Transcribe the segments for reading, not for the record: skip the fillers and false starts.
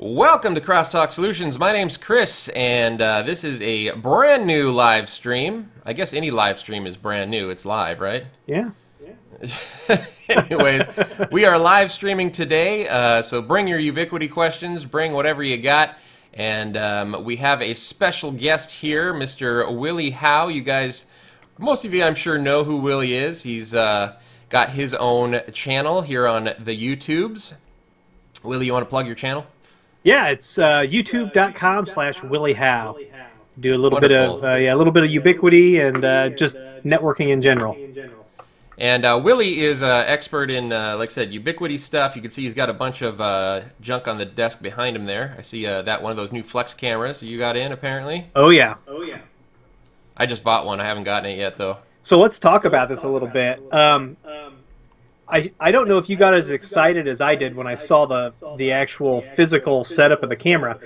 Welcome to Crosstalk Solutions. My name's Chris, and this is a brand new live stream. I guess any live stream is brand new. It's live, right? Yeah. Anyways, we are live streaming today, so bring your Ubiquiti questions, bring whatever you got, and we have a special guest here, Mr. Willie Howe. You guys, most of you I'm sure know who Willie is. He's got his own channel here on the YouTubes. Willie, you want to plug your channel? Yeah, it's youtube.com/Willie Howe. Do a little bit of Ubiquiti and just networking in general. And Willie is expert in, like I said, Ubiquiti stuff. You can see he's got a bunch of junk on the desk behind him there. I see that one of those new flex cameras you got in, apparently. Oh, yeah. I just bought one. I haven't gotten it yet, though. So let's talk about this a little bit. I don't know if you got as excited as I did when I saw the actual physical setup of the camera,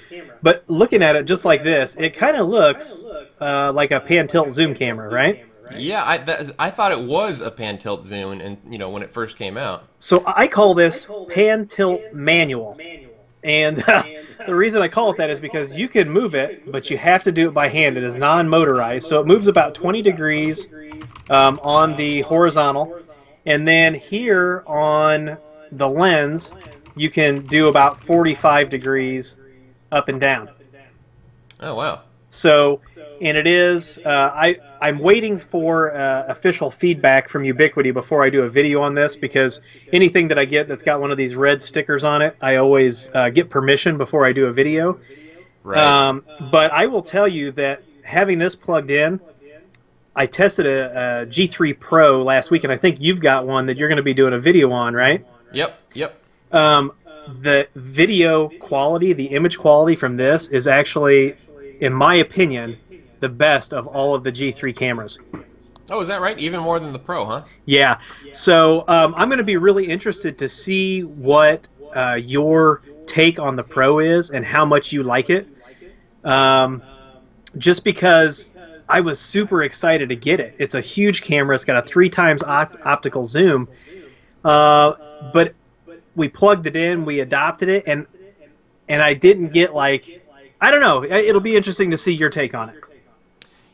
but looking at it just like this, it kind of looks like a pan-tilt zoom camera, right? Yeah, I thought it was a pan-tilt zoom, and when it first came out. So I call this pan-tilt manual, and the reason I call it that is because you can move it, but you have to do it by hand. It is non-motorized, so it moves about 20 degrees on the horizontal. And then here on the lens, you can do about 45 degrees up and down. Oh, wow. So, and it is, I'm waiting for official feedback from Ubiquiti before I do a video on this, because anything that I get that's got one of these red stickers on it, I always get permission before I do a video. Right. But I will tell you that having this plugged in, I tested a G3 Pro last week, and I think you've got one that you're going to be doing a video on, right? Yep. The video quality, the image quality from this is actually, in my opinion, the best of all of the G3 cameras. Oh, is that right? Even more than the Pro, huh? Yeah. So I'm going to be really interested to see what your take on the Pro is and how much you like it. Just because I was super excited to get it. It's a huge camera. It's got a 3 times optical zoom. But we plugged it in, we adopted it, and I didn't get, like, I don't know. It'll be interesting to see your take on it.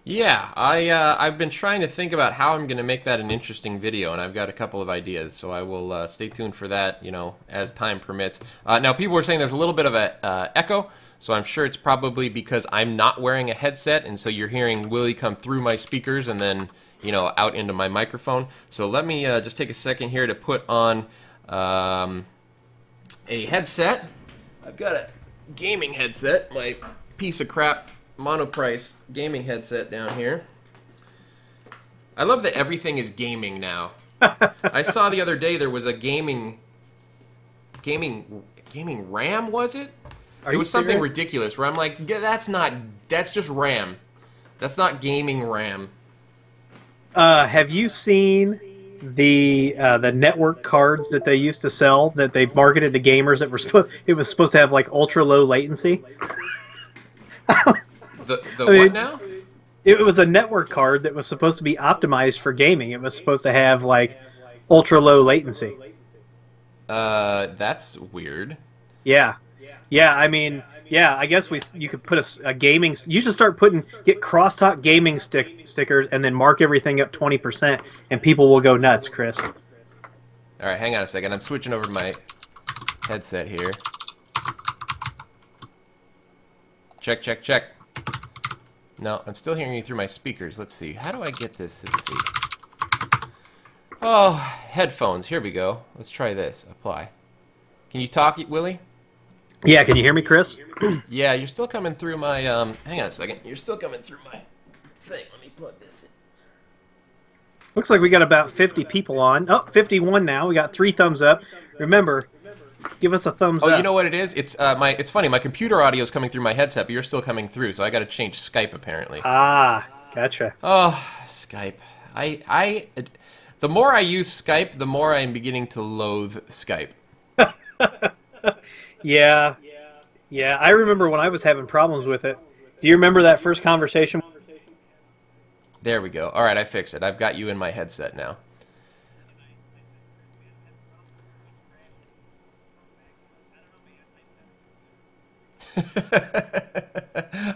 Yeah, I've been trying to think about how I'm going to make that an interesting video, and I've got a couple of ideas, so I will stay tuned for that, as time permits. Now, people were saying there's a little bit of a echo, so I'm sure it's probably because I'm not wearing a headset, and so you're hearing Willie come through my speakers and then, out into my microphone. So let me just take a second here to put on a headset. I've got a gaming headset, my piece of crap monoprice gaming headset down here. I love that everything is gaming now. I saw the other day there was a gaming RAM, was it? It was something ridiculous where I'm like, yeah, that's just RAM. That's not gaming RAM. Have you seen the network cards that they used to sell that they marketed to gamers that were it was supposed to have like ultra low latency? What now? It was a network card that was supposed to be optimized for gaming. It was supposed to have like ultra low latency. That's weird. Yeah. Yeah, I mean, yeah, I guess you could put a gaming. You should start get crosstalk gaming stickers and then mark everything up 20%, and people will go nuts, Chris. All right, hang on a second. I'm switching over to my headset here. Check, check, check. No, I'm still hearing you through my speakers. Let's see. How do I get this? Let's see. Oh, headphones. Here we go. Let's try this. Apply. Can you talk, Willie? Yeah, can you hear me, Chris? Yeah, you're still coming through my, hang on a second. You're still coming through my thing. Let me plug this in. Looks like we got about 50 people on. Oh, 51 now. We got 3 thumbs up. Remember, give us a thumbs up. Oh, you know what it is? It's it's funny. My computer audio is coming through my headset, but you're still coming through, so I got to change Skype apparently. Ah, gotcha. Oh, Skype. The more I use Skype, the more I'm beginning to loathe Skype. Yeah. I remember when I was having problems with it. Do you remember that first conversation? There we go. All right, I fixed it. I've got you in my headset now.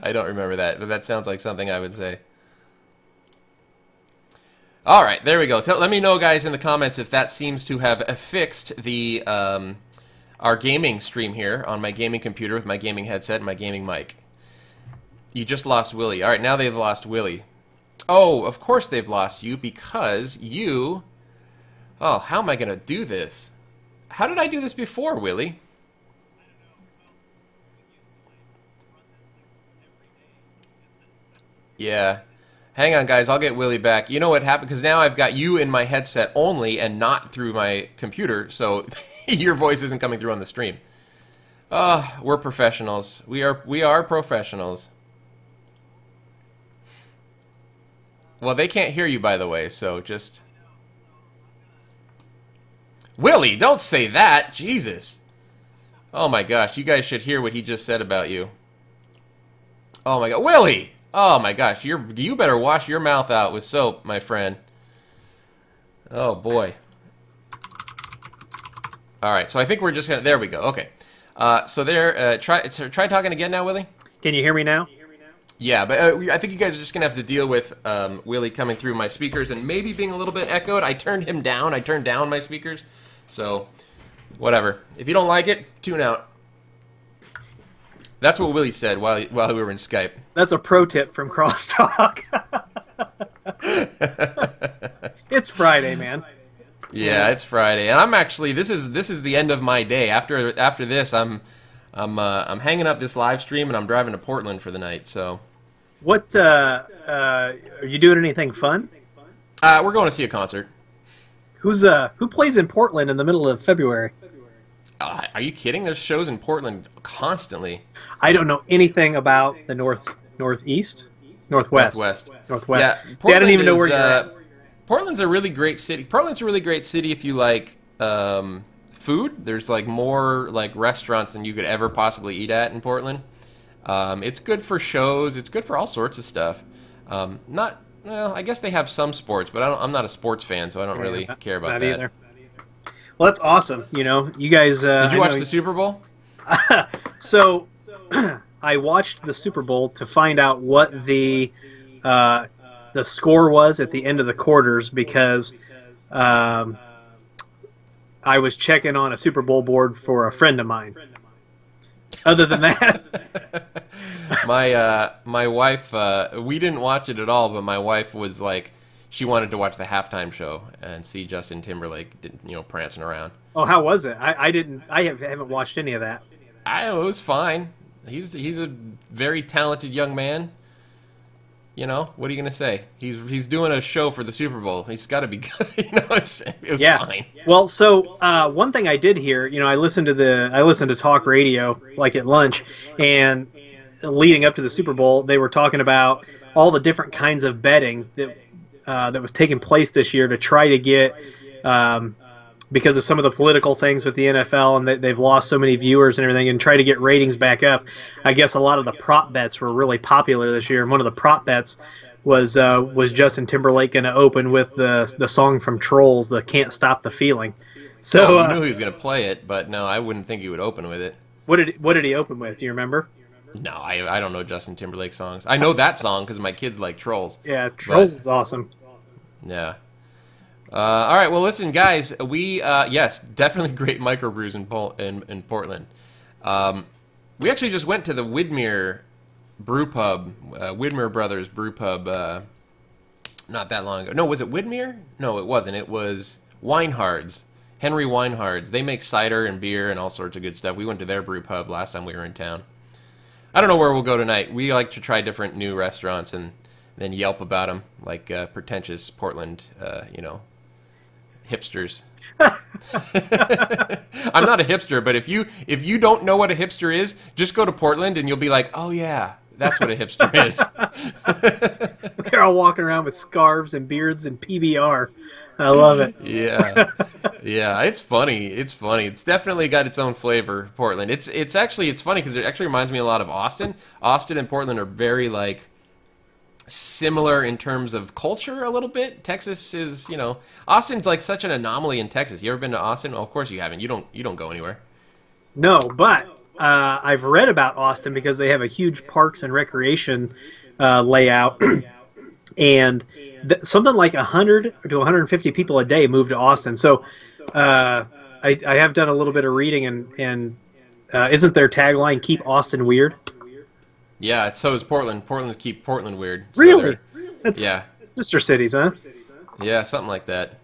I don't remember that, but that sounds like something I would say. All right, there we go. Let me know, guys, in the comments if that seems to have affixed the our gaming stream here on my gaming computer with my gaming headset and my gaming mic. You just lost Willie. All right, now they've lost Willie. Oh, of course they've lost you because you... Oh, how am I going to do this? How did I do this before, Willie? Yeah. Hang on, guys. I'll get Willie back. You know what happened? Because now I've got you in my headset only and not through my computer, so your voice isn't coming through on the stream. We're professionals. We are professionals. Well, they can't hear you, by the way, so just... Willie, don't say that! Jesus! Oh my gosh, you guys should hear what he just said about you. Oh my god, Willie! Oh my gosh, you better wash your mouth out with soap, my friend. Oh boy. Alright, so I think we're just gonna... There we go, okay. So there, try talking again now, Willie? Can you hear me now? Yeah, but I think you guys are just going to have to deal with Willie coming through my speakers and maybe being a little bit echoed. I turned him down. I turned down my speakers. So, whatever. If you don't like it, tune out. That's what Willie said while we were in Skype. That's a pro tip from Crosstalk. It's Friday, man. Yeah, it's Friday. And I'm actually, this is the end of my day. After this, I'm hanging up this live stream and I'm driving to Portland for the night, so... What, are you doing anything fun? We're going to see a concert. Who plays in Portland in the middle of February? Are you kidding? There's shows in Portland constantly. I don't know anything about the northwest. Yeah, See, I don't even know where you're at. Portland's a really great city. Portland's a really great city if you like food. There's like more like restaurants than you could ever possibly eat at in Portland. It's good for shows. It's good for all sorts of stuff. Well, I guess they have some sports, but I'm not a sports fan, so I don't really care about that. Either. Well, that's awesome. You know, you guys. Did you watch the Super Bowl? So, I watched the Super Bowl to find out what the score was at the end of the quarters because I was checking on a Super Bowl board for a friend of mine. Other than that, my wife, we didn't watch it at all, but my wife was like, she wanted to watch the halftime show and see Justin Timberlake, prancing around. Oh, how was it? I haven't watched any of that. It was fine. He's a very talented young man. You know, what are you gonna say? He's doing a show for the Super Bowl. He's got to be good. It was fine. Well, so one thing I did hear, I listened to talk radio like at lunch, and leading up to the Super Bowl, they were talking about all the different kinds of betting that was taking place this year to try to get. Because of some of the political things with the NFL and they've lost so many viewers and everything, and try to get ratings back up. I guess a lot of the prop bets were really popular this year, and one of the prop bets was Justin Timberlake going to open with the song from Trolls, the "Can't Stop the Feeling." So you knew he was going to play it, but no, I wouldn't think he would open with it. What did he open with? Do you remember? No, I don't know Justin Timberlake songs. I know that song because my kids like Trolls. Yeah, Trolls is awesome. Yeah. All right, well, listen, guys, yes, definitely great microbrews in Portland. We actually just went to the Widmer Brew Pub, Widmer Brothers Brew Pub, not that long ago. No, was it Widmer? No, it wasn't. It was Weinhard's, Henry Weinhard's. They make cider and beer and all sorts of good stuff. We went to their brew pub last time we were in town. I don't know where we'll go tonight. We like to try different new restaurants and then yelp about them, like pretentious Portland, hipsters. I'm not a hipster, but if you don't know what a hipster is, just go to Portland and you'll be like, oh yeah, that's what a hipster is. They're all walking around with scarves and beards and PBR. I love it. Yeah, it's funny. It's funny. It's definitely got its own flavor, Portland. It's funny because it actually reminds me a lot of Austin. Austin and Portland are very like similar in terms of culture a little bit. Texas is, Austin's like such an anomaly in Texas. You ever been to Austin? Well, of course you haven't. You don't go anywhere. No, but I've read about Austin because they have a huge parks and recreation layout, and something like 100 to 150 people a day move to Austin. So I have done a little bit of reading, and isn't their tagline "Keep Austin Weird"? Yeah, so is Portland. Portland's Keep Portland Weird. So Really? That's sister cities, huh? Yeah, something like that.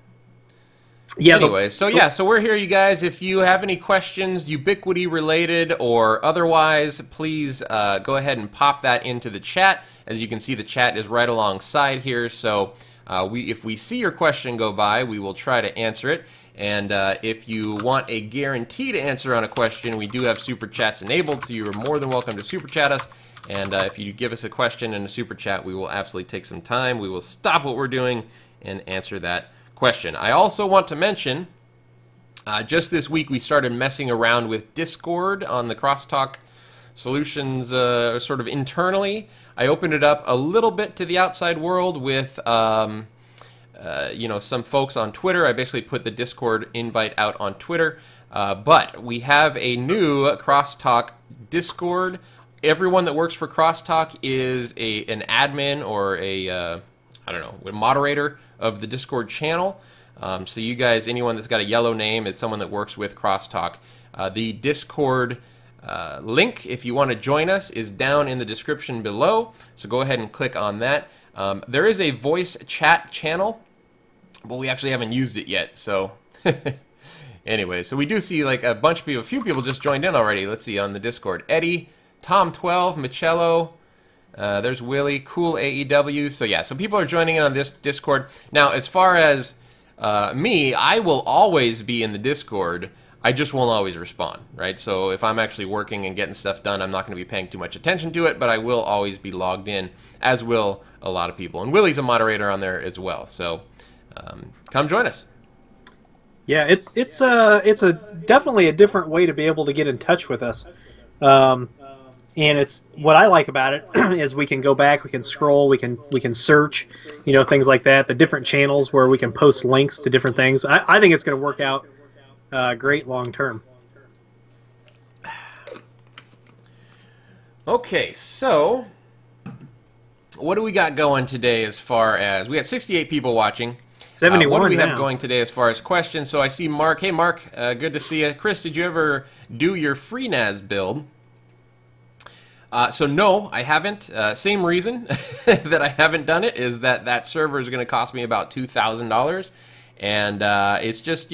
Yeah. Anyway, so we're here, you guys. If you have any questions, Ubiquiti related or otherwise, please go ahead and pop that into the chat. As you can see, the chat is right alongside here. So if we see your question go by, we will try to answer it. And if you want a guaranteed answer on a question, we do have super chats enabled, so you are more than welcome to super chat us. And if you give us a question in a super chat, we will absolutely take some time. We will stop what we're doing and answer that question. I also want to mention, just this week we started messing around with Discord on the Crosstalk Solutions sort of internally. I opened it up a little bit to the outside world with some folks on Twitter. I basically put the Discord invite out on Twitter, but we have a new Crosstalk Discord. Everyone that works for Crosstalk is an admin or a moderator of the Discord channel. So you guys, anyone that's got a yellow name is someone that works with Crosstalk. The Discord link, if you want to join us, is down in the description below. So go ahead and click on that. There is a voice chat channel, but we actually haven't used it yet. So anyway, so we do see like a few people just joined in already. Let's see on the Discord. Eddie, Tom12, Michello, there's Willie, Cool AEW. So yeah, so people are joining in on this Discord. Now, as far as me, I will always be in the Discord. I just won't always respond, right? So if I'm actually working and getting stuff done, I'm not going to be paying too much attention to it, but I will always be logged in, as will a lot of people. And Willie's a moderator on there as well. So come join us. Yeah, it's definitely a different way to be able to get in touch with us. And it's what I like about it is we can go back, we can scroll, we can search, things like that. The different channels where we can post links to different things. I think it's going to work out great long term. Okay, so what do we got going today as far as we got 68 people watching. 71 what do we now. have going today as far as questions? So I see Mark. Hey, Mark, good to see you. Chris, did you ever do your FreeNAS build? So no, I haven't. Same reason that I haven't done it is that server is going to cost me about $2,000, and it's just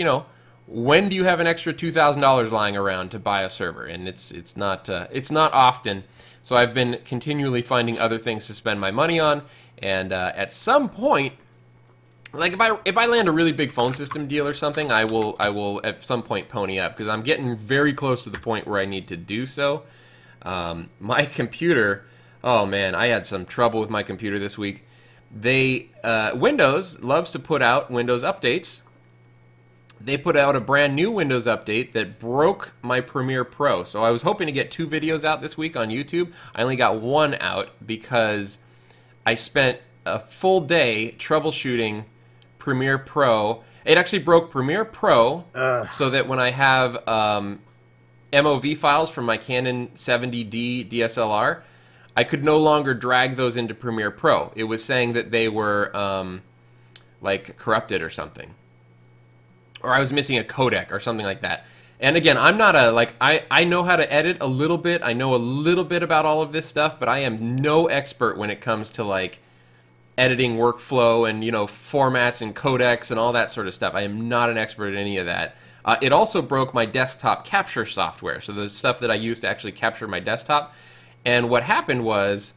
when do you have an extra $2,000 lying around to buy a server? And it's not often. So I've been continually finding other things to spend my money on, and at some point, like if I land a really big phone system deal or something, I will at some point pony up because I'm getting very close to the point where I need to do so. My computer, oh man, I had some trouble with my computer this week. Windows loves to put out Windows updates. They put out a brand new Windows update that broke my Premiere Pro. So I was hoping to get 2 videos out this week on YouTube. I only got 1 out because I spent a full day troubleshooting Premiere Pro. It actually broke Premiere Pro so that when I have MOV files from my Canon 70D DSLR, I could no longer drag those into Premiere Pro. It was saying that they were like corrupted or something, or I was missing a codec or something like that. And again, I'm not I know how to edit a little bit. I know a little bit about all of this stuff, but I am no expert when it comes to like editing workflow and formats and codecs and all that sort of stuff. I am not an expert at any of that. It also broke my desktop capture software, so the stuff that I use to actually capture my desktop. And what happened was,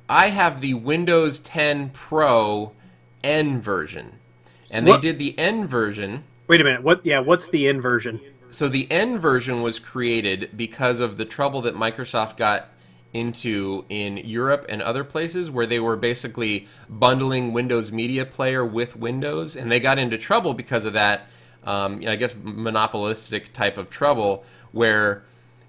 I have the Windows 10 Pro N version, and they did the N version. Wait a minute. What's the N version? So the N version was created because of the trouble that Microsoft got into in Europe and other places where they were basically bundling Windows Media Player with Windows, and they got into trouble because of that. I guess monopolistic type of trouble where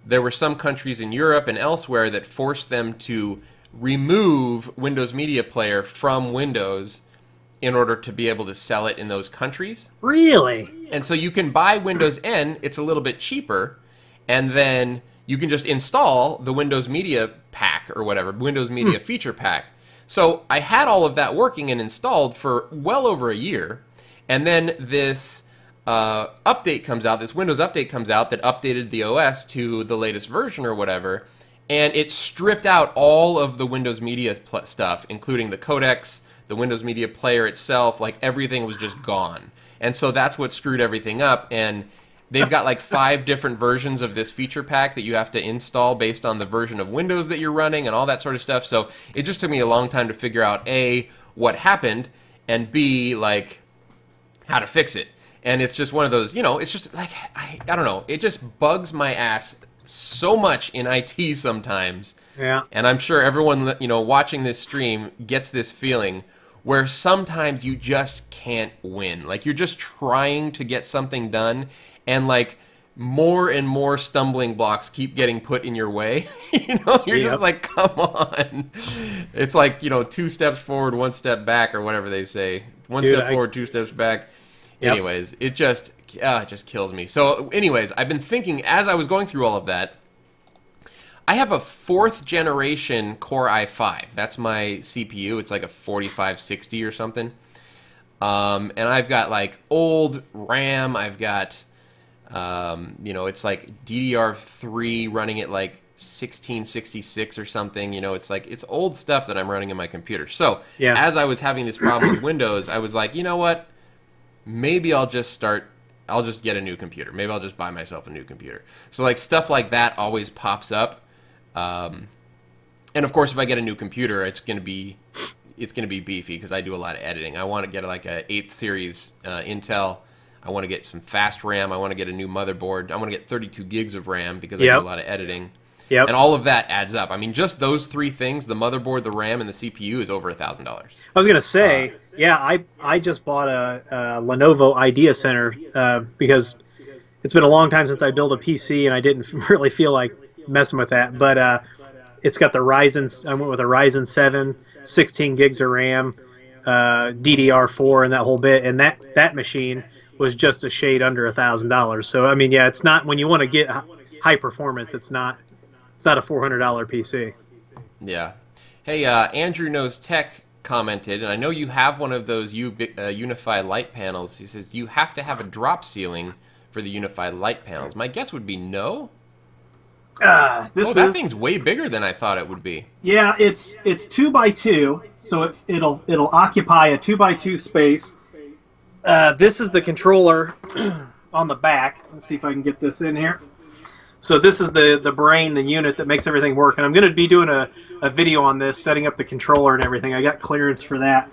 there were some countries in Europe and elsewhere that forced them to remove Windows Media Player from Windows in order to be able to sell it in those countries. Really? And so you can buy Windows N, it's a little bit cheaper, and then you can just install the Windows Media Pack or whatever, Windows Media Feature Pack. So I had all of that working and installed for well over a year, and then this update comes out, this Windows update comes out that updated the OS to the latest version or whatever, and it stripped out all of the Windows Media stuff, including the codecs, the Windows Media Player itself, like everything was just gone. And so that's what screwed everything up, and they've got like 5 different versions of this feature pack that you have to install based on the version of Windows that you're running and all that sort of stuff. So it just took me a long time to figure out A, what happened, and B, like, how to fix it. And it's just one of those, you know, it's just like, I don't know, it just bugs my ass so much in IT sometimes. Yeah. And I'm sure everyone, you know, watching this stream gets this feeling where sometimes you just can't win. Like, you're just trying to get something done, and like more and more stumbling blocks keep getting put in your way. You know, you're just like, come on. It's like, you know, 2 steps forward, 1 step back, or whatever they say. One step forward, 2 steps back. Anyways, it just kills me. So anyways, I've been thinking as I was going through all of that, I have a 4th generation Core i5. That's my CPU. It's like a 4560 or something. And I've got like old RAM. I've got, you know, it's like DDR3 running at like 1666 or something. You know, it's like, it's old stuff that I'm running in my computer. So as I was having this problem with Windows, I was like, you know what? Maybe I'll just get a new computer. Maybe I'll just buy myself a new computer. So like stuff like that always pops up. And of course, if I get a new computer, it's gonna be beefy because I do a lot of editing. I want to get like a 8th series Intel. I want to get some fast RAM. I want to get a new motherboard. I want to get 32 gigs of RAM because I do a lot of editing. And all of that adds up. I mean, just those 3 things, the motherboard, the RAM, and the CPU, is over $1,000. I was going to say, I just bought a Lenovo Idea Center because it's been a long time since I built a PC, and I didn't really feel like messing with that. But it's got the Ryzen, I went with a Ryzen 7, 16 gigs of RAM, DDR4, and that whole bit. And that machine was just a shade under $1,000. So, I mean, yeah, it's not, when you want to get high performance, it's not a $400 PC. Yeah. Hey, Andrew Knows Tech commented, and I know you have one of those Unifi light panels. He says, you have to have a drop ceiling for the Unifi light panels. My guess would be no. That thing's way bigger than I thought it would be. Yeah, it's 2x2, so it'll occupy a 2x2 space. This is the controller on the back. Let's see if I can get this in here. So this is the brain, the unit that makes everything work. And I'm going to be doing a video on this, setting up the controller and everything. I got clearance for that.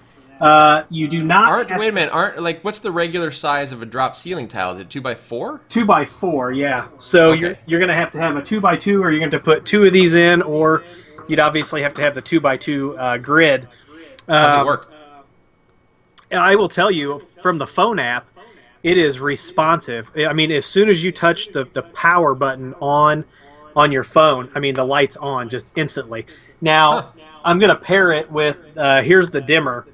You do not wait a minute. Like, what's the regular size of a drop ceiling tile? Is it 2x4? 2x4, yeah. So you're going to have a 2x2, or you're going to put 2 of these in, or you'd obviously have to have the 2x2 grid. How's it work? I will tell you, from the phone app, it is responsive. I mean, as soon as you touch the power button on your phone, I mean, the light's on just instantly. Now, I'm going to pair it with, here's the dimmer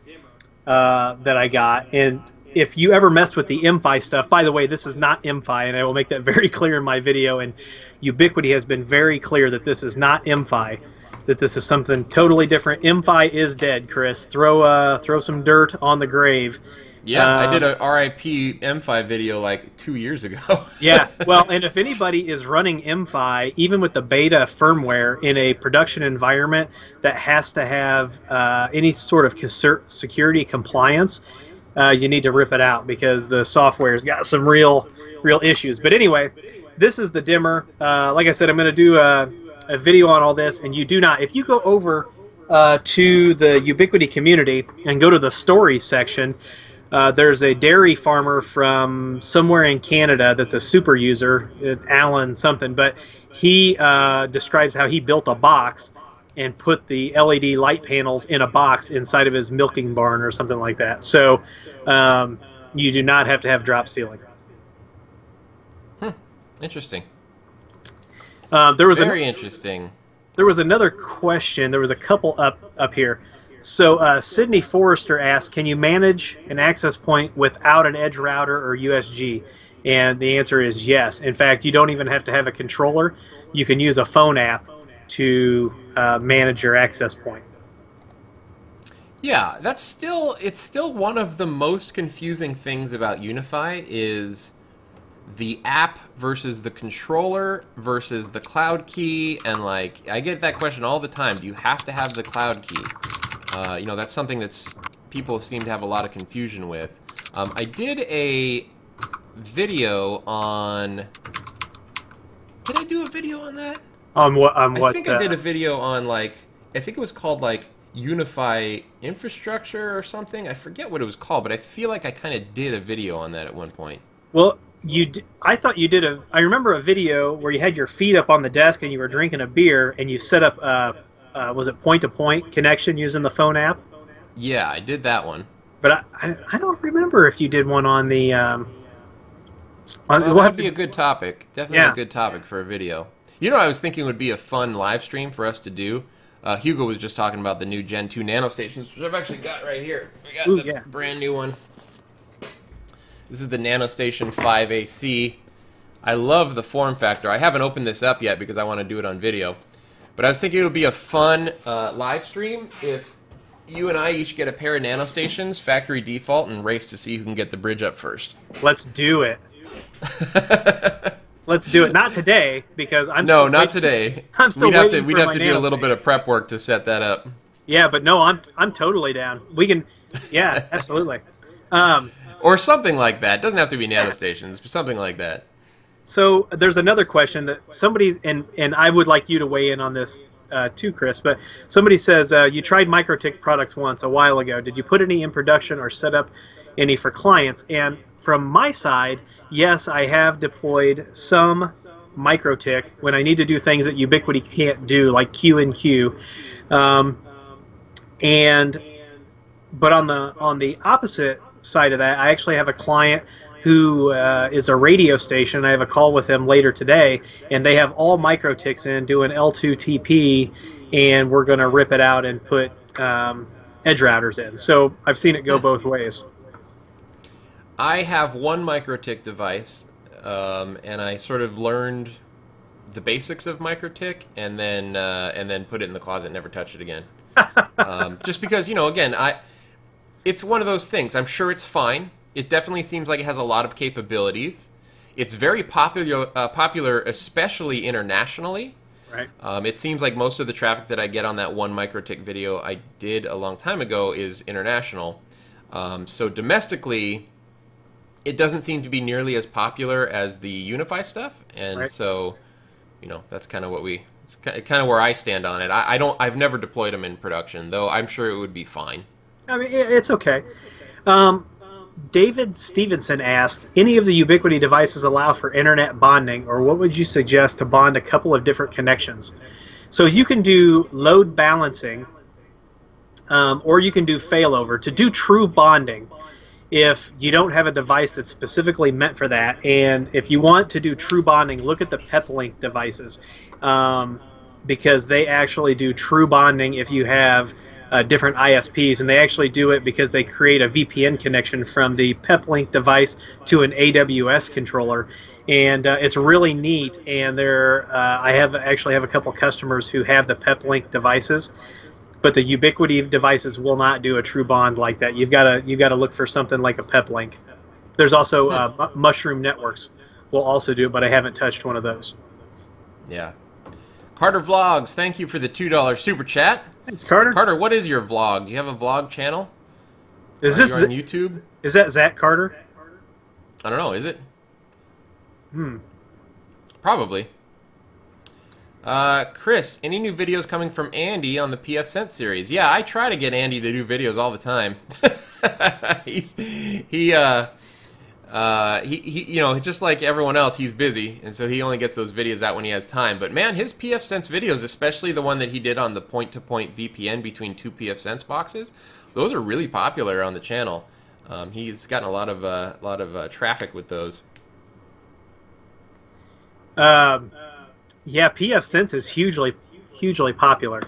that I got. And if you ever mess with the MFi stuff, by the way, this is not MFi, and I will make that very clear in my video. And Ubiquiti has been very clear that this is not MFi, that this is something totally different. MFi is dead, Chris. Throw some dirt on the grave. Yeah, I did a RIP MFi video like 2 years ago. Yeah, well, and if anybody is running MFi, even with the beta firmware in a production environment that has to have any sort of security compliance, you need to rip it out because the software's got some real issues. But anyway, this is the dimmer. Like I said, I'm going to do a video on all this, and you do not, if you go over to the Ubiquiti community and go to the stories section, there's a dairy farmer from somewhere in Canada that's a super user, Alan something, but he describes how he built a box and put the LED light panels in a box inside of his milking barn or something like that. So you do not have to have drop ceiling. Interesting. Very interesting. There was another question. There was a couple up here. So Sydney Forrester asked, can you manage an access point without an EdgeRouter or USG? And the answer is yes. In fact, you don't even have to have a controller. you can use a phone app to manage your access point. Yeah, it's still one of the most confusing things about Unifi is the app versus the controller versus the cloud key, and like I get that question all the time. Do you have to have the cloud key? You know, that's something that's people seem to have a lot of confusion with. I did a video on. Did I do a video on that? On what? On what? I think I did a video on like I think it was called like Unifi infrastructure or something. I forget what it was called, but I feel like I kind of did a video on that at one point. Well, I thought you did I remember a video where you had your feet up on the desk and you were drinking a beer and you set up was it point-to-point connection using the phone app? Yeah, I did that one. But I don't remember if you did one on the. Well, that'd be a good topic. Definitely Yeah. a good topic for a video. You know, I was thinking would be a fun live stream for us to do. Hugo was just talking about the new Gen 2 nano stations, which I've actually got right here. We got the brand new one. This is the NanoStation 5AC. I love the form factor. I haven't opened this up yet because I want to do it on video. But I was thinking it would be a fun live stream if you and I each get a pair of NanoStations, factory default, and race to see who can get the bridge up first. Let's do it. Let's do it. Not today because I'm. No, not today. I'm still waiting. We'd have to do a little bit of prep work to set that up. Yeah, but no, I'm totally down. We can. Yeah, absolutely. Or something like that. It doesn't have to be NanoStations, but something like that. So there's another question that somebody's and I would like you to weigh in on this too, Chris. But somebody says you tried MikroTik products once a while ago. Did you put any in production or set up any for clients? And from my side, yes, I have deployed some MikroTik when I need to do things that Ubiquiti can't do, like Q and Q. But on the opposite side of that, I actually have a client who is a radio station. I have a call with them later today, and they have all MikroTiks in doing L2TP, and we're going to rip it out and put EdgeRouters in. So I've seen it go both ways. I have one MikroTik device, and I sort of learned the basics of MikroTik, and then put it in the closet, and never touched it again. Just because, you know, again, it's one of those things. I'm sure it's fine. It definitely seems like it has a lot of capabilities. It's very popular, especially internationally. Right. It seems like most of the traffic that I get on that one MikroTik video I did a long time ago is international. So domestically, it doesn't seem to be nearly as popular as the Unifi stuff, and so, you know, that's kind of what it's kind of where I stand on it. I've never deployed them in production, though I'm sure it would be fine. I mean, it's okay. David Stevenson asked, any of the Ubiquiti devices allow for internet bonding, or what would you suggest to bond a couple of different connections? So you can do load balancing, or you can do failover. To do true bonding, if you don't have a device that's specifically meant for that, and if you want to do true bonding, look at the Peplink devices, because they actually do true bonding if you have different ISPs, and they actually do it because they create a VPN connection from the Peplink device to an AWS controller, and it's really neat. And I actually have a couple customers who have the Peplink devices, but the Ubiquiti devices will not do a true bond like that. You've got to look for something like a Peplink. There's also Mushroom Networks will also do it, but I haven't touched one of those. Yeah. Carter Vlogs, thank you for the $2 super chat. Thanks, Carter. Carter, what is your vlog? Do you have a vlog channel? Is this on YouTube? Is that Zach Carter? I don't know. Is it? Probably. Chris, any new videos coming from Andy on the PF Sense series? Yeah, I try to get Andy to do videos all the time. He you know, just like everyone else, he's busy, and so he only gets those videos out when he has time. But man, his PF Sense videos, especially the one that he did on the point-to-point VPN between two PF Sense boxes, those are really popular on the channel. He's gotten a lot of traffic with those. Yeah, PF Sense is hugely popular.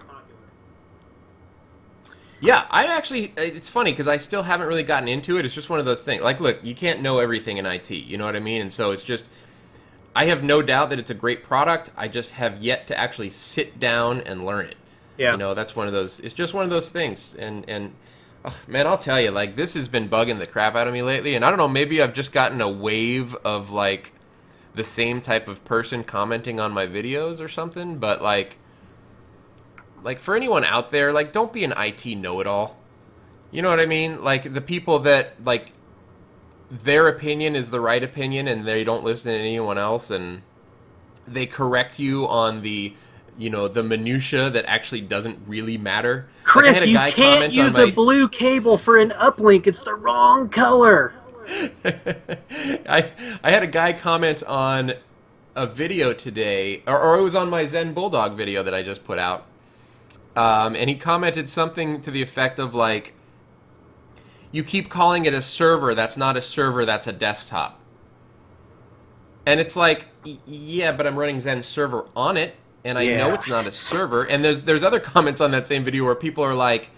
Yeah, it's funny because I still haven't really gotten into it. It's just one of those things. Like, look, you can't know everything in IT, you know what I mean? And so it's just, I have no doubt that it's a great product. I just have yet to actually sit down and learn it. Yeah. You know, that's one of those. It's just one of those things. And oh, man, I'll tell you, like, this has been bugging the crap out of me lately. And I don't know, maybe I've just gotten a wave of like the same type of person commenting on my videos or something. But like for anyone out there, like, don't be an IT know-it-all. You know what I mean? Like, the people that, like, their opinion is the right opinion and they don't listen to anyone else, and they correct you on the, you know, the minutia that actually doesn't really matter. Chris, like, you can't use a blue cable for an uplink. It's the wrong color. I had a guy comment on a video today, or it was on my Zen Bulldog video that I just put out, and he commented something to the effect of, like, you keep calling it a server. That's not a server. That's a desktop. And it's like, yeah, but I'm running Zen server on it, and I know it's not a server. And there's other comments on that same video where people are like,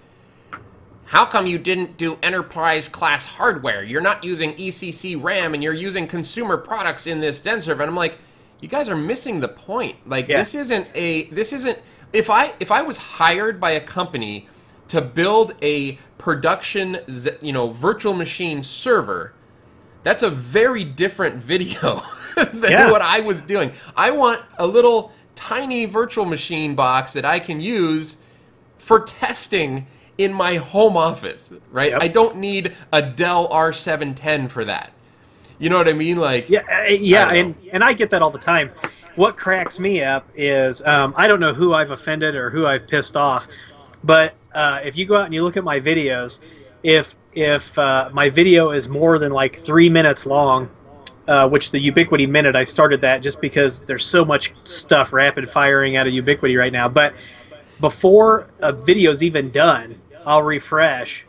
how come you didn't do enterprise class hardware? You're not using ECC RAM, and you're using consumer products in this Zen server. And I'm like, you guys are missing the point. Like, this isn't. If I was hired by a company to build a production, you know, virtual machine server, that's a very different video than what I was doing. I want a little tiny virtual machine box that I can use for testing in my home office, right? I don't need a Dell R710 for that. You know what I mean? Like, and I get that all the time. What cracks me up is I don't know who I've offended or who I've pissed off, but if you go out and you look at my videos, if my video is more than like 3 minutes long, which the Ubiquiti Minute, I started that just because there's so much stuff rapid firing out of Ubiquiti right now. But before a video's even done, I'll refresh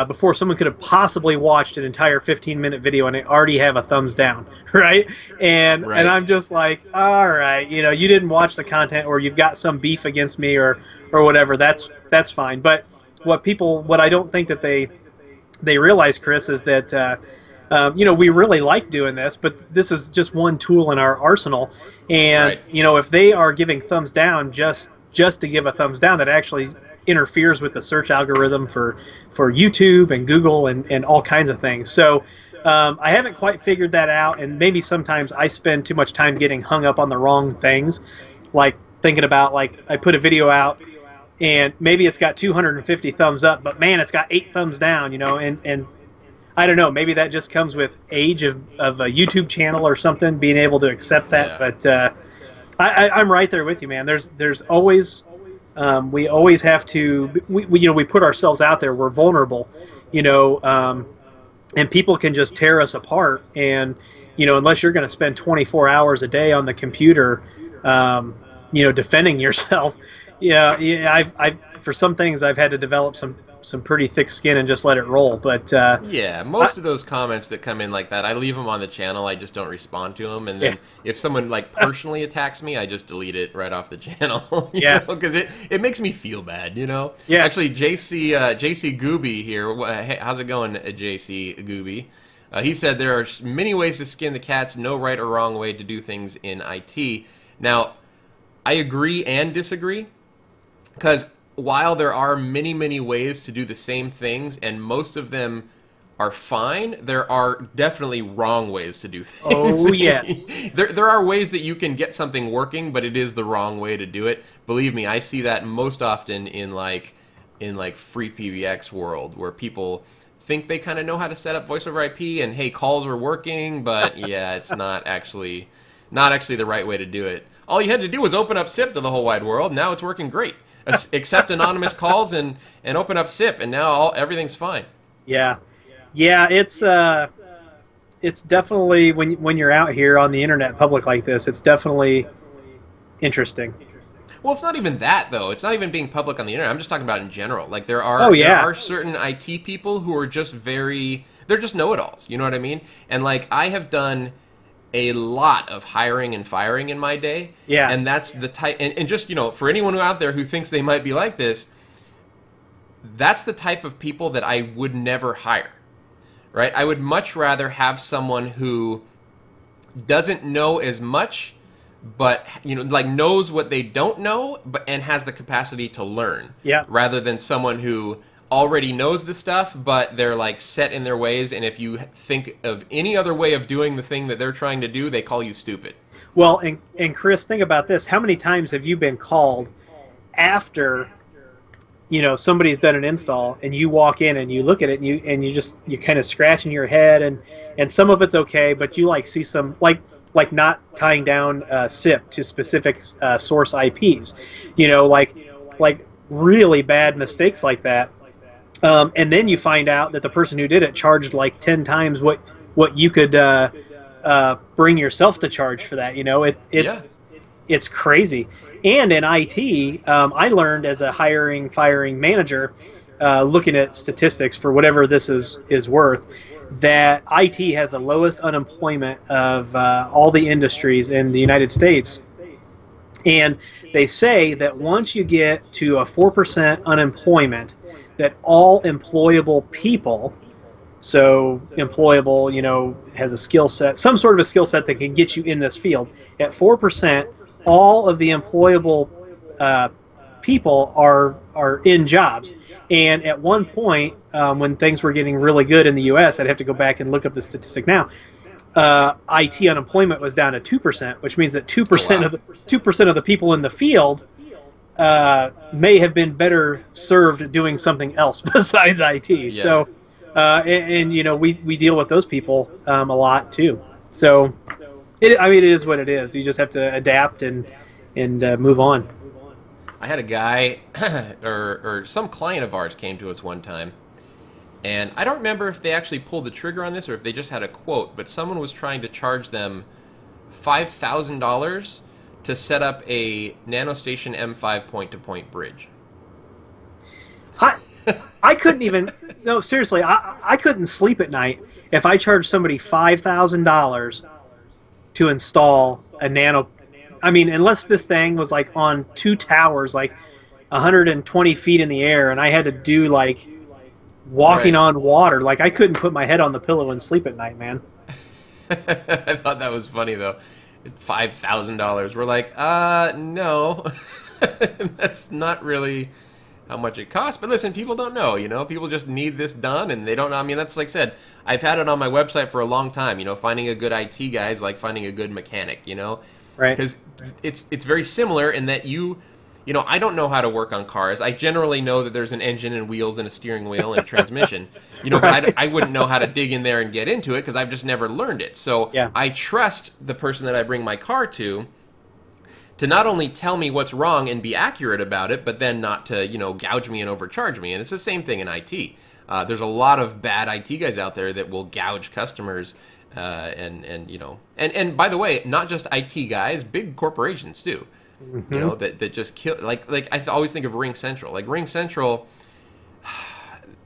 before someone could have possibly watched an entire 15-minute video and they already have a thumbs down, right? And I'm just like, all right, you know, you didn't watch the content, or you've got some beef against me, or whatever. That's fine. But what I don't think that they realize, Chris, is that you know, we really like doing this, but this is just one tool in our arsenal. And you know, if they are giving thumbs down just to give a thumbs down, that actually interferes with the search algorithm for YouTube and Google and all kinds of things. So I haven't quite figured that out, and maybe sometimes I spend too much time getting hung up on the wrong things, like thinking about, like, I put a video out and maybe it's got 250 thumbs up, but man, it's got 8 thumbs down, you know, and I don't know, maybe that just comes with age of a YouTube channel or something, being able to accept that. But I'm right there with you, man. There's always we always have to, we you know, we put ourselves out there. We're vulnerable, you know, and people can just tear us apart. And you know, unless you're going to spend 24 hours a day on the computer, you know, defending yourself. I for some things I've had to develop some pretty thick skin and just let it roll. But yeah, most of those comments that come in like that, I leave them on the channel. I just don't respond to them, and then if someone like personally attacks me, I just delete it right off the channel. Because it makes me feel bad, you know. Yeah. Actually, JC Gooby here. Hey, how's it going, JC Gooby? He said there are many ways to skin the cats. No right or wrong way to do things in IT. Now, I agree and disagree, because while there are many, many ways to do the same things, and most of them are fine, there are definitely wrong ways to do things. Oh, yes. there are ways that you can get something working, but it is the wrong way to do it. Believe me, I see that most often in like FreePBX world, where people think they kind of know how to set up voice over IP, and hey, calls are working, but yeah, it's not actually the right way to do it. All you had to do was open up SIP to the whole wide world. Now it's working great. Accept anonymous calls and open up SIP, and now everything's fine. Yeah, it's definitely, when you're out here on the internet public like this, it's definitely interesting. Well, it's not even that, though. It's not even being public on the internet. I'm just talking about in general. Like, there are certain IT people who are just they're just know-it-alls. You know what I mean? And like, I have done a lot of hiring and firing in my day. Yeah. And that's the type, and just, you know, for anyone out there who thinks they might be like this, that's the type of people that I would never hire, right? I would much rather have someone who doesn't know as much, but like knows what they don't know, and has the capacity to learn. Yeah. Rather than someone who already knows the stuff, but they're like set in their ways, and if you think of any other way of doing the thing that they're trying to do, they call you stupid. Well, and Chris, think about this. How many times have you been called after, somebody's done an install, and you walk in and you look at it, and you kind of scratching your head, and some of it's okay, but you like see some like not tying down SIP to specific source IPs, like really bad mistakes like that. And then you find out that the person who did it charged like 10 times what you could bring yourself to charge for that. It's crazy. And in IT, I learned as a firing manager, looking at statistics for whatever this is worth, that IT has the lowest unemployment of all the industries in the United States. And they say that once you get to a 4% unemployment, that all employable people, so employable, has a skill set, some sort of a skill set that can get you in this field. At 4%, all of the employable people are in jobs. And at one point, when things were getting really good in the U.S., I'd have to go back and look up the statistic now. IT unemployment was down to 2%, which means that 2% of the people in the field may have been better served doing something else besides IT. Yeah. So, we deal with those people a lot too. So, it is what it is. You just have to adapt and move on. I had a guy, or some client of ours came to us one time, and I don't remember if they actually pulled the trigger on this or if they just had a quote, but someone was trying to charge them $5,000 to set up a NanoStation M5 point-to-point bridge. I couldn't even, no, seriously, I couldn't sleep at night if I charged somebody $5,000 to install a nano. I mean, unless this thing was like on 2 towers, like 120 feet in the air, and I had to do like walking on water. Like I couldn't put my head on the pillow and sleep at night, man. I thought that was funny though. $5,000. We're like, no, that's not really how much it costs. But listen, people don't know, people just need this done, and they don't know. I mean, that's like I said, I've had it on my website for a long time. Finding a good IT guy is like finding a good mechanic, Right. Because it's very similar in that I don't know how to work on cars. I generally know that there's an engine and wheels and a steering wheel and a transmission, but I wouldn't know how to dig in there and get into it because I've just never learned it. So yeah. I trust the person that I bring my car to not only tell me what's wrong and be accurate about it, but then not to, gouge me and overcharge me. And it's the same thing in IT. There's a lot of bad IT guys out there that will gouge customers. And by the way, not just IT guys, big corporations too. Mm-hmm. That just kill. Like I always think of Ring Central. Like Ring Central,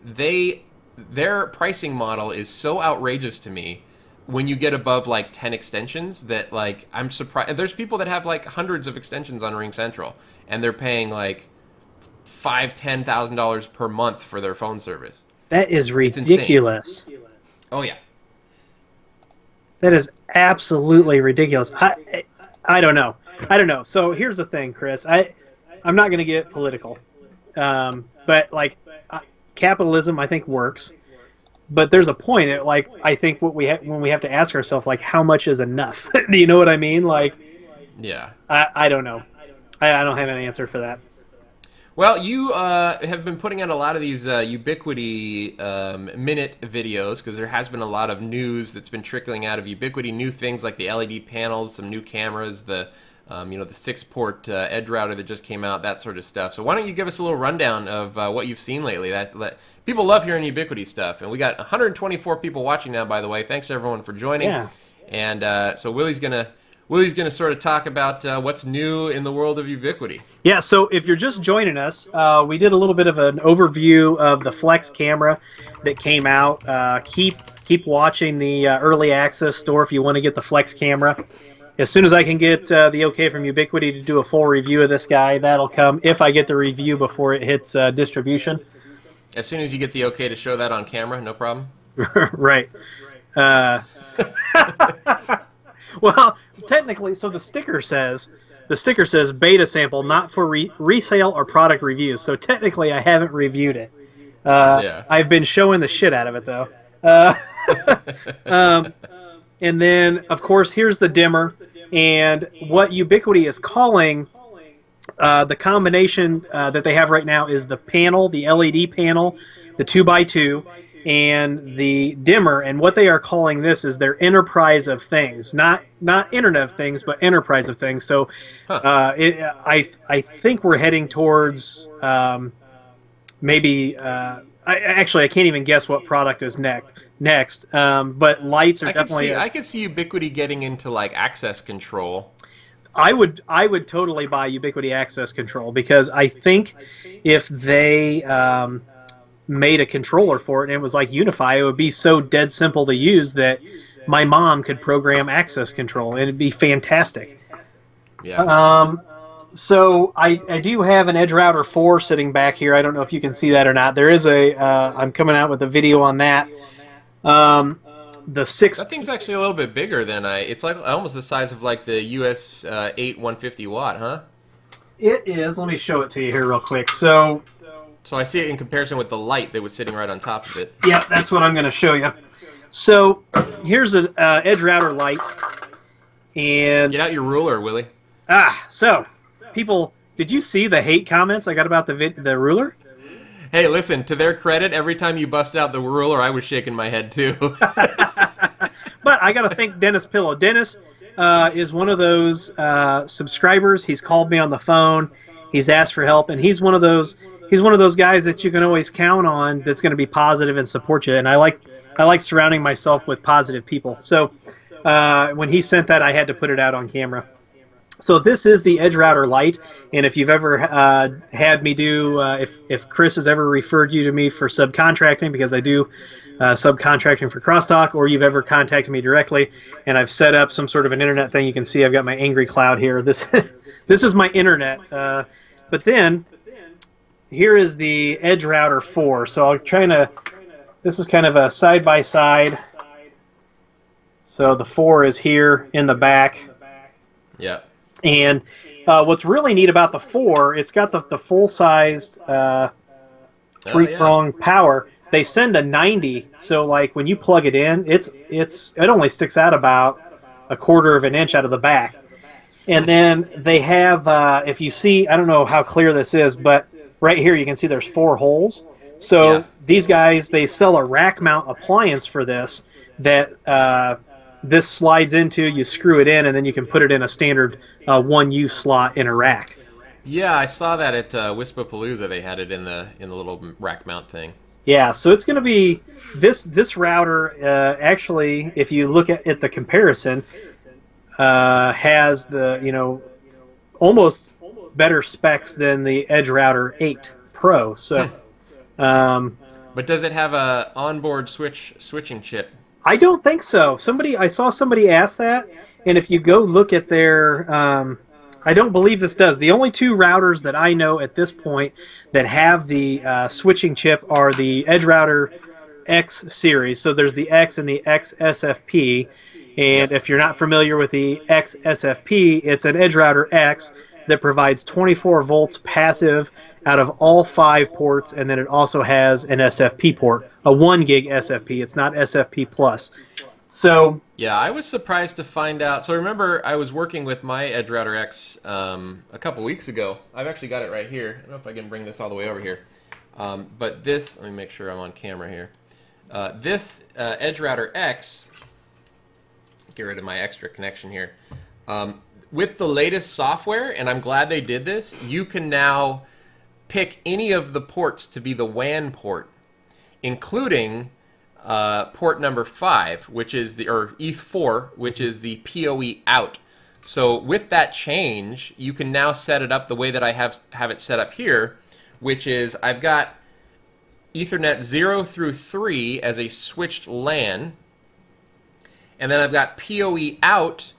their pricing model is so outrageous to me. When you get above like 10 extensions, that like I'm surprised. There's people that have like hundreds of extensions on Ring Central, and they're paying like $10,000 per month for their phone service. That is ridiculous. Oh yeah. That is absolutely ridiculous. I don't know. So here's the thing, Chris. I'm not going to get political, but like capitalism, I think works. But there's a point at like I think when we have to ask ourselves like how much is enough. Do you know what I mean? Like, yeah. I don't know. I don't have an answer for that. Well, you have been putting out a lot of these Ubiquiti minute videos because there has been a lot of news that's been trickling out of Ubiquiti. New things like the LED panels, some new cameras, the 6-port EdgeRouter that just came out, that sort of stuff. So why don't you give us a little rundown of what you've seen lately? People love hearing Ubiquiti stuff, and we got 124 people watching now. By the way, thanks everyone for joining. Yeah. And so Willie's gonna sort of talk about what's new in the world of Ubiquiti. Yeah, so if you're just joining us, we did a little bit of an overview of the Flex camera that came out. Keep watching the early access store if you want to get the Flex camera. As soon as I can get the okay from Ubiquiti to do a full review of this guy, that'll come if I get the review before it hits distribution. As soon as you get the okay to show that on camera, no problem? Right. Well, technically, so the sticker says beta sample, not for resale or product reviews. So technically, I haven't reviewed it. Yeah. I've been showing the shit out of it though. Uh, and then, of course, here's the dimmer, and what Ubiquiti is calling the combination that they have right now is the panel, the LED panel, the 2x2, and the dimmer. And what they are calling this is their enterprise of things, not Internet of Things, but enterprise of things. So, I think we're heading towards maybe. I can't even guess what product is next. But lights are definitely. I could see Ubiquiti getting into like access control. I would totally buy Ubiquiti Access Control, because I think if they made a controller for it and it was like Unifi, it would be so dead simple to use that my mom could program access control and it'd be fantastic. Yeah. So I do have an EdgeRouter 4 sitting back here. I don't know if you can see that or not. There is a I'm coming out with a video on that. The 6. That thing's actually a little bit bigger than it's like almost the size of like the US 8 150 watt, huh? It is. Let me show it to you here real quick. So I see it in comparison with the light that was sitting right on top of it. Yeah, that's what I'm going to show you. So here's an EdgeRouter light, and get out your ruler, Willie. So people, did you see the hate comments I got about the ruler? Hey, listen, to their credit, every time you bust out the ruler, I was shaking my head too. But I got to thank Dennis Pillow. Dennis is one of those subscribers. He's called me on the phone. He's asked for help, and he's one of those guys that you can always count on that's going to be positive and support you. And I like surrounding myself with positive people. So when he sent that, I had to put it out on camera. So this is the EdgeRouter Lite, and if you've ever had me do, if Chris has ever referred you to me for subcontracting, because I do subcontracting for Crosstalk, or you've ever contacted me directly, and I've set up some sort of an internet thing, you can see I've got my angry cloud here. This is my internet. But then here is the EdgeRouter 4. So I'm trying to. This is kind of a side by side. So the 4 is here in the back. Yeah. And what's really neat about the 4, it's got the full-sized 3-prong power. They send a 90, so like when you plug it in, it only sticks out about 1/4 of an inch out of the back. And then they have, if you see, I don't know how clear this is, but right here you can see there's 4 holes. So these guys, they sell a rack mount appliance for this that this slides into, you screw it in, and then you can put it in a standard 1U slot in a rack. Yeah, I saw that at Wispapalooza. They had it in the little rack mount thing. Yeah, so it's going to be this router. Actually, if you look at the comparison, has the almost better specs than the EdgeRouter 8 Pro. So, but does it have a onboard switching chip? I don't think so. I saw somebody ask that, and if you go look at their, I don't believe this does. The only 2 routers that I know at this point that have the switching chip are the EdgeRouter X series. So there's the X and the XSFP, and if you're not familiar with the XSFP, it's an EdgeRouter X that provides 24 volts passive out of all 5 ports, and then it also has an SFP port, a 1 gig SFP. It's not SFP plus. So yeah, I was surprised to find out. So remember, I was working with my EdgeRouter X a couple weeks ago. I've actually got it right here. I don't know if I can bring this all the way over here. But this, let me make sure I'm on camera here. This EdgeRouter X, get rid of my extra connection here. With the latest software, and I'm glad they did this, you can now pick any of the ports to be the WAN port, including port number 5, which is or ETH4, which is the PoE out. So with that change, you can now set it up the way that I have it set up here, which is I've got Ethernet 0 through 3 as a switched LAN, and then I've got PoE out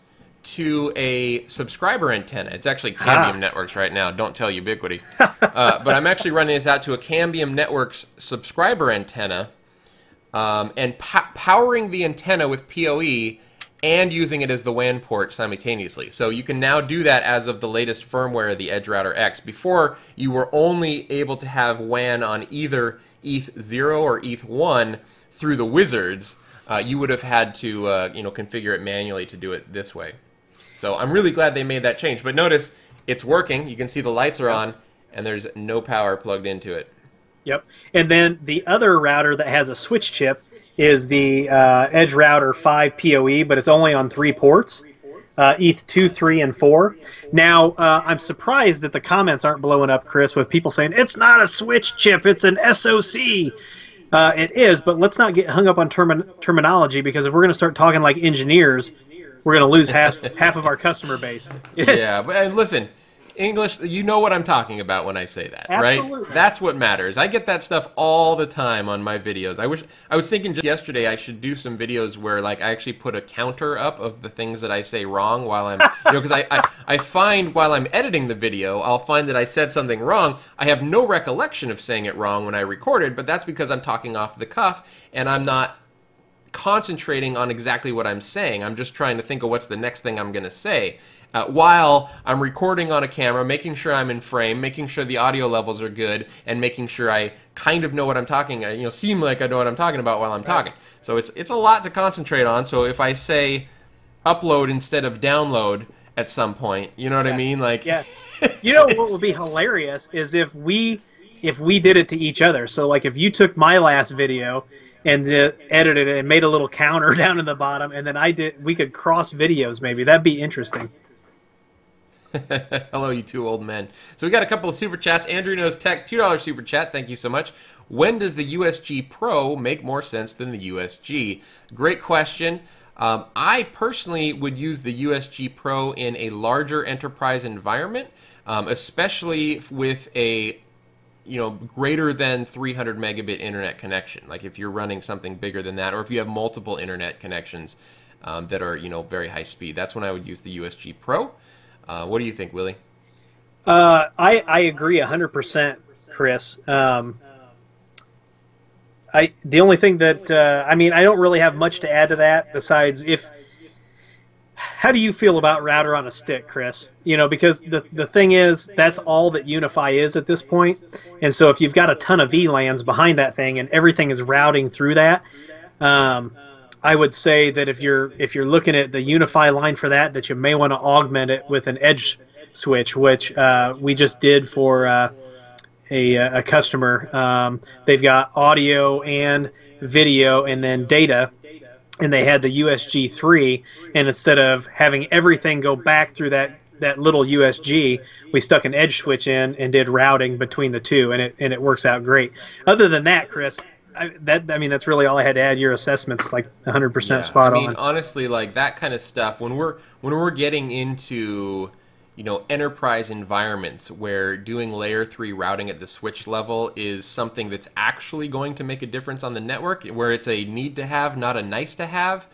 to a subscriber antenna. It's actually Cambium Networks right now. Don't tell Ubiquiti. But I'm actually running this out to a Cambium Networks subscriber antenna and powering the antenna with PoE and using it as the WAN port simultaneously. So you can now do that as of the latest firmware of the EdgeRouter X. Before, you were only able to have WAN on either ETH0 or ETH1 through the wizards. You would have had to configure it manually to do it this way. So I'm really glad they made that change. But notice it's working. You can see the lights are on, and there's no power plugged into it. Yep. And then the other router that has a switch chip is the EdgeRouter 5 PoE, but it's only on 3 ports, ETH2, 3, and 4. Now, I'm surprised that the comments aren't blowing up, Chris, with people saying, it's not a switch chip, it's an SoC. It is, but let's not get hung up on terminology, because if we're going to start talking like engineers, we're going to lose half of our customer base. Yeah, but listen, English, you know what I'm talking about when I say that, Absolutely. Right? That's what matters. I get that stuff all the time on my videos. I was thinking just yesterday I should do some videos where like I actually put a counter up of the things that I say wrong while I'm, because I find while I'm editing the video, I'll find that I said something wrong. I have no recollection of saying it wrong when I recorded, but that's because I'm talking off the cuff and I'm not concentrating on exactly what I'm saying. I'm just trying to think of what's the next thing I'm going to say. While I'm recording on a camera, making sure I'm in frame, making sure the audio levels are good, and making sure I kind of know what I'm talking, seem like I know what I'm talking about while I'm talking. So it's a lot to concentrate on. So if I say upload instead of download at some point, you know what I mean? Like, yeah. You know what would be hilarious is if we did it to each other. So like if you took my last video and edited it and made a little counter down in the bottom, and then we could cross videos maybe. That'd be interesting. Hello, you two old men. So we got a couple of super chats. Andrew Knows Tech, $2 super chat. Thank you so much. When does the USG Pro make more sense than the USG? Great question. I personally would use the USG Pro in a larger enterprise environment, especially with a greater than 300 megabit internet connection. Like if you're running something bigger than that, or if you have multiple internet connections that are very high speed, that's when I would use the USG Pro. What do you think, Willie? I agree 100%, Chris. The only thing that I don't really have much to add to that besides how do you feel about router on a stick, Chris? Because the thing is that's all that Unifi is at this point, and so if you've got a ton of VLANs behind that thing and everything is routing through that, I would say that if you're looking at the Unifi line for that you may want to augment it with an edge switch, which we just did for a customer. They've got audio and video and then data, and they had the USG 3, and instead of having everything go back through that little USG, we stuck an edge switch in and did routing between the two, and it works out great. Other than that, Chris, that's really all I had to add. Your assessment's like 100% spot on. Honestly, like that kind of stuff, when we're getting into enterprise environments where doing layer 3 routing at the switch level is something that's actually going to make a difference on the network, where it's a need to have, not a nice to have,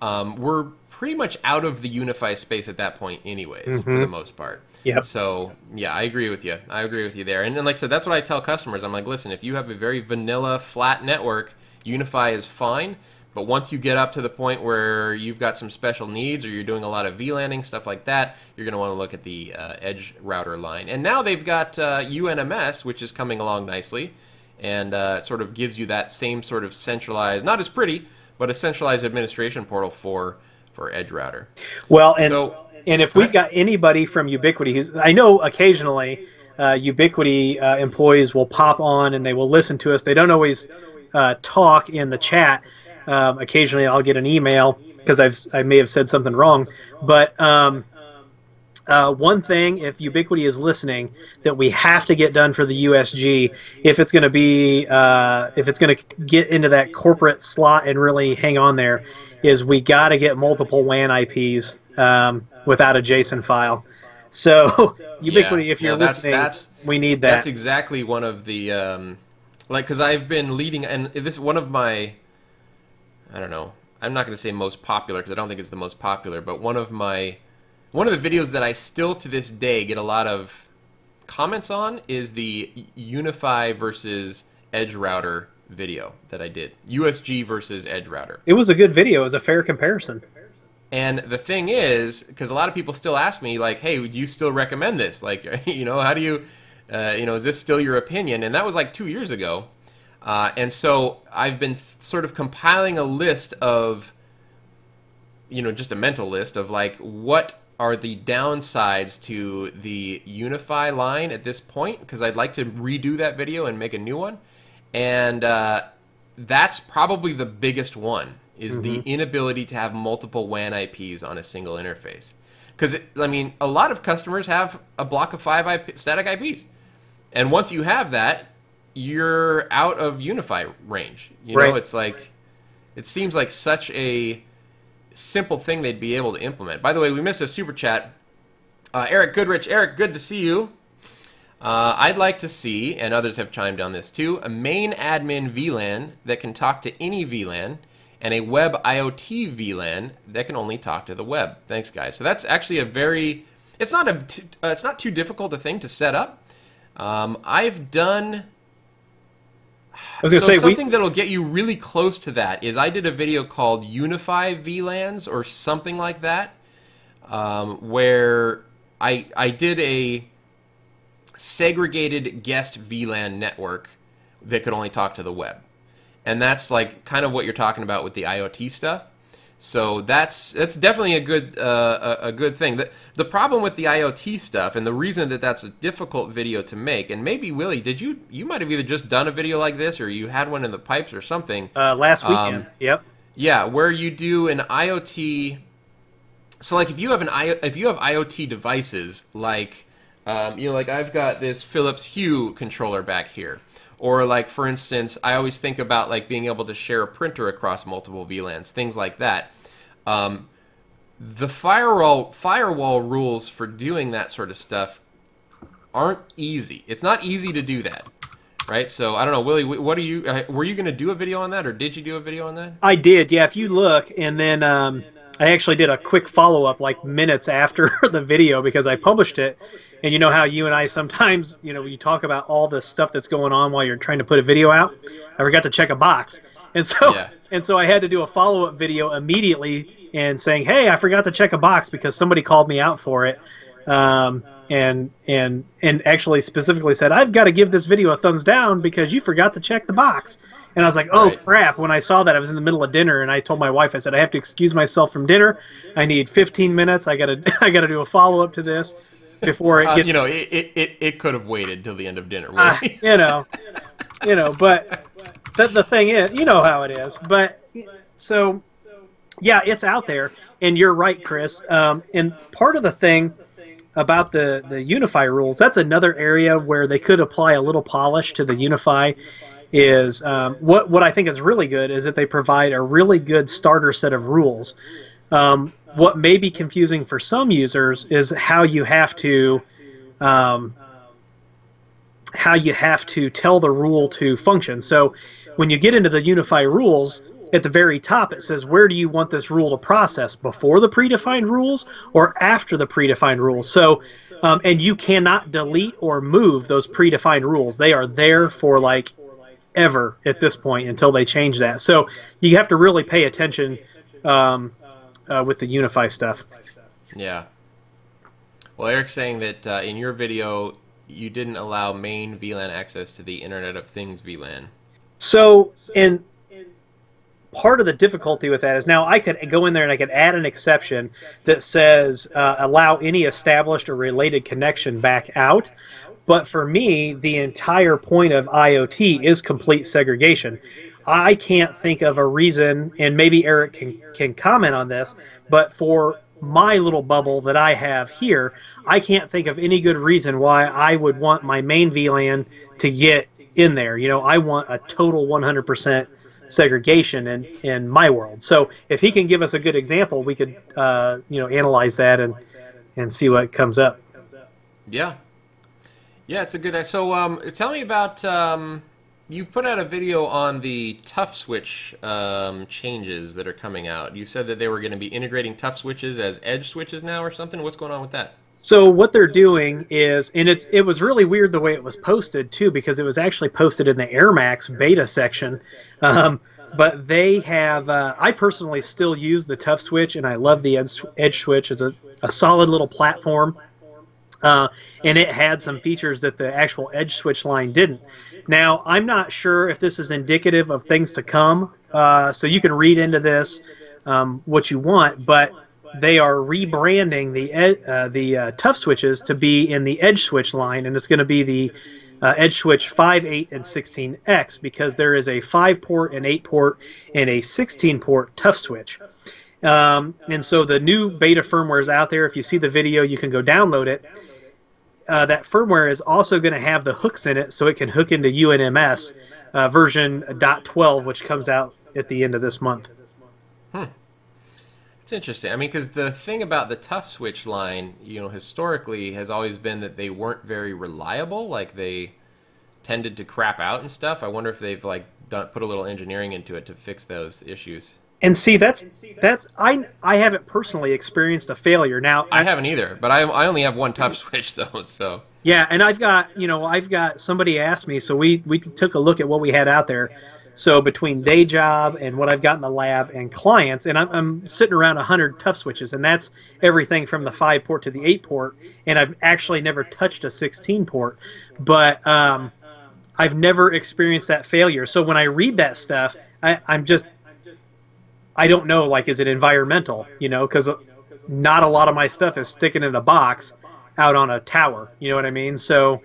we're pretty much out of the Unifi space at that point anyways, for the most part. Yep. So, yeah, I agree with you. I agree with you there. And like I said, that's what I tell customers. I'm like, listen, if you have a very vanilla, flat network, Unifi is fine. But once you get up to the point where you've got some special needs or you're doing a lot of VLANing, stuff like that, you're going to want to look at the EdgeRouter line. And now they've got UNMS, which is coming along nicely, and sort of gives you that same sort of centralized, not as pretty, but a centralized administration portal for EdgeRouter. Well, and if we've got anybody from Ubiquiti, I know occasionally Ubiquiti employees will pop on and they will listen to us. They don't always talk in the chat. Occasionally I'll get an email because I may have said something wrong. But one thing, if Ubiquiti is listening, that we have to get done for the USG, if it's going to be, if it's going to get into that corporate slot and really hang on there, is we got to get multiple WAN IPs without a JSON file. So Ubiquiti, if you're listening, we need that. That's exactly one of the because I've been leading, and this is one of my, I don't know, I'm not going to say most popular because I don't think it's the most popular, but one of the videos that I still to this day get a lot of comments on is the Unifi versus EdgeRouter video that I did. USG versus EdgeRouter. It was a good video. It was a fair comparison. And the thing is, because a lot of people still ask me, like, hey, would you still recommend this? Like, you know, how do you, you know, is this still your opinion? And that was like 2 years ago. And so I've been sort of compiling a list of, you know, just a mental list of like, what are the downsides to the Unifi line at this point? Because I'd like to redo that video and make a new one. And that's probably the biggest one, is the inability to have multiple WAN IPs on a single interface. Because, I mean, a lot of customers have a block of 5 static IPs. And once you have that, you're out of Unifi range. You know, it's like, it seems like such a simple thing they'd be able to implement. By the way, we missed a super chat. Eric Goodrich. Eric, good to see you. I'd like to see, and others have chimed on this too, a main admin VLAN that can talk to any VLAN, and a web IoT VLAN that can only talk to the web. Thanks, guys. So that's actually a very, it's not too difficult a thing to set up. I've done, I was going to say, something that'll get you really close to that is I did a video called Unifi VLANs or something like that, where I did a segregated guest VLAN network that could only talk to the web. And that's like kind of what you're talking about with the IoT stuff. So that's definitely a good thing. The problem with the IoT stuff, and the reason that that's a difficult video to make, and maybe Willie, you might have either just done a video like this or you had one in the pipes or something. Last weekend. Yep. Yeah, where you do an IoT. So like if you have IoT devices, like you know, like I've got this Philips Hue controller back here. Or like, for instance, I always think about like being able to share a printer across multiple VLANs, things like that. The firewall rules for doing that sort of stuff aren't easy. It's not easy to do that, right? So I don't know, Willie, what are you? Were you going to do a video on that, or did you do a video on that? I did, yeah. If you look, and then I actually did a quick follow-up like minutes after the video because I published it. And you know how you and I sometimes, you know, you talk about all the stuff that's going on while you're trying to put a video out. I forgot to check a box. And so I had to do a follow-up video immediately and saying, hey, I forgot to check a box because somebody called me out for it. And actually specifically said, I've got to give this video a thumbs down because you forgot to check the box. And I was like, oh, crap. When I saw that, I was in the middle of dinner, and I told my wife, I said, I have to excuse myself from dinner. I need 15 minutes. I got to do a follow-up to this. Before it gets, you know, it could have waited till the end of dinner. you know, but the thing is, you know how it is. But so, yeah, it's out there, and you're right, Chris. And part of the thing about the Unifi rules, that's another area where they could apply a little polish to the Unifi. Is what I think is really good is that they provide a really good starter set of rules. What may be confusing for some users is how you have to tell the rule to function. So when you get into the Unifi rules, at the very top it says, where do you want this rule to process, before the predefined rules or after the predefined rules? So and you cannot delete or move those predefined rules. They are there for like ever at this point until they change that. So you have to really pay attention with the Unifi stuff. Yeah. Well, Eric's saying that in your video, you didn't allow main VLAN access to the Internet of Things VLAN. So, and part of the difficulty with that is now I could go in there and I could add an exception that says allow any established or related connection back out. But for me, the entire point of IoT is complete segregation. I can't think of a reason, and maybe Eric can comment on this, but for my little bubble that I have here, I can't think of any good reason why I would want my main VLAN to get in there. You know, I want a total 100% segregation in my world. So if he can give us a good example, we could you know, analyze that and see what comes up. Yeah. Yeah, it's a good. So tell me about. You put out a video on the ToughSwitch changes that are coming out. You said that they were going to be integrating ToughSwitches as edge switches now or something. What's going on with that? So what they're doing is, and it was really weird the way it was posted too, because it was actually posted in the Air Max beta section. but they have. I personally still use the ToughSwitch, and I love the Edge Switch. It's a solid little platform, and it had some features that the actual Edge Switch line didn't. Now, I'm not sure if this is indicative of things to come, so you can read into this what you want, but they are rebranding the ToughSwitches to be in the Edge Switch line, and it's going to be the Edge Switch 5, 8, and 16X, because there is a 5-port, an 8-port, and a 16-port ToughSwitch. And so the new beta firmware is out there. If you see the video, you can go download it. That firmware is also going to have the hooks in it, so it can hook into UNMS version .12, which comes out at the end of this month. It's interesting. I mean, because the thing about the ToughSwitch line, you know, historically has always been that they weren't very reliable. Like, they tended to crap out and stuff. I wonder if they've like put a little engineering into it to fix those issues. And see, that's I haven't personally experienced a failure. Now, I haven't either, but I only have one ToughSwitch though. So yeah, and I've got somebody asked me, so we took a look at what we had out there. So between day job and what I've got in the lab and clients, and I'm sitting around 100 ToughSwitches, and that's everything from the 5-port to the 8-port, and I've actually never touched a 16-port, but I've never experienced that failure. So when I read that stuff, I don't know, like, is it environmental, you know, because not a lot of my stuff is sticking in a box out on a tower, you know what I mean? So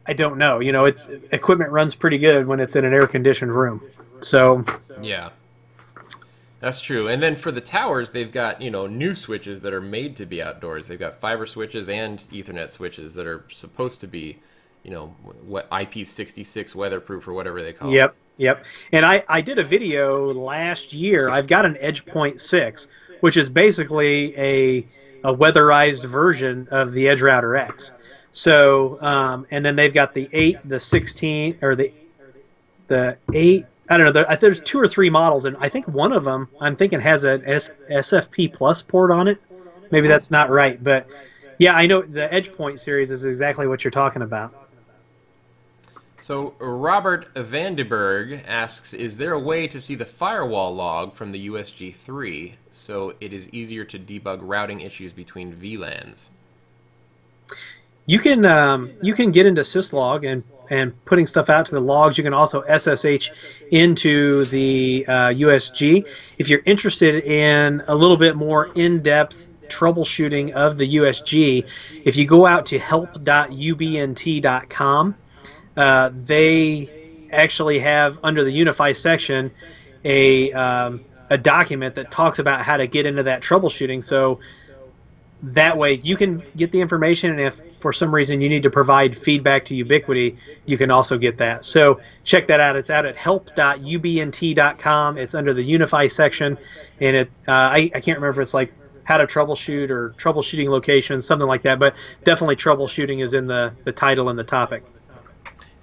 I don't know. You know, equipment runs pretty good when it's in an air-conditioned room. So yeah, that's true. And then for the towers, they've got, you know, new switches that are made to be outdoors. They've got fiber switches and Ethernet switches that are supposed to be, you know, what IP66 weatherproof or whatever they call it. Yep. And I did a video last year. I've got an EdgePoint 6, which is basically a weatherized version of the EdgeRouter X. So, and then they've got the 8, the 16, or the 8. I don't know. There's 2 or 3 models, and I think one of them I'm thinking has an SFP Plus port on it. Maybe that's not right, but yeah, I know the EdgePoint series is exactly what you're talking about. So Robert Vandenberg asks, is there a way to see the firewall log from the USG 3 so it is easier to debug routing issues between VLANs? You can get into syslog and putting stuff out to the logs. You can also SSH into the USG. If you're interested in a little bit more in-depth troubleshooting of the USG, if you go out to help.ubnt.com, they actually have, under the Unifi section, a document that talks about how to get into that troubleshooting. So that way you can get the information, and if for some reason you need to provide feedback to Ubiquiti, you can also get that. So check that out. It's out at help.ubnt.com. It's under the Unifi section, and I can't remember if it's like how to troubleshoot or troubleshooting locations, something like that, but definitely troubleshooting is in the title and the topic.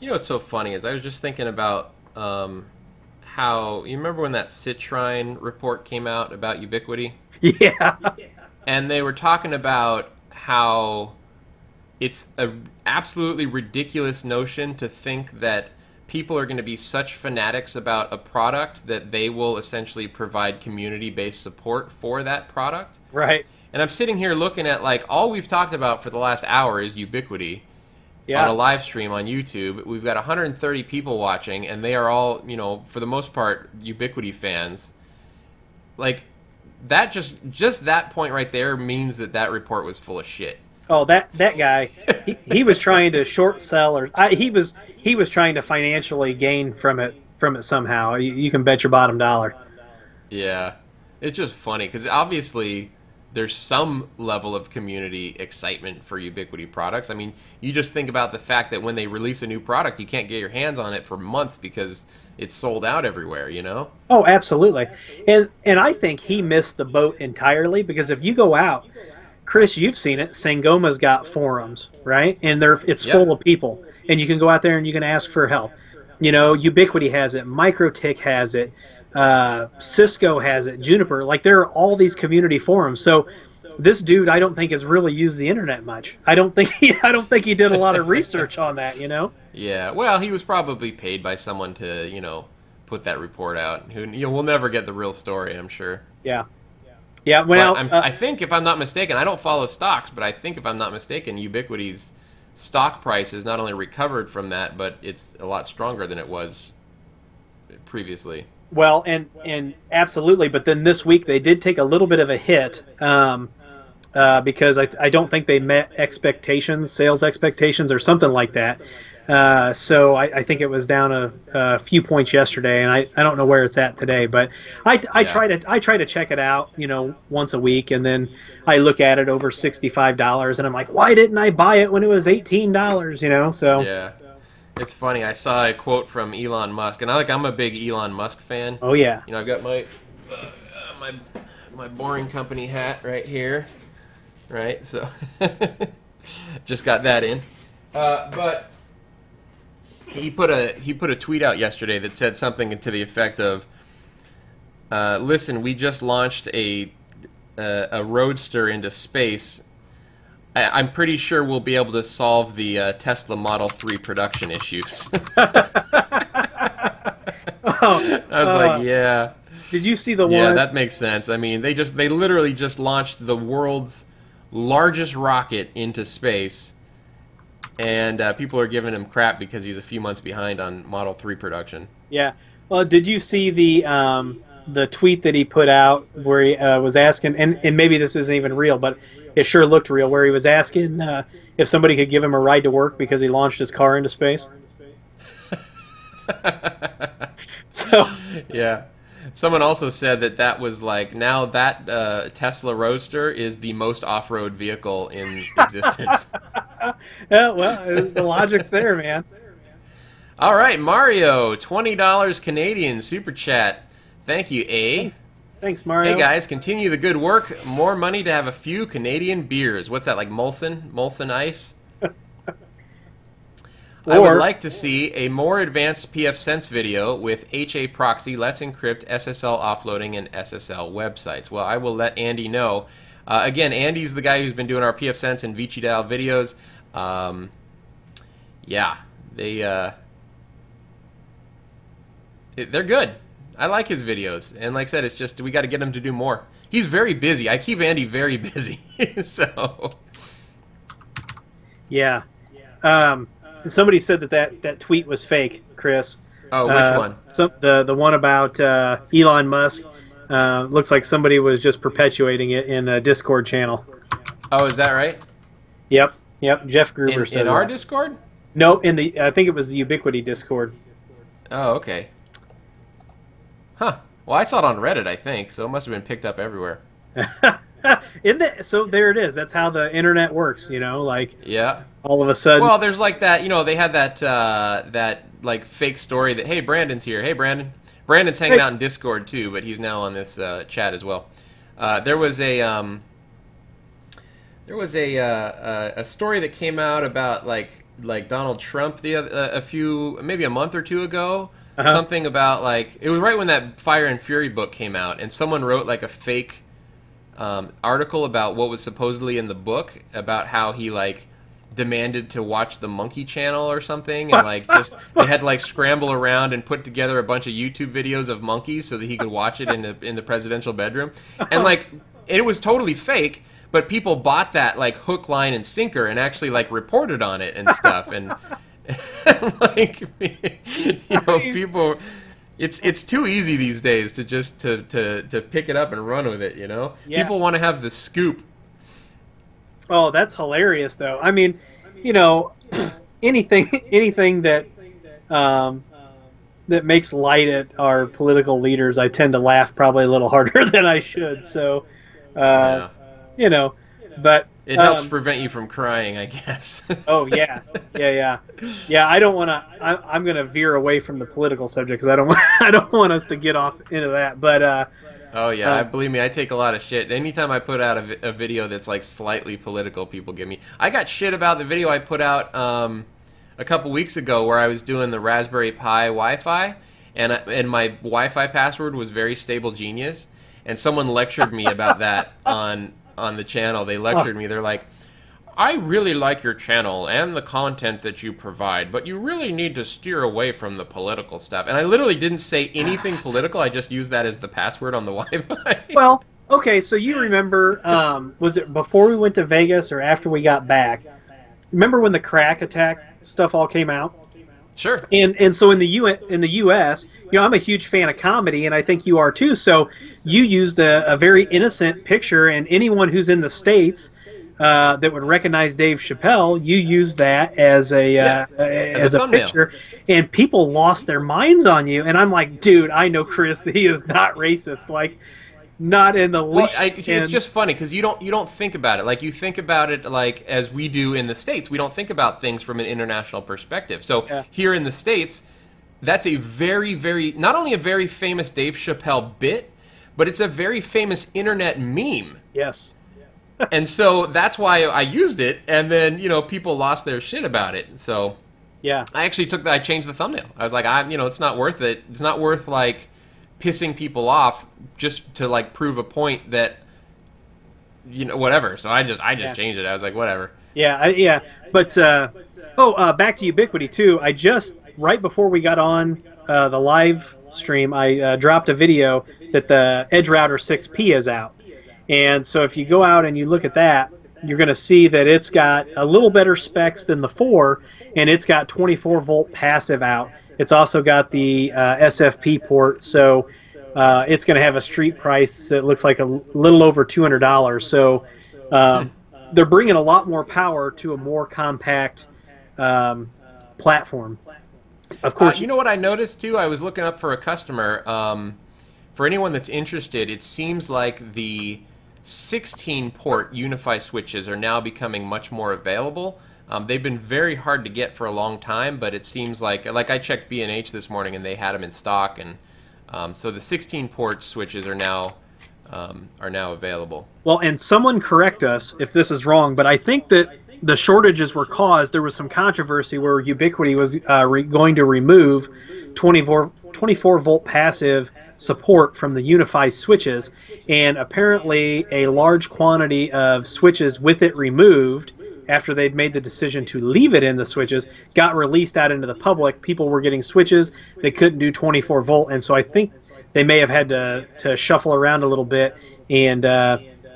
You know what's so funny is I was just thinking about how, you remember when that Citrine report came out about Ubiquiti? Yeah. And they were talking about how it's an absolutely ridiculous notion to think that people are going to be such fanatics about a product that they will essentially provide community-based support for that product. Right. And I'm sitting here looking at, like, all we've talked about for the last hour is Ubiquiti. Yeah. On a live stream on YouTube. We've got 130 people watching, and they are all, you know, for the most part, Ubiquiti fans. Like, that just that point right there means that report was full of shit. Oh, that guy, he was trying to short sell, or he was trying to financially gain from it somehow. You can bet your bottom dollar. Yeah, it's just funny because obviously there's some level of community excitement for Ubiquiti products. I mean, you just think about the fact that when they release a new product, you can't get your hands on it for months because it's sold out everywhere, you know? Oh, absolutely. And I think he missed the boat entirely, because if you go out, Chris, you've seen it, Sangoma's got forums, right? And it's full of people. And you can go out there and you can ask for help. You know, Ubiquiti has it, MikroTik has it, Cisco has it, Juniper. Like, there are all these community forums. So this dude, I don't think, has really used the internet much. I don't think he did a lot of research on that, you know? Yeah, well, he was probably paid by someone to, you know, put that report out. We'll never get the real story, I'm sure. Yeah. Yeah, well, I think, if I'm not mistaken, I don't follow stocks, but I think, if I'm not mistaken, Ubiquiti's stock price has not only recovered from that, but it's a lot stronger than it was previously. Well, and absolutely, but then this week they did take a little bit of a hit because I don't think they met expectations, sales expectations, or something like that. So I think it was down a few points yesterday, and I don't know where it's at today. But I try to check it out, once a week, and then I look at it over $65, and I'm like, why didn't I buy it when it was $18? So yeah, it's funny. I saw a quote from Elon Musk, and I'm a big Elon Musk fan. Oh yeah. I've got my Boring Company hat right here, right? So just got that in, but. He put a tweet out yesterday that said something to the effect of, "Listen, we just launched a roadster into space. I'm pretty sure we'll be able to solve the Tesla Model 3 production issues." I was like, "Yeah." Did you see the one? Yeah, that makes sense. I mean, they literally just launched the world's largest rocket into space. And people are giving him crap because he's a few months behind on Model 3 production. Yeah. Well, did you see the tweet that he put out where he was asking, and maybe this isn't even real, but it sure looked real, where he was asking if somebody could give him a ride to work because he launched his car into space? So yeah. Someone also said that was like, now that Tesla Roadster is the most off-road vehicle in existence. Yeah, well, the logic's there, man. All right, Mario, $20 Canadian super chat. Thank you, A. Thanks, Mario. Hey guys, continue the good work. More money to have a few Canadian beers. What's that, like Molson Ice? I would like to see a more advanced pfSense video with HA proxy, Let's Encrypt, SSL offloading, and SSL websites. Well, I will let Andy know. Again, Andy's the guy who's been doing our pfSense and ViCi-Dial videos. Yeah, they're good. I like his videos. And like I said, it's just we got to get him to do more. He's very busy. I keep Andy very busy. So. Yeah. Somebody said that tweet was fake, Chris. Oh, which one? The one about Elon Musk. Looks like somebody was just perpetuating it in a Discord channel. Oh, is that right? Yep. Jeff Gruber said in our Discord? No, I think it was the Ubiquiti Discord. Oh, okay. Huh. Well, I saw it on Reddit, I think, so it must have been picked up everywhere. So there it is. That's how the internet works, like. Yeah. All of a sudden. Well, there's like that, they had that like fake story that, hey, Brandon's here. Hey, Brandon. Brandon's hanging out in Discord too, but he's now on this chat as well. There was a story that came out about like Donald Trump maybe a month or two ago. Something about it was right when that Fire and Fury book came out, and someone wrote like a fake article about what was supposedly in the book about how he demanded to watch the Monkey Channel or something, and they had to scramble around and put together a bunch of YouTube videos of monkeys so that he could watch it in the presidential bedroom, and it was totally fake, but people bought that hook, line, and sinker and actually reported on it and stuff, and people. It's too easy these days to just to pick it up and run with it, Yeah. People want to have the scoop. Oh, that's hilarious, though. I mean, anything that that makes light at our political leaders, I tend to laugh probably a little harder than I should. So, yeah. But it helps prevent you from crying, I guess. Oh yeah. I don't want to. I'm going to veer away from the political subject because I don't want us to get off into that. But. Oh yeah, believe me, I take a lot of shit. Anytime I put out a video that's slightly political, people give me. I got shit about the video I put out a couple weeks ago where I was doing the Raspberry Pi Wi-Fi, and my Wi-Fi password was Very Stable Genius, and someone lectured me about that on the channel. They lectured me. They're like, I really like your channel and the content that you provide, but you really need to steer away from the political stuff. And I literally didn't say anything political. I just used that as the password on the Wi-Fi. Well, okay, so you remember, was it before we went to Vegas or after we got back? Remember when the crack attack stuff all came out? Sure. And so in the U.S., you know, I'm a huge fan of comedy, and I think you are too. So you used a very innocent picture, and anyone who's in the States that would recognize Dave Chappelle, you used that as a picture, and people lost their minds on you. And I'm like, dude, I know Chris, he is not racist, like not in the least. Well, it's just funny because you don't think about it like you think about it like as we do in the States. We don't think about things from an international perspective. So here in the States, that's a very, very not only a very famous Dave Chappelle bit, but it's a very famous internet meme. Yes. And so that's why I used it, and then people lost their shit about it. So yeah, I actually I changed the thumbnail. I was like, it's not worth it. It's not worth like pissing people off just to like prove a point that whatever. So I just changed it. I was like, whatever. Yeah. But back to Ubiquiti too. I just right before we got on the live stream, I dropped a video that the EdgeRouter 6P is out. And so if you go out and you look at that, you're going to see that it's got a little better specs than the 4, and it's got 24-volt passive out. It's also got the SFP port, so it's going to have a street price that looks like a little over $200. So they're bringing a lot more power to a more compact platform. Of course, you know what I noticed too? I was looking up for a customer. For anyone that's interested, it seems like the 16-port Unifi switches are now becoming much more available. They've been very hard to get for a long time, but it seems like I checked B&H this morning and they had them in stock, and so the 16-port switches are now available. Well, and someone correct us if this is wrong, but I think that the shortages were caused. There was some controversy where Ubiquiti was going to remove 24-volt passive support from the Unifi switches, and apparently a large quantity of switches with it removed after they'd made the decision to leave it in the switches got released out into the public. People were getting switches that couldn't do 24 volt, and so I think they may have had to shuffle around a little bit and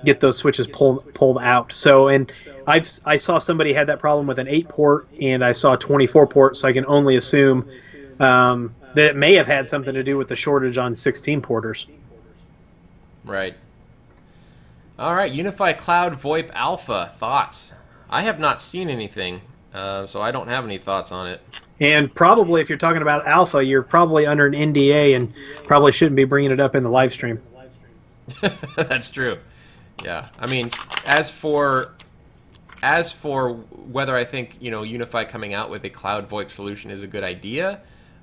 get those switches pulled out. So, and I saw somebody had that problem with an 8-port, and I saw a 24-port, so I can only assume that it may have had something to do with the shortage on 16-porters. Right. All right, Unifi Cloud VoIP Alpha, thoughts? I have not seen anything, so I don't have any thoughts on it. And probably if you're talking about Alpha, you're probably under an NDA and probably shouldn't be bringing it up in the live stream. That's true. Yeah. I mean, as for whether I think, Unifi coming out with a cloud VoIP solution is a good idea,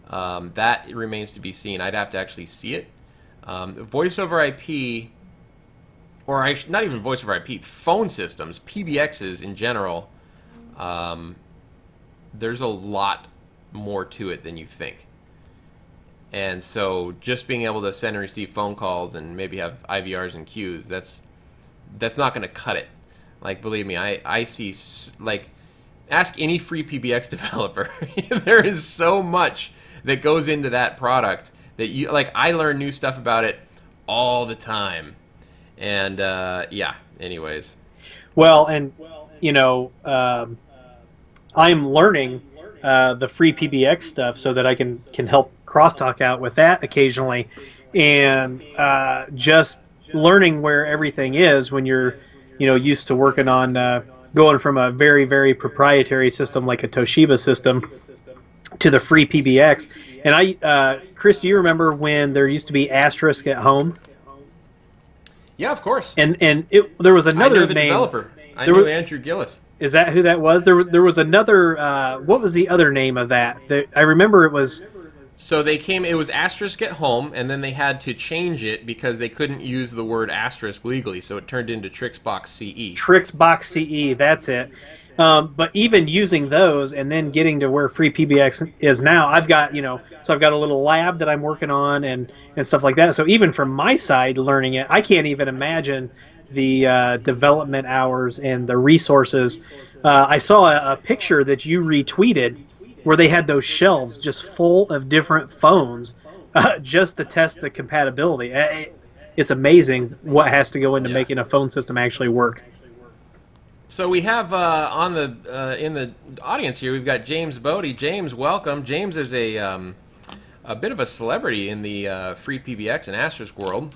that remains to be seen. I'd have to actually see it. Voice over IP, or not even voice over IP, phone systems, PBXs in general, there's a lot more to it than you think. And so just being able to send and receive phone calls and maybe have IVRs and queues, that's not going to cut it. Like, believe me, I see, like, ask any FreePBX developer. There is so much that goes into that product that I learn new stuff about it all the time. And, yeah, anyways. Well, and, I'm learning the FreePBX stuff so that I can help crosstalk out with that occasionally. And just learning where everything is when you're, used to working on going from a very, very proprietary system like a Toshiba system to the FreePBX. And Chris, do you remember when there used to be Asterisk at home? Yeah, of course. And there was another I knew the name. Developer. I knew Andrew Gillis. Is that who that was? There was another. What was the other name of that? I remember it was. So it was Asterisk at home, and then they had to change it because they couldn't use the word asterisk legally, so it turned into Trixbox CE. Trixbox CE, that's it. But even using those and then getting to where FreePBX is now, I've got, so I've got a little lab that I'm working on and stuff like that. So even from my side learning it, I can't even imagine the development hours and the resources. I saw a picture that you retweeted where they had those shelves just full of different phones just to test the compatibility. It's amazing what has to go into making a phone system actually work. So we have on the in the audience here, we've got James Bodie. James, welcome. James is a bit of a celebrity in the FreePBX and Asterisk world.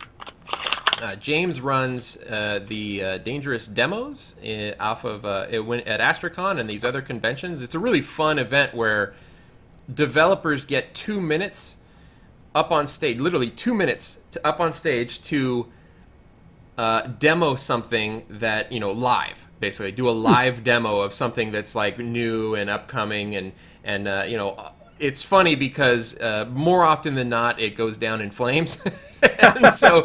James runs the Dangerous Demos off of at Astricon and these other conventions. It's a really fun event where developers get 2 minutes up on stage, literally 2 minutes up on stage to demo something that, you know, live. Basically, do a live demo of something that's like new and upcoming, and you know, it's funny because more often than not, it goes down in flames. And so,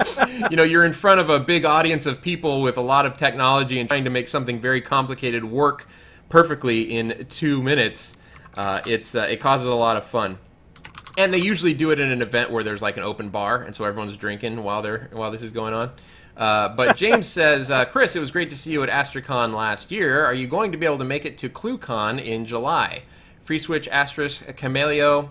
you know, you're in front of a big audience of people with a lot of technology and trying to make something very complicated work perfectly in 2 minutes. It causes a lot of fun. And they usually do it in an event where there's like an open bar, and so everyone's drinking while this is going on. But James says, Chris, it was great to see you at Astricon last year. Are you going to be able to make it to ClueCon in July? FreeSwitch, Asterisk, Camelio,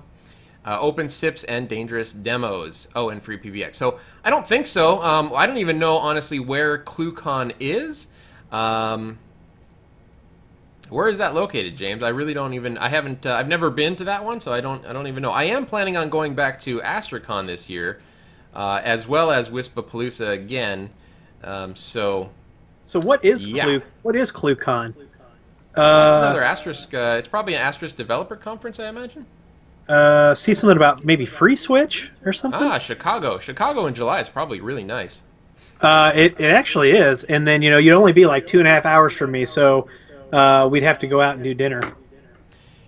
Open SIPs, and Dangerous Demos. Oh, and FreePBX. So I don't think so. I don't even know, honestly, where ClueCon is. Where is that located, James? I really don't even. I haven't. I've never been to that one, so I don't even know. I am planning on going back to Astricon this year, as well as Wispapalooza again. So what is what is ClueCon? It's another Asterisk. It's probably an Asterisk developer conference, I imagine. See something about maybe FreeSwitch or something? Ah, Chicago. Chicago in July is probably really nice. It actually is, and then, you know, you'd only be like 2.5 hours from me, so we'd have to go out and do dinner.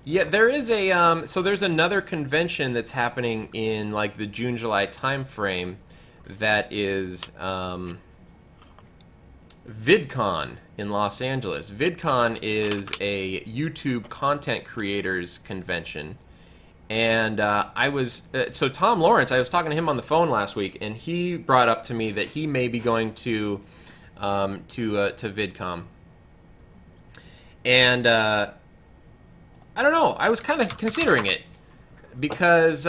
Yeah, there is a so there's another convention that's happening in like the June-July time frame that is VidCon in Los Angeles. VidCon is a YouTube content creators convention, and so Tom Lawrence, I was talking to him on the phone last week, and he brought up to me that he may be going to VidCon, and I don't know. I was kind of considering it because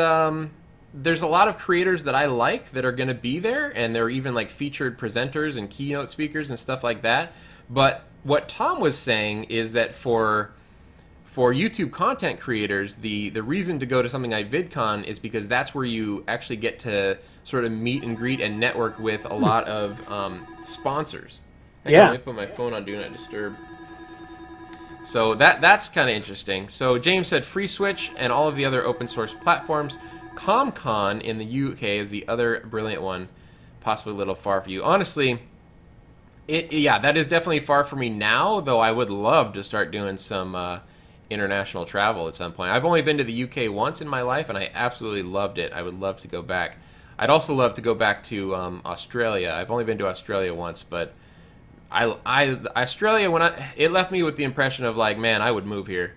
there's a lot of creators that I like that are going to be there, and they're even like featured presenters and keynote speakers and stuff like that. But what Tom was saying is that for YouTube content creators, the reason to go to something like VidCon is because that's where you actually get to sort of meet and greet and network with a lot of sponsors. Let me put my phone on Do Not Disturb. So that's kind of interesting. So James said FreeSwitch and all of the other open source platforms. ComCon in the UK is the other brilliant one, possibly a little far for you. Honestly, that is definitely far for me now, though I would love to start doing some international travel at some point. I've only been to the UK once in my life, and I absolutely loved it. I would love to go back. I'd also love to go back to Australia. I've only been to Australia once, but Australia, it left me with the impression of like, man, I would move here.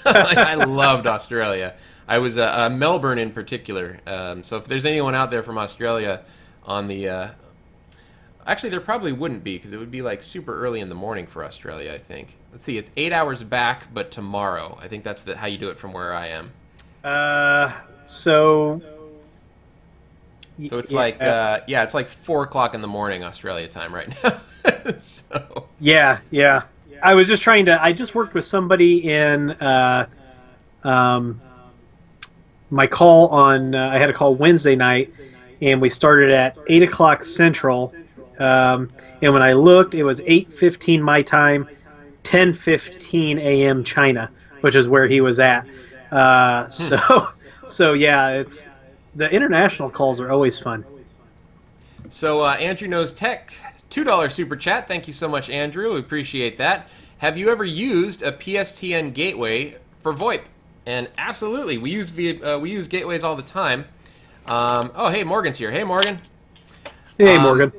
Like, I loved Australia. I was Melbourne in particular. So if there's anyone out there from Australia on the, actually there probably wouldn't be, because it would be like super early in the morning for Australia, I think. Let's see, it's 8 hours back, but tomorrow. I think that's how you do it from where I am. So it's like it's like 4 o'clock in the morning Australia time right now. So yeah. I was just I just worked with somebody in my call on I had a call Wednesday night, and we started at 8 o'clock Central, and when I looked, it was 8:15 my time, 10:15 a.m. China, which is where he was at. So yeah, it's the international calls are always fun. So Andrew Knows Tech, $2 super chat. Thank you so much, Andrew. We appreciate that. Have you ever used a PSTN gateway for VoIP? And absolutely, we use gateways all the time. Oh, hey, Morgan's here. Hey, Morgan. Hey, Morgan.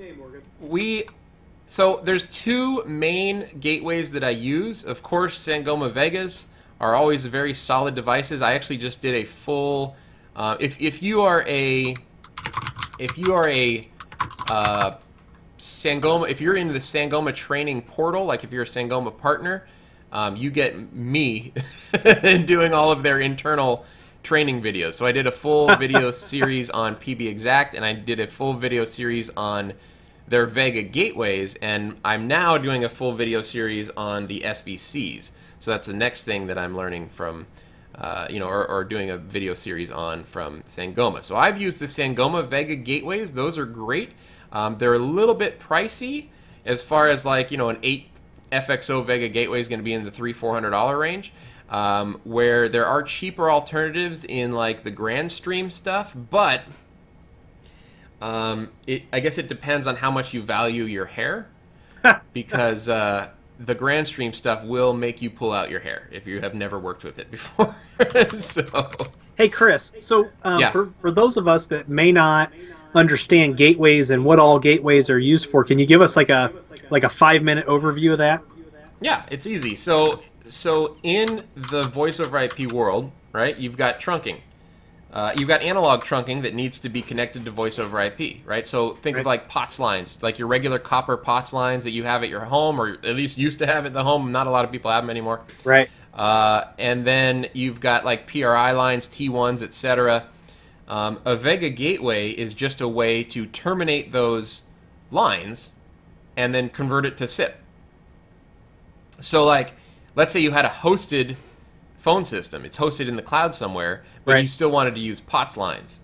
So there's 2 main gateways that I use. Of course, Sangoma Vegas are always very solid devices. I actually just did a full. If you are a Sangoma, if you're in the Sangoma training portal, like if you're a Sangoma partner, you get me doing all of their internal training videos. So I did a full video series on PBExact, and I did a full video series on their Vega gateways, and I'm now doing a full video series on the SBCs. So that's the next thing that I'm learning from, or doing a video series on from Sangoma. So I've used the Sangoma Vega gateways. Those are great. They're a little bit pricey as far as like, an 8 FXO Vega gateway is going to be in the $300-400 range. Where there are cheaper alternatives in like the Grandstream stuff, but I guess it depends on how much you value your hair, because the Grandstream stuff will make you pull out your hair if you have never worked with it before. So, hey Chris, so yeah. for those of us that may not understand gateways and what all gateways are used for, can you give us like a 5-minute overview of that? Yeah, it's easy. So in the voice over IP world, right, you've got trunking. You've got analog trunking that needs to be connected to voice over IP, right? So think of like POTS lines, like your regular copper POTS lines that you have at your home, or at least used to have at the home. Not a lot of people have them anymore. Right. And then you've got like PRI lines, T1s, etc. A Vega gateway is just a way to terminate those lines and then convert it to SIP. So like, let's say you had a hosted phone system. It's hosted in the cloud somewhere, but right. You still wanted to use POTS lines.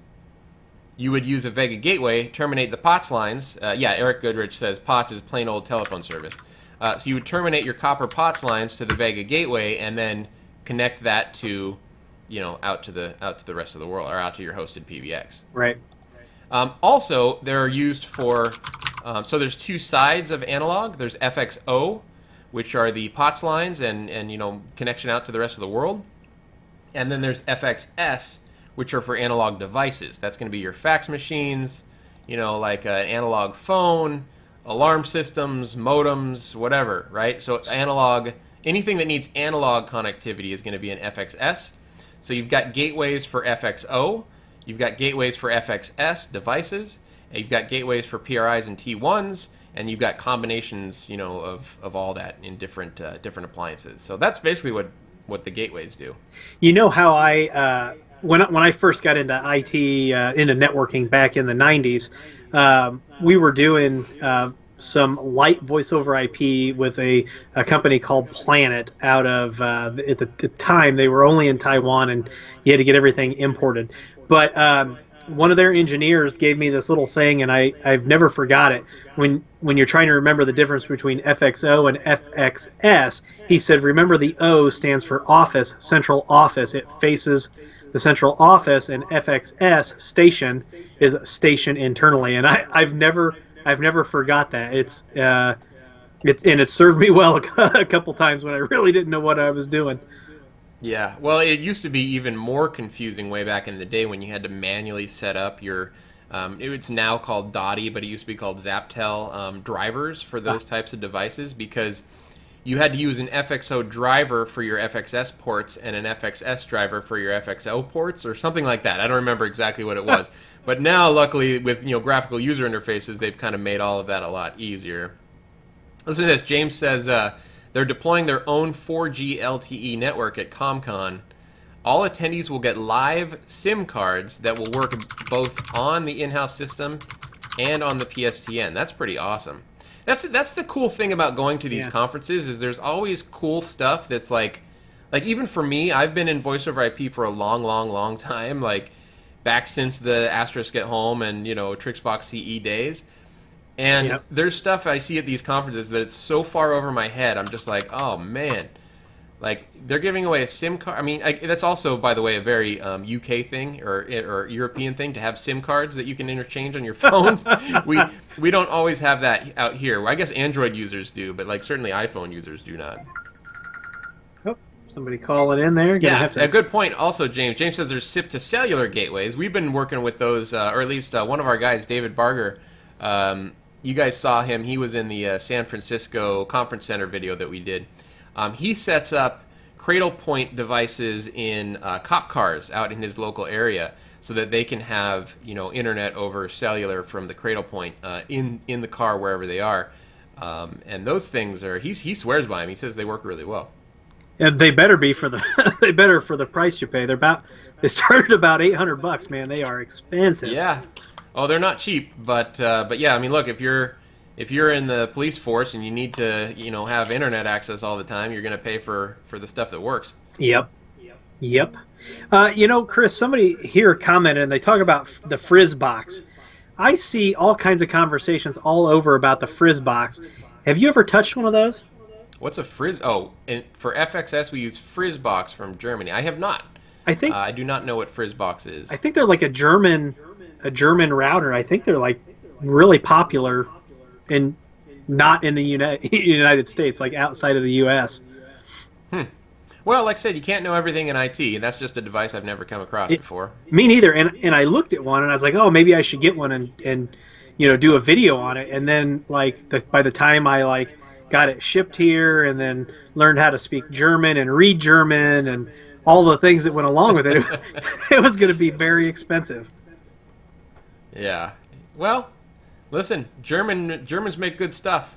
You would use a Vega gateway, terminate the POTS lines. Yeah, Eric Goodrich says POTS is plain old telephone service. So you would terminate your copper POTS lines to the Vega gateway and then connect that to, out to the rest of the world, or out to your hosted PBX. Right. Also, they're used for, so there's two sides of analog. There's FXO, which are the POTS lines and connection out to the rest of the world. And then there's FXS, which are for analog devices. That's going to be your fax machines, like an analog phone, alarm systems, modems, whatever, right? So analog, anything that needs analog connectivity is going to be an FXS. So you've got gateways for FXO, you've got gateways for FXS devices, and you've got gateways for PRIs and T1s, and you've got combinations, of all that in different appliances. So that's basically what the gateways do. You know how when I first got into IT, into networking back in the 90s, we were doing some light voice over IP with a company called Planet out of, at the time, they were only in Taiwan, and you had to get everything imported. But one of their engineers gave me this little thing, and I've never forgot it. When you're trying to remember the difference between FXO and FXS, he said, remember the O stands for office, central office. It faces the central office, and FXS, station, is station internally. And I've never forgot that. It's served me well a couple times when I really didn't know what I was doing. Yeah, well, it used to be even more confusing way back in the day when you had to manually set up your, it's now called DOTI, but it used to be called Zaptel drivers for those types of devices, because you had to use an FXO driver for your FXS ports and an FXS driver for your FXO ports, or something like that. I don't remember exactly what it was. But now, luckily, with graphical user interfaces, they've kind of made all of that a lot easier. Listen to this. James says, they're deploying their own 4G LTE network at ComCon. All attendees will get live SIM cards that will work both on the in-house system and on the PSTN. That's pretty awesome. That's the cool thing about going to these conferences, is there's always cool stuff that's like even for me, I've been in voice over IP for a long time, like back since the Asterisk at Home and Trixbox CE days. And there's stuff I see at these conferences that it's so far over my head. I'm just like, oh man, like they're giving away a SIM card. I mean, that's also, by the way, a very UK thing or European thing to have SIM cards that you can interchange on your phones. we don't always have that out here. Well, I guess Android users do, but like certainly iPhone users do not. Oh, somebody calling in there. A good point. Also, James says there's SIP to cellular gateways. We've been working with those, or at least one of our guys, David Barger. You guys saw him. He was in the San Francisco Conference Center video that we did. He sets up cradle point devices in cop cars out in his local area, so that they can have, you know, internet over cellular from the cradle point in the car wherever they are. And those things are, he swears by them. He says they work really well. And they better be for the they better for the price you pay. They started about $800, man. They are expensive. Yeah. Oh, they're not cheap, but yeah, I mean, look, if you're in the police force and you need to, you know, have internet access all the time, you're going to pay for the stuff that works. Yep. You know, Chris, somebody here commented, and they talk about the Frizz box. I see all kinds of conversations all over about the Frizz box. Have you ever touched one of those? What's a Frizz? Oh, and for FXS we use Frizzbox from Germany. I have not. I do not know what Frizzbox is. I think they're like a German router. I think they're like really popular, and not in the United States, like outside of the U.S. Well, like I said, you can't know everything in IT, and that's just a device I've never come across before. Me neither. And I looked at one, and I was like, oh, maybe I should get one and you know, do a video on it. And then like by the time I got it shipped here, and then learned how to speak German and read German and all the things that went along with it, it was going to be very expensive. Well, listen, Germans make good stuff.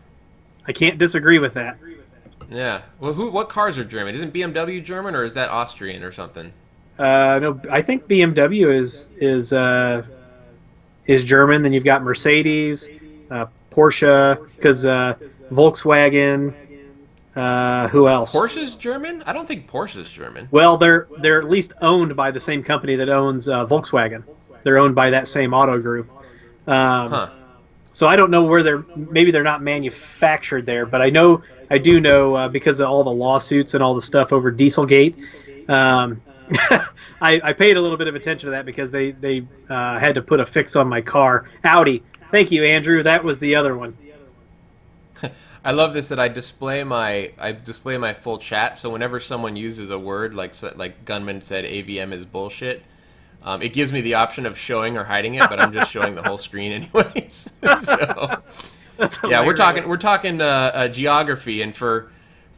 I can't disagree with that. Yeah. Well, what cars are German? Isn't BMW German, or is that Austrian or something? No, I think BMW is German. Then you've got Mercedes, Porsche, because Volkswagen. Who else? Porsche's German? I don't think Porsche's German. Well, they're at least owned by the same company that owns Volkswagen. They're owned by that same auto group. So I don't know where maybe they're not manufactured there, but I do know because of all the lawsuits and all the stuff over Dieselgate. I paid a little bit of attention to that because they had to put a fix on my car. Audi. Thank you, Andrew. That was the other one. I love this, that I display my full chat, so whenever someone uses a word like Gunman said AVM is bullshit, it gives me the option of showing or hiding it, but I'm just showing the whole screen anyways. So yeah, we're talking geography, and for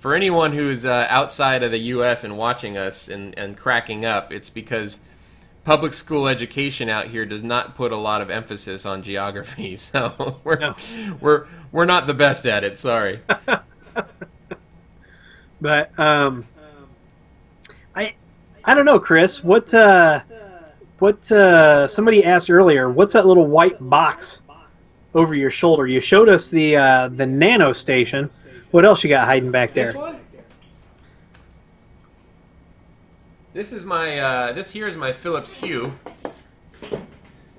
anyone who's outside of the U.S. and watching us and cracking up, it's because public school education out here does not put a lot of emphasis on geography, so we're not the best at it. Sorry. But I don't know, Chris. What somebody asked earlier? What's that little white box over your shoulder? You showed us the Nano Station. What else you got hiding back there? This one? This is my this here is my Philips Hue.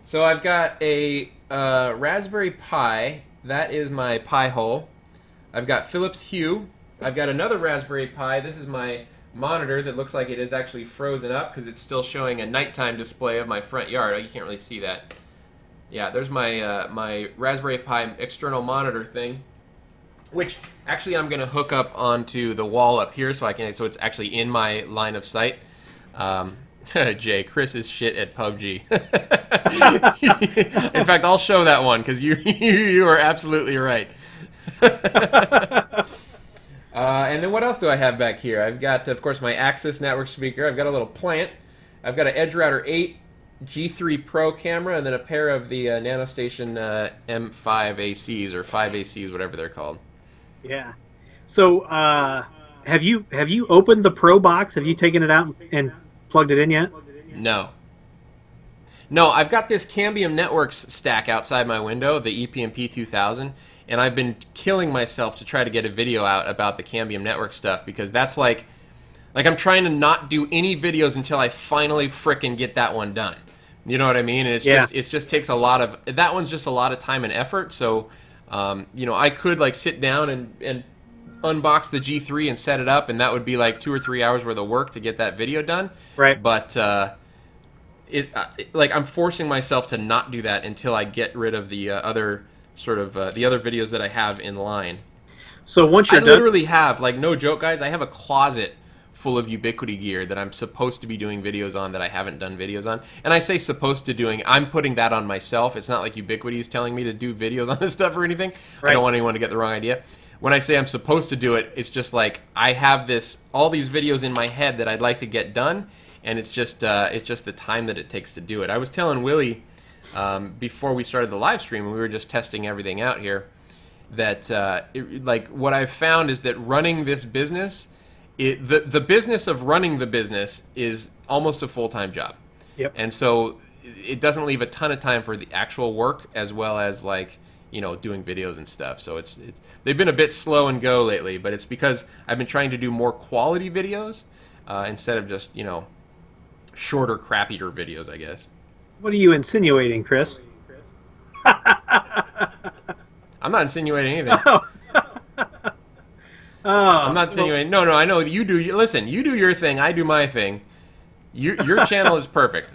So I've got a Raspberry Pi. That is my Pi hole. I've got Philips Hue. I've got another Raspberry Pi. This is my monitor that looks like it is actually frozen up because it's still showing a nighttime display of my front yard. Oh, you can't really see that. Yeah, there's my my Raspberry Pi external monitor thing, which actually I'm going to hook up onto the wall up here so so it's actually in my line of sight. Jay, Chris is shit at PUBG. In fact, I'll show that one because you are absolutely right. And then what else do I have back here? I've got, of course, my Access Network speaker. I've got a little plant. I've got an EdgeRouter 8 G3 Pro camera, and then a pair of the NanoStation M5 ACs or 5 ACs, whatever they're called. Yeah. So have you opened the Pro box? Have you taken it out and plugged it in yet? No. No, I've got this Cambium Networks stack outside my window, the EPMP 2000, and I've been killing myself to try to get a video out about the Cambium Network stuff because that's like I'm trying to not do any videos until I finally frickin' get that one done. You know what I mean? And it just takes a lot of, that one's just a lot of time and effort. So, you know, I could like sit down and unbox the G3 and set it up, and that would be like 2 or 3 hours worth of work to get that video done. Right. But like I'm forcing myself to not do that until I get rid of the other sort of the other videos that I have in line. So once you're I literally have, like, no joke, guys, I have a closet full of Ubiquiti gear that I'm supposed to be doing videos on that I haven't done videos on. And I say supposed to doing, I'm putting that on myself. It's not like Ubiquiti is telling me to do videos on this stuff or anything. Right. I don't want anyone to get the wrong idea. When I say I'm supposed to do it, it's just like I have all these videos in my head that I'd like to get done, and it's just the time that it takes to do it. I was telling Willie before we started the live stream, and we were just testing everything out here, that like what I've found is that running this business, the business of running the business is almost a full-time job. Yep. And so it doesn't leave a ton of time for the actual work as well as like, you know, doing videos and stuff. So they've been a bit slow and go lately, but it's because I've been trying to do more quality videos instead of just, you know, shorter, crappier videos, I guess. What are you insinuating, Chris? I'm not insinuating anything. I'm not insinuating. No, I know you do. Listen, you do your thing. I do my thing. Your channel is perfect.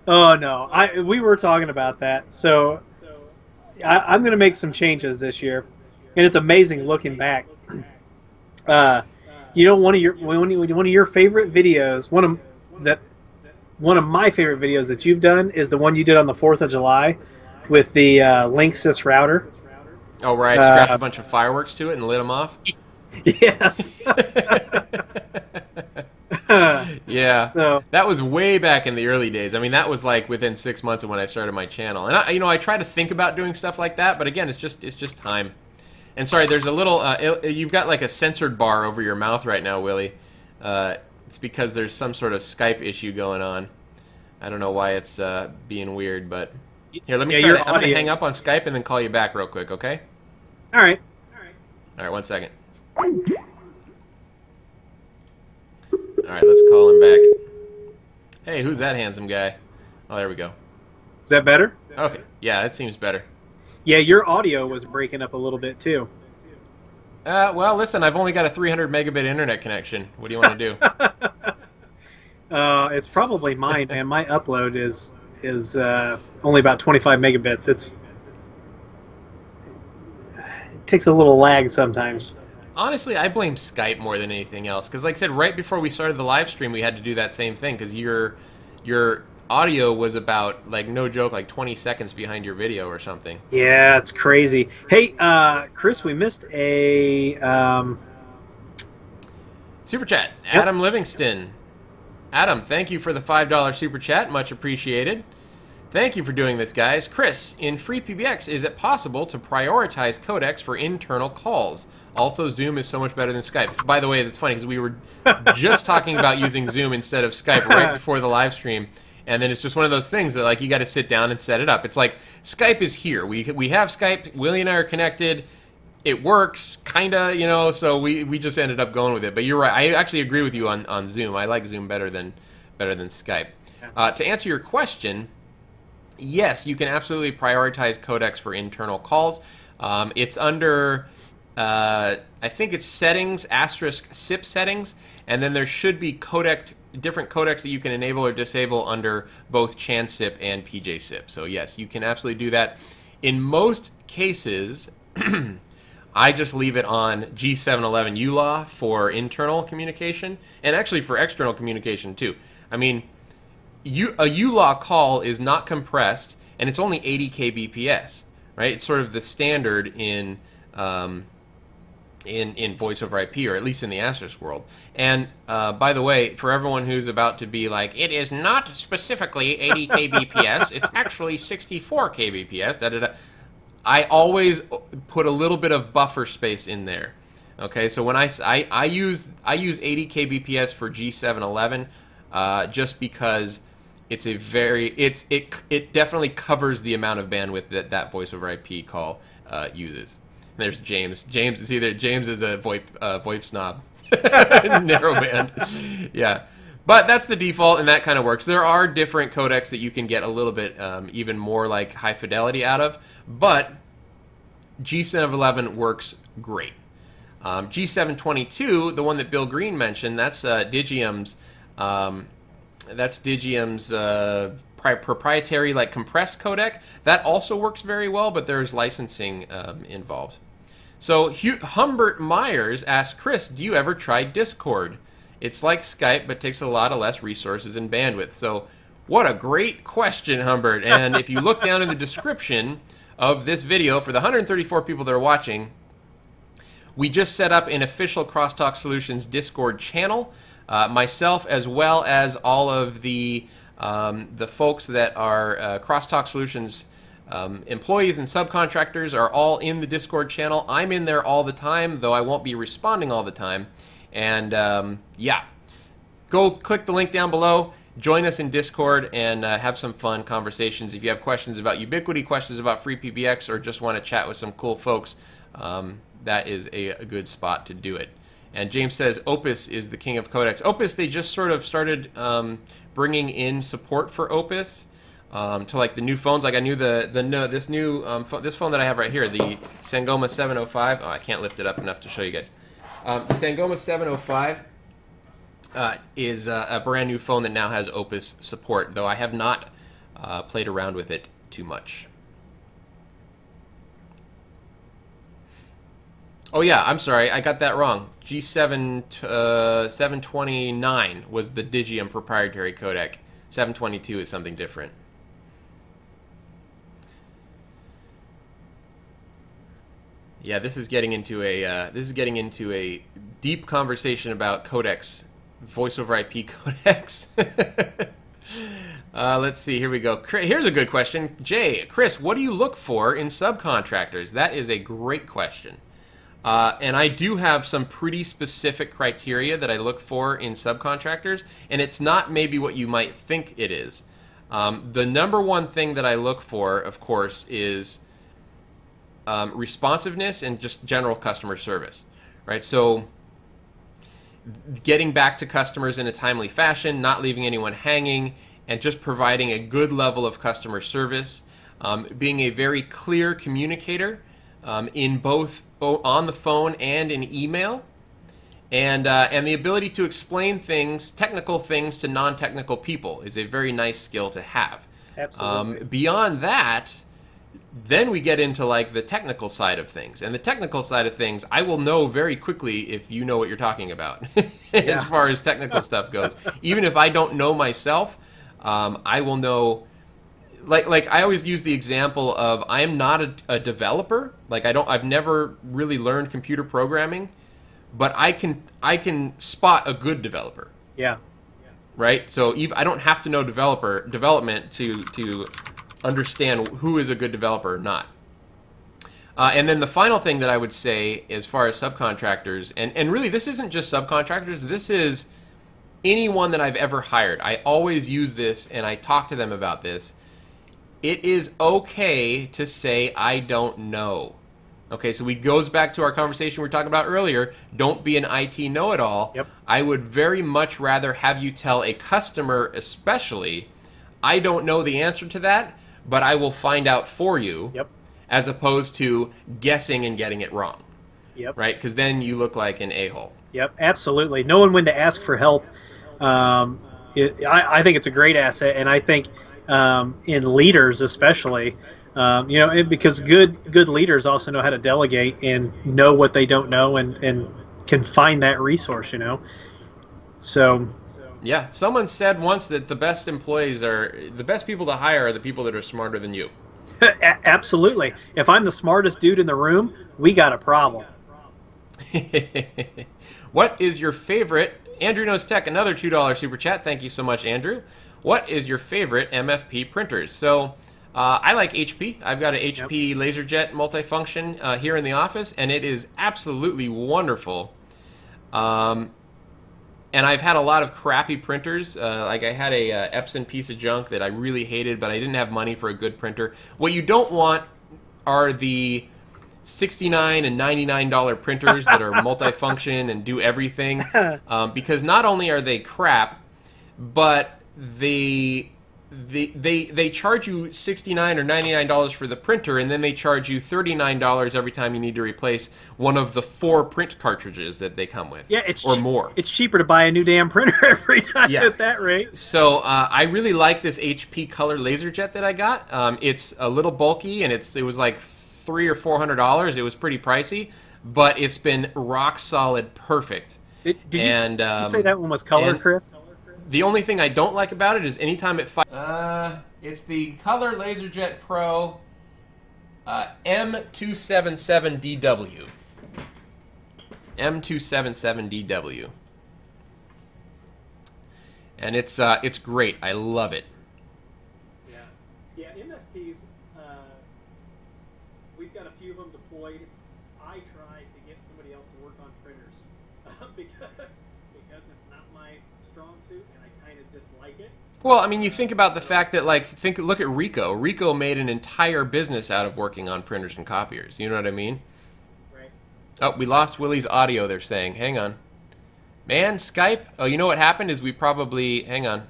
Oh no, we were talking about that. So I'm going to make some changes this year, and it's amazing looking back. You know, one of your favorite videos, one of my favorite videos that you've done is the one you did on the 4th of July with the Linksys router. Oh, right. Strapped a bunch of fireworks to it and lit them off? Yes. Yeah. So that was way back in the early days. I mean, that was like within 6 months of when I started my channel. And I try to think about doing stuff like that, but again, it's just time. And sorry, there's a little you've got like a censored bar over your mouth right now, Willie. It's because there's some sort of Skype issue going on. I don't know why it's being weird, but here, let me try. I'm going to hang up on Skype and then call you back real quick, okay? All right. All right, 1 second. All right, let's call him back. Hey, who's that handsome guy? Oh, there we go. Is that better? Okay. Yeah, that seems better. Yeah, your audio was breaking up a little bit, too. Well, listen, I've only got a 300 megabit internet connection. What do you want to do? It's probably mine, man. My upload is only about 25 megabits. It takes a little lag sometimes. Honestly, I blame Skype more than anything else. Because like I said, right before we started the live stream, we had to do that same thing. Because your audio was about, like, no joke, like 20 seconds behind your video or something. Yeah, it's crazy. Hey, Chris, we missed a... Super chat. Adam Livingston. Adam, thank you for the $5 super chat. Much appreciated. Thank you for doing this, guys. Chris, in FreePBX, is it possible to prioritize codecs for internal calls? Also, Zoom is so much better than Skype. By the way, that's funny because we were just talking about using Zoom instead of Skype right before the live stream. And then it's just one of those things that, like, you got to sit down and set it up. It's like Skype is here. We have Skype. Willie and I are connected. It works, kind of, you know, so we just ended up going with it. But you're right. I actually agree with you on Zoom. I like Zoom better than Skype. To answer your question, yes, you can absolutely prioritize codecs for internal calls. It's under, I think it's settings, * SIP settings, and then there should be different codecs that you can enable or disable under both CHAN SIP and PJ SIP. So yes, you can absolutely do that. In most cases, I just leave it on G711 ULAW for internal communication, and actually for external communication too. I mean, a ULAW call is not compressed, and it's only 80 kbps, right? It's sort of the standard in voice over IP, or at least in the asterisk world. And by the way, for everyone who's about to be like, it is not specifically 80 kbps, it's actually 64 kbps, da da da. I always put a little bit of buffer space in there. Okay, so when I use 80 kbps for G711, just because it's it definitely covers the amount of bandwidth that voice over IP call uses. And there's James. James is a VoIP snob, narrowband. Yeah, but that's the default, and that kind of works. There are different codecs that you can get a little bit even more like high fidelity out of, but G711 works great. G722, the one that Bill Green mentioned, that's Digium's. That's Digium's proprietary, like, compressed codec. That also works very well, but there's licensing involved. So Humbert Myers asked, Chris, do you ever try Discord? It's like Skype, but takes a lot of less resources and bandwidth. So what a great question, Humbert. And if you look down in the description of this video, for the 134 people that are watching, we just set up an official Crosstalk Solutions Discord channel. Myself, as well as all of the folks that are Crosstalk Solutions employees and subcontractors are all in the Discord channel. I'm in there all the time, though I won't be responding all the time. And yeah, go click the link down below, join us in Discord, and have some fun conversations. If you have questions about Ubiquiti, questions about FreePBX, or just want to chat with some cool folks, that is a good spot to do it. And James says Opus is the king of codecs. Opus, they just sort of started bringing in support for Opus to like the new phones. Like I knew this phone that I have right here, the Sangoma 705. Oh, I can't lift it up enough to show you guys. The Sangoma 705 is a brand new phone that now has Opus support, though I have not played around with it too much. Oh yeah, I'm sorry, I got that wrong. G7 729 was the Digium proprietary codec. 722 is something different. Yeah, this is getting into a deep conversation about codecs, voice over IP codecs. Let's see. Here we go. Here's a good question. Jay, Chris, what do you look for in subcontractors? That is a great question. And I do have some pretty specific criteria that I look for in subcontractors, and it's not maybe what you might think it is. The number one thing that I look for, of course, is responsiveness and just general customer service, right? So getting back to customers in a timely fashion, not leaving anyone hanging, and just providing a good level of customer service, being a very clear communicator in both on the phone and in email, and the ability to explain things, technical things, to non-technical people is a very nice skill to have. Absolutely. Beyond that, then we get into like the technical side of things, and the technical side of things, I will know very quickly if you know what you're talking about as far as technical stuff goes. Even if I don't know myself, I will know. Like I always use the example of I am not a developer. Like I've never really learned computer programming, but I can spot a good developer. Yeah. Right. So I don't have to know development to understand who is a good developer or not. And then the final thing that I would say as far as subcontractors, and really this isn't just subcontractors, this is anyone that I've ever hired. I always use this and I talk to them about this. It is okay to say, I don't know. Okay, so it goes back to our conversation we were talking about earlier. Don't be an IT know-it-all. Yep. I would very much rather have you tell a customer especially, I don't know the answer to that, but I will find out for you, Yep. as opposed to guessing and getting it wrong. Yep. Right? Because then you look like an a-hole. Yep, absolutely. Knowing when to ask for help, I think it's a great asset, and I think in leaders especially, because good leaders also know how to delegate and know what they don't know and can find that resource, So. Yeah, someone said once that the best employees the best people to hire are the people that are smarter than you. Absolutely. If I'm the smartest dude in the room, we got a problem. What is your favorite? Andrew Knows Tech, another $2 super chat. Thank you so much, Andrew. What is your favorite MFP printers? So I like HP. I've got an HP LaserJet multifunction here in the office, and it is absolutely wonderful. And I've had a lot of crappy printers. Like I had a Epson piece of junk that I really hated, but I didn't have money for a good printer. What you don't want are the $69 and $99 printers that are multifunction and do everything, because not only are they crap, but they charge you $69 or $99 for the printer, and then they charge you $39 every time you need to replace one of the 4 print cartridges that they come with. Yeah, or more. It's cheaper to buy a new damn printer every time at that rate. So I really like this HP Color LaserJet that I got. It's a little bulky, and it was like $300 or $400. It was pretty pricey, but it's been rock solid perfect. Did you say that one was color, Chris? The only thing I don't like about it is anytime it it's the Color LaserJet Pro M277DW. M277DW. And it's great. I love it. Yeah, MFPs, we've got a few of them deployed. I try to get somebody else to work on printers because it's not my strong suit and I kind of dislike it. Well, I mean, you think about the fact that, like, look at Rico. Rico made an entire business out of working on printers and copiers. You know what I mean? Right. Oh, we lost Willie's audio, they're saying. Hang on. Man, Skype? Oh, you know what happened is we probably... Hang on.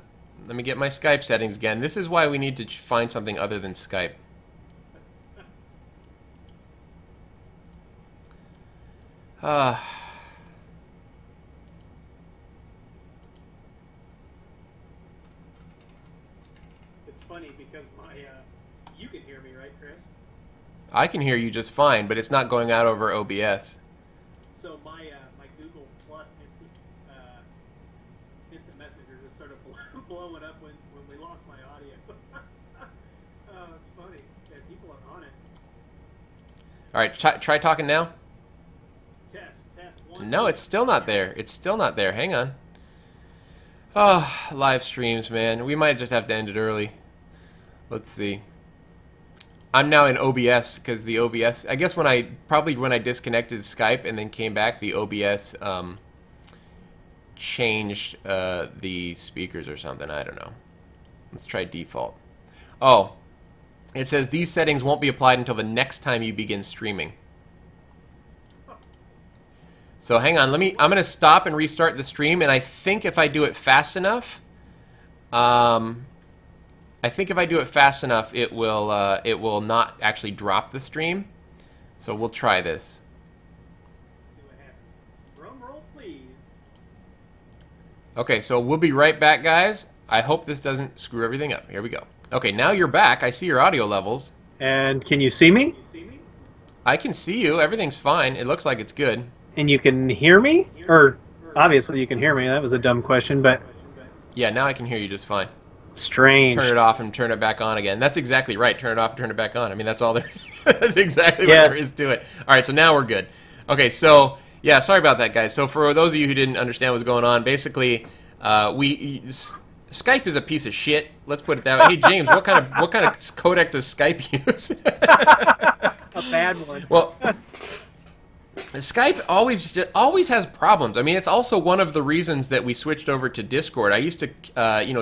Let me get my Skype settings again. This is why we need to find something other than Skype. It's funny because you can hear me, right, Chris? I can hear you just fine, but it's not going out over OBS. So my Google Plus instant messenger just started blowing up when we lost my audio. Oh, it's funny. Yeah, people are on it. All right, try talking now. Test 1. No, it's still not there. It's still not there. Hang on. Oh, live streams, man. We might just have to end it early. Let's see. I'm now in OBS because the OBS... I guess when I disconnected Skype and then came back, the OBS changed the speakers or something. I don't know. Let's try default. Oh, it says these settings won't be applied until the next time you begin streaming. So hang on, I'm going to stop and restart the stream, and I think if I do it fast enough, it will not actually drop the stream. So we'll try this. See what happens. Drum roll, please. Okay, so we'll be right back, guys. I hope this doesn't screw everything up. Here we go. Okay, now you're back. I see your audio levels. And can you see me? I can see you. Everything's fine. It looks like it's good. And you can hear me? Or, obviously you can hear me. That was a dumb question, but... Yeah, now I can hear you just fine. Strange. Turn it off and turn it back on again. That's exactly right. Turn it off and turn it back on. I mean, that's all there. That's exactly what there is to it. All right, so now we're good. Okay, so yeah, sorry about that, guys. So for those of you who didn't understand what's going on, basically, Skype is a piece of shit. Let's put it that way. Hey, James, what kind of codec does Skype use? A bad one. Well. Skype always has problems. I mean, it's also one of the reasons that we switched over to Discord. I used to,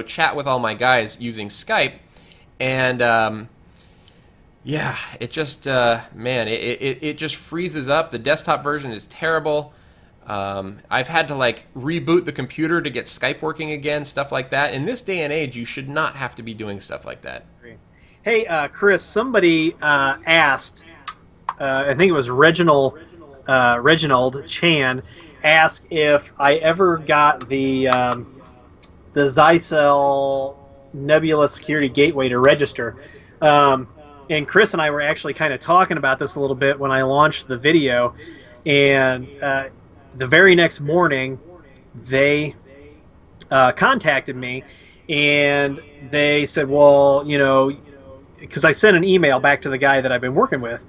chat with all my guys using Skype, and yeah, it just, man, it just freezes up. The desktop version is terrible. I've had to reboot the computer to get Skype working again, stuff like that. In this day and age, you should not have to be doing stuff like that. Hey, Chris, somebody asked, I think it was Reginald Chan, asked if I ever got the Zycel Nebula Security Gateway to register. And Chris and I were actually kind of talking about this a little bit when I launched the video. And the very next morning, they contacted me, and they said, well, because I sent an email back to the guy that I've been working with.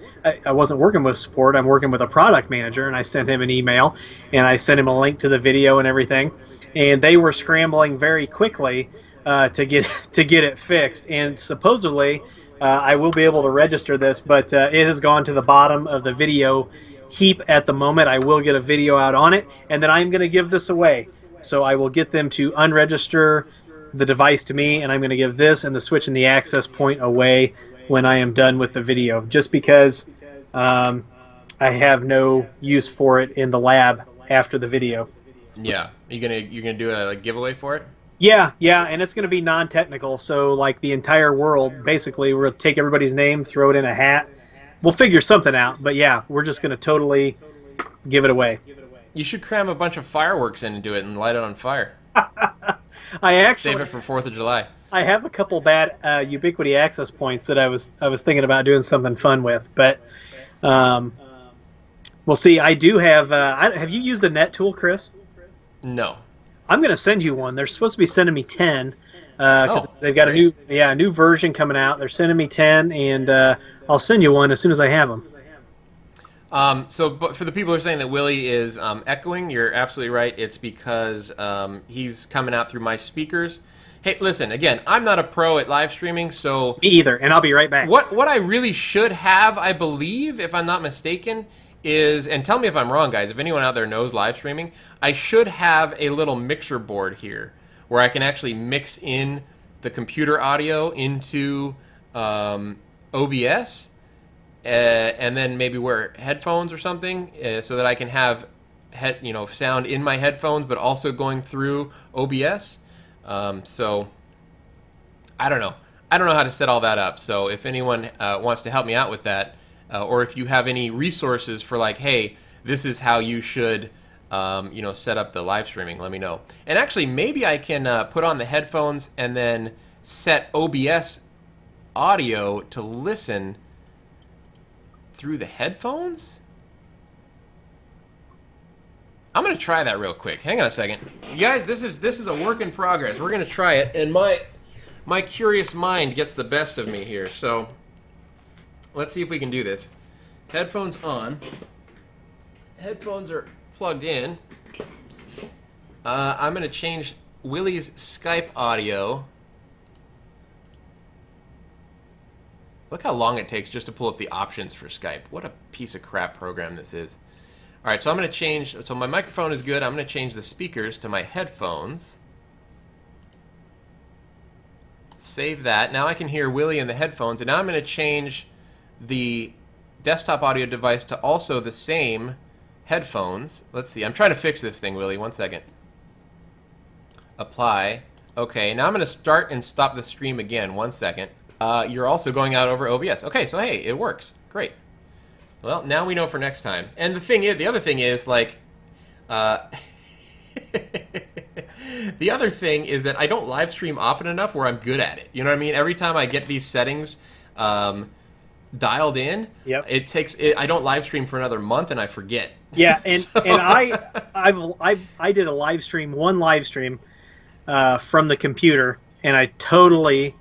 I wasn't working with support. I'm working with a product manager, and I sent him an email, and I sent him a link to the video and everything. And they were scrambling very quickly to get it fixed. And supposedly, I will be able to register this, but it has gone to the bottom of the video heap at the moment. I will get a video out on it, and then I'm going to give this away. So I will get them to unregister the device to me, and I'm going to give this and the switch and the access point away when I am done with the video, just because I have no use for it in the lab after the video. Yeah, you're gonna do a giveaway for it? Yeah, and it's going to be non-technical, so like the entire world, basically, we're going to take everybody's name, throw it in a hat. We'll figure something out, but yeah, we're just going to totally give it away. You should cram a bunch of fireworks into it and light it on fire. I actually save it for 4th of July. I have a couple bad Ubiquiti access points that I was thinking about doing something fun with, but Well, see, I do have. Have you used the Net tool, Chris? No. I'm going to send you one. They're supposed to be sending me 10 because they've got great. a new version coming out. They're sending me 10, and I'll send you one as soon as I have them. But for the people who are saying that Willie is echoing, you're absolutely right. It's because he's coming out through my speakers. Hey, listen, again, I'm not a pro at live streaming, so... Me either, and I'll be right back. What I really should have, I believe, if I'm not mistaken, is, and tell me if I'm wrong, guys, if anyone out there knows live streaming, I should have a little mixer board here where I can actually mix in the computer audio into OBS, and then maybe wear headphones or something, so that I can have sound in my headphones, but also going through OBS. So I don't know. I don't know how to set all that up. So if anyone wants to help me out with that, or if you have any resources for like, hey, this is how you should, set up the live streaming, let me know. And actually, maybe I can put on the headphones and then set OBS audio to listen through the headphones. I'm gonna try that real quick. Hang on a second, you guys. This is a work in progress. We're gonna try it, and my curious mind gets the best of me here. So let's see if we can do this. Headphones on. Headphones are plugged in. I'm gonna change Willie's Skype audio. Look how long it takes just to pull up the options for Skype. What a piece of crap program this is. All right, so I'm going to change, so my microphone is good. I'm going to change the speakers to my headphones. Save that. Now I can hear Willie in the headphones, and now I'm going to change the desktop audio device to also the same headphones. Let's see, I'm trying to fix this thing, Willie. One second. Apply. Okay, now I'm going to start and stop the stream again. One second. You're also going out over OBS. Okay, so hey, it works. Great. Well, now we know for next time. And the other thing is, like, the other thing is that I don't live stream often enough where I'm good at it. You know what I mean? Every time I get these settings dialed in, yep. I don't live stream for another month and I forget. Yeah, and and I did one live stream from the computer, and I totally,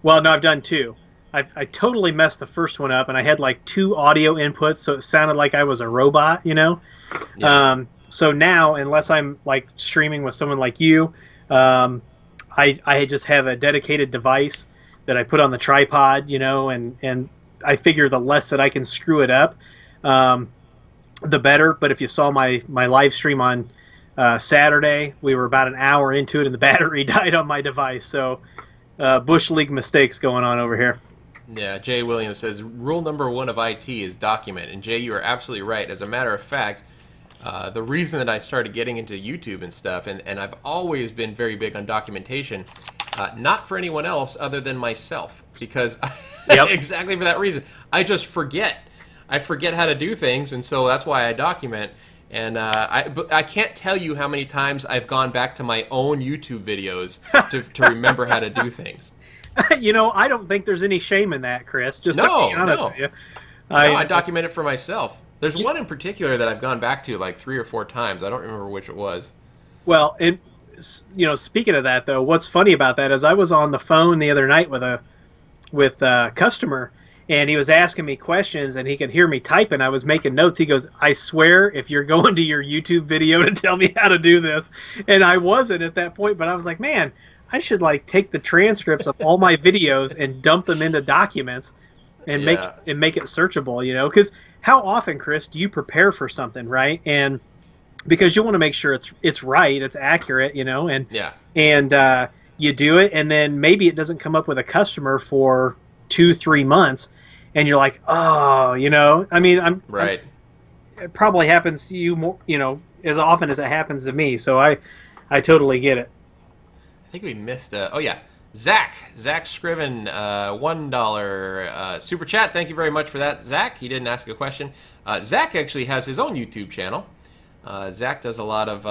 well, no, I've done two. I totally messed the first one up, and I had like 2 audio inputs, so it sounded like I was a robot, you know? Yeah. So now, unless I'm like streaming with someone like you, I just have a dedicated device that I put on the tripod, you know, and I figure the less that I can screw it up, the better. But if you saw my live stream on Saturday, we were about an hour into it, and the battery died on my device. So Bush League mistakes going on over here. Yeah, Jay Williams says, rule number 1 of IT is document. And Jay, you are absolutely right. As a matter of fact, the reason that I started getting into YouTube and stuff, and I've always been very big on documentation, not for anyone else other than myself, because yep. exactly for that reason. I just forget. I forget how to do things, and so that's why I document. And I can't tell you how many times I've gone back to my own YouTube videos to remember how to do things. You know, I don't think there's any shame in that, Chris. Just to be honest with you. I document it for myself. There's one in particular that I've gone back to like 3 or 4 times. I don't remember which it was. Well, and speaking of that, though, what's funny about that is I was on the phone the other night with a customer, and he was asking me questions, and he could hear me typing. I was making notes. He goes, "I swear, if you're going to your YouTube video to tell me how to do this," and I wasn't at that point, but I was like, man, I should like take the transcripts of all my videos and dump them into documents and make it searchable, you know? Because how often, Chris, do you prepare for something, right? And because you want to make sure it's right, it's accurate, you know, and you do it, and then maybe it doesn't come up with a customer for 2-3 months, and you're like, oh, you know, I mean, it probably happens to you more, you know, as often as it happens to me. So I totally get it. I think we missed oh yeah, Zach Scriven, $1 super chat. Thank you very much for that, Zach. He didn't ask a question. Zach actually has his own YouTube channel. Zach does a lot of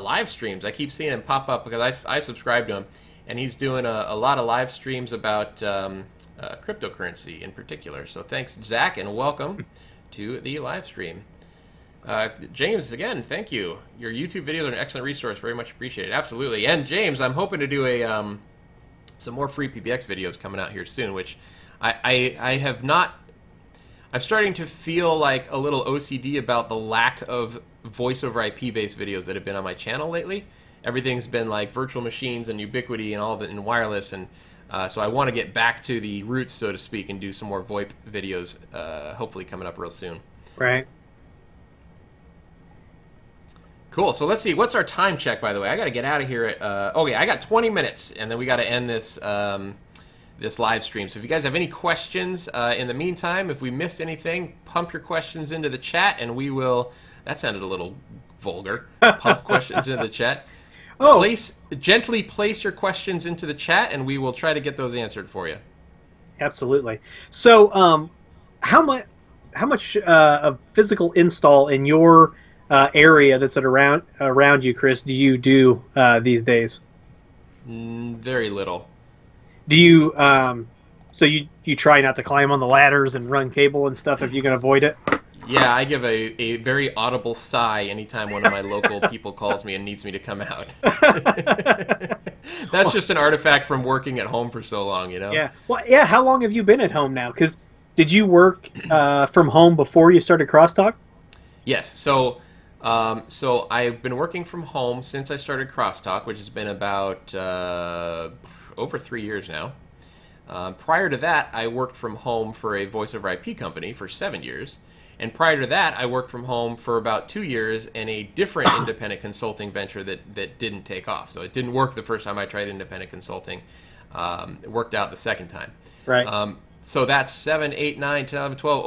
live streams. I keep seeing him pop up because I subscribe to him, and he's doing a lot of live streams about cryptocurrency in particular. So thanks, Zach, and welcome to the live stream. James, again, thank you. Your YouTube videos are an excellent resource. Very much appreciated. Absolutely. And James, I'm hoping to do some more FreePBX videos coming out here soon, which I have not. I'm starting to feel like a little OCD about the lack of voice over IP based videos that have been on my channel lately. Everything's been like virtual machines and Ubiquiti and all of it and wireless, and so I want to get back to the roots, so to speak, and do some more VoIP videos, hopefully coming up real soon. Right. Cool. So let's see. What's our time check, by the way? I got to get out of here at. Okay, I got 20 minutes, and then we got to end this this live stream. So if you guys have any questions in the meantime, if we missed anything, pump your questions into the chat, and we will. That sounded a little vulgar. Pump questions into the chat. Oh. Gently place your questions into the chat, and we will try to get those answered for you. Absolutely. So, how much of physical install in your area that's around you, Chris, do you do these days? Very little. Do you so you try not to climb on the ladders and run cable and stuff if you can avoid it? Yeah, I give a very audible sigh anytime one of my local people calls me and needs me to come out. That's just an artifact from working at home for so long, you know? Yeah. Well, yeah, how long have you been at home now? Because did you work from home before you started Crosstalk? Yes. So I've been working from home since I started Crosstalk, which has been about over 3 years now. Prior to that, I worked from home for a voice over IP company for 7 years. And prior to that, I worked from home for about 2 years in a different independent consulting venture that didn't take off. So it didn't work the first time I tried independent consulting. It worked out the second time. Right. So that's 7, 8, 9, 10, 11, 12.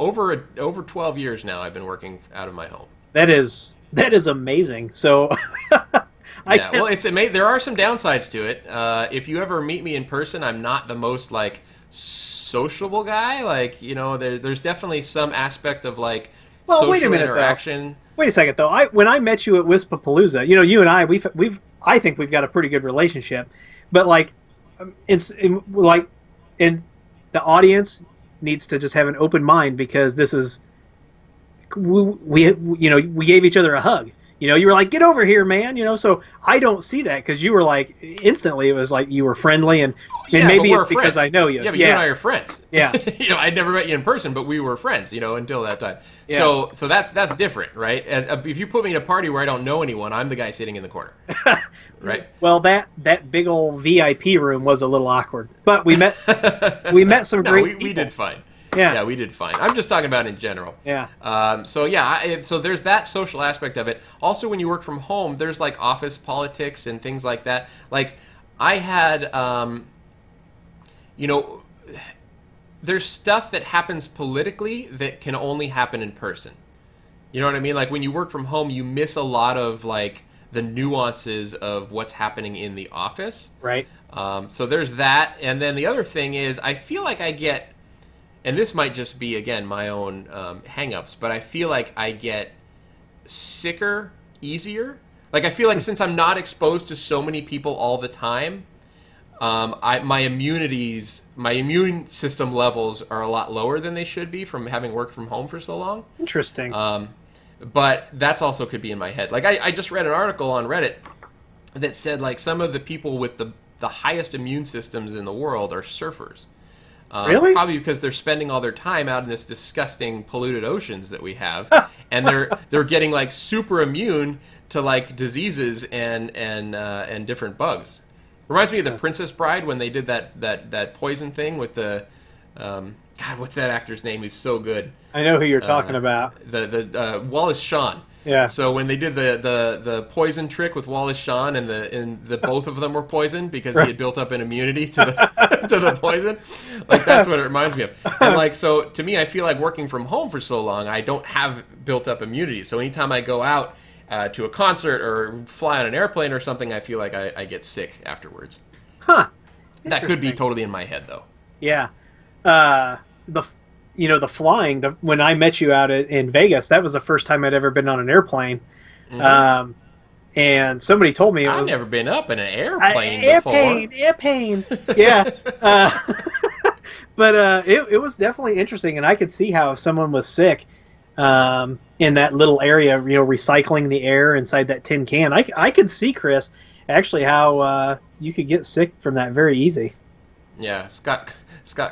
Over 12 years now I've been working out of my home. That is amazing. So yeah, well, it's amazing. There are some downsides to it. If you ever meet me in person, I'm not the most like sociable guy. Like, you know, there's definitely some aspect of like social wait a minute, interaction. Though. Wait a second though. When I met you at Wispapalooza, you know, you and I I think we've got a pretty good relationship. But like, the audience needs to just have an open mind, because this is we gave each other a hug. You know, you were like, get over here, man. You know, so I don't see that, because you were like, instantly it was like you were friendly, and maybe it's because I know you. Yeah, but you and I are friends. Yeah. You know, I'd never met you in person, but we were friends, you know, until that time. Yeah. So that's different, right? If you put me in a party where I don't know anyone, I'm the guy sitting in the corner. Right? Well, that big old VIP room was a little awkward. But we met some great people. We did fine. Yeah. Yeah, we did fine. I'm just talking about in general. Yeah. So yeah, so there's that social aspect of it. Also, when you work from home, there's like office politics and things like that. Like I had, you know, there's stuff that happens politically that can only happen in person. You know what I mean? Like when you work from home, you miss a lot of like the nuances of what's happening in the office. Right. So there's that, and then the other thing is, I feel like I get. And this might just be, again, my own hang-ups, but I feel like I get sicker easier. Like, I feel like since I'm not exposed to so many people all the time, my immune system levels are a lot lower than they should be from having worked from home for so long. Interesting. But that's also could be in my head. Like, I just read an article on Reddit that said, like, some of the people with the highest immune systems in the world are surfers. Really? Probably because they're spending all their time out in this disgusting polluted oceans that we have, and they're getting like super immune to like diseases and different bugs. Reminds me of The Princess Bride when they did that poison thing with the God, what's that actor's name? He's so good. I know who you're talking about. The Wallace Shawn. Yeah. So when they did the poison trick with Wallace Shawn, and the both of them were poisoned because he had built up an immunity to the to the poison, like that's what it reminds me of. And like, so to me, I feel like working from home for so long, I don't have built up immunity. So anytime I go out to a concert or fly on an airplane or something, I feel like I get sick afterwards. Huh. That could be totally in my head though. Yeah. The flying, when I met you out in Vegas, that was the first time I'd ever been on an airplane. Mm-hmm. And somebody told me I've never been up in an airplane before. Airplane. Yeah. But it was definitely interesting, and I could see how if someone was sick, in that little area, you know, recycling the air inside that tin can. I could see, Chris, actually how you could get sick from that very easy. Yeah, Scott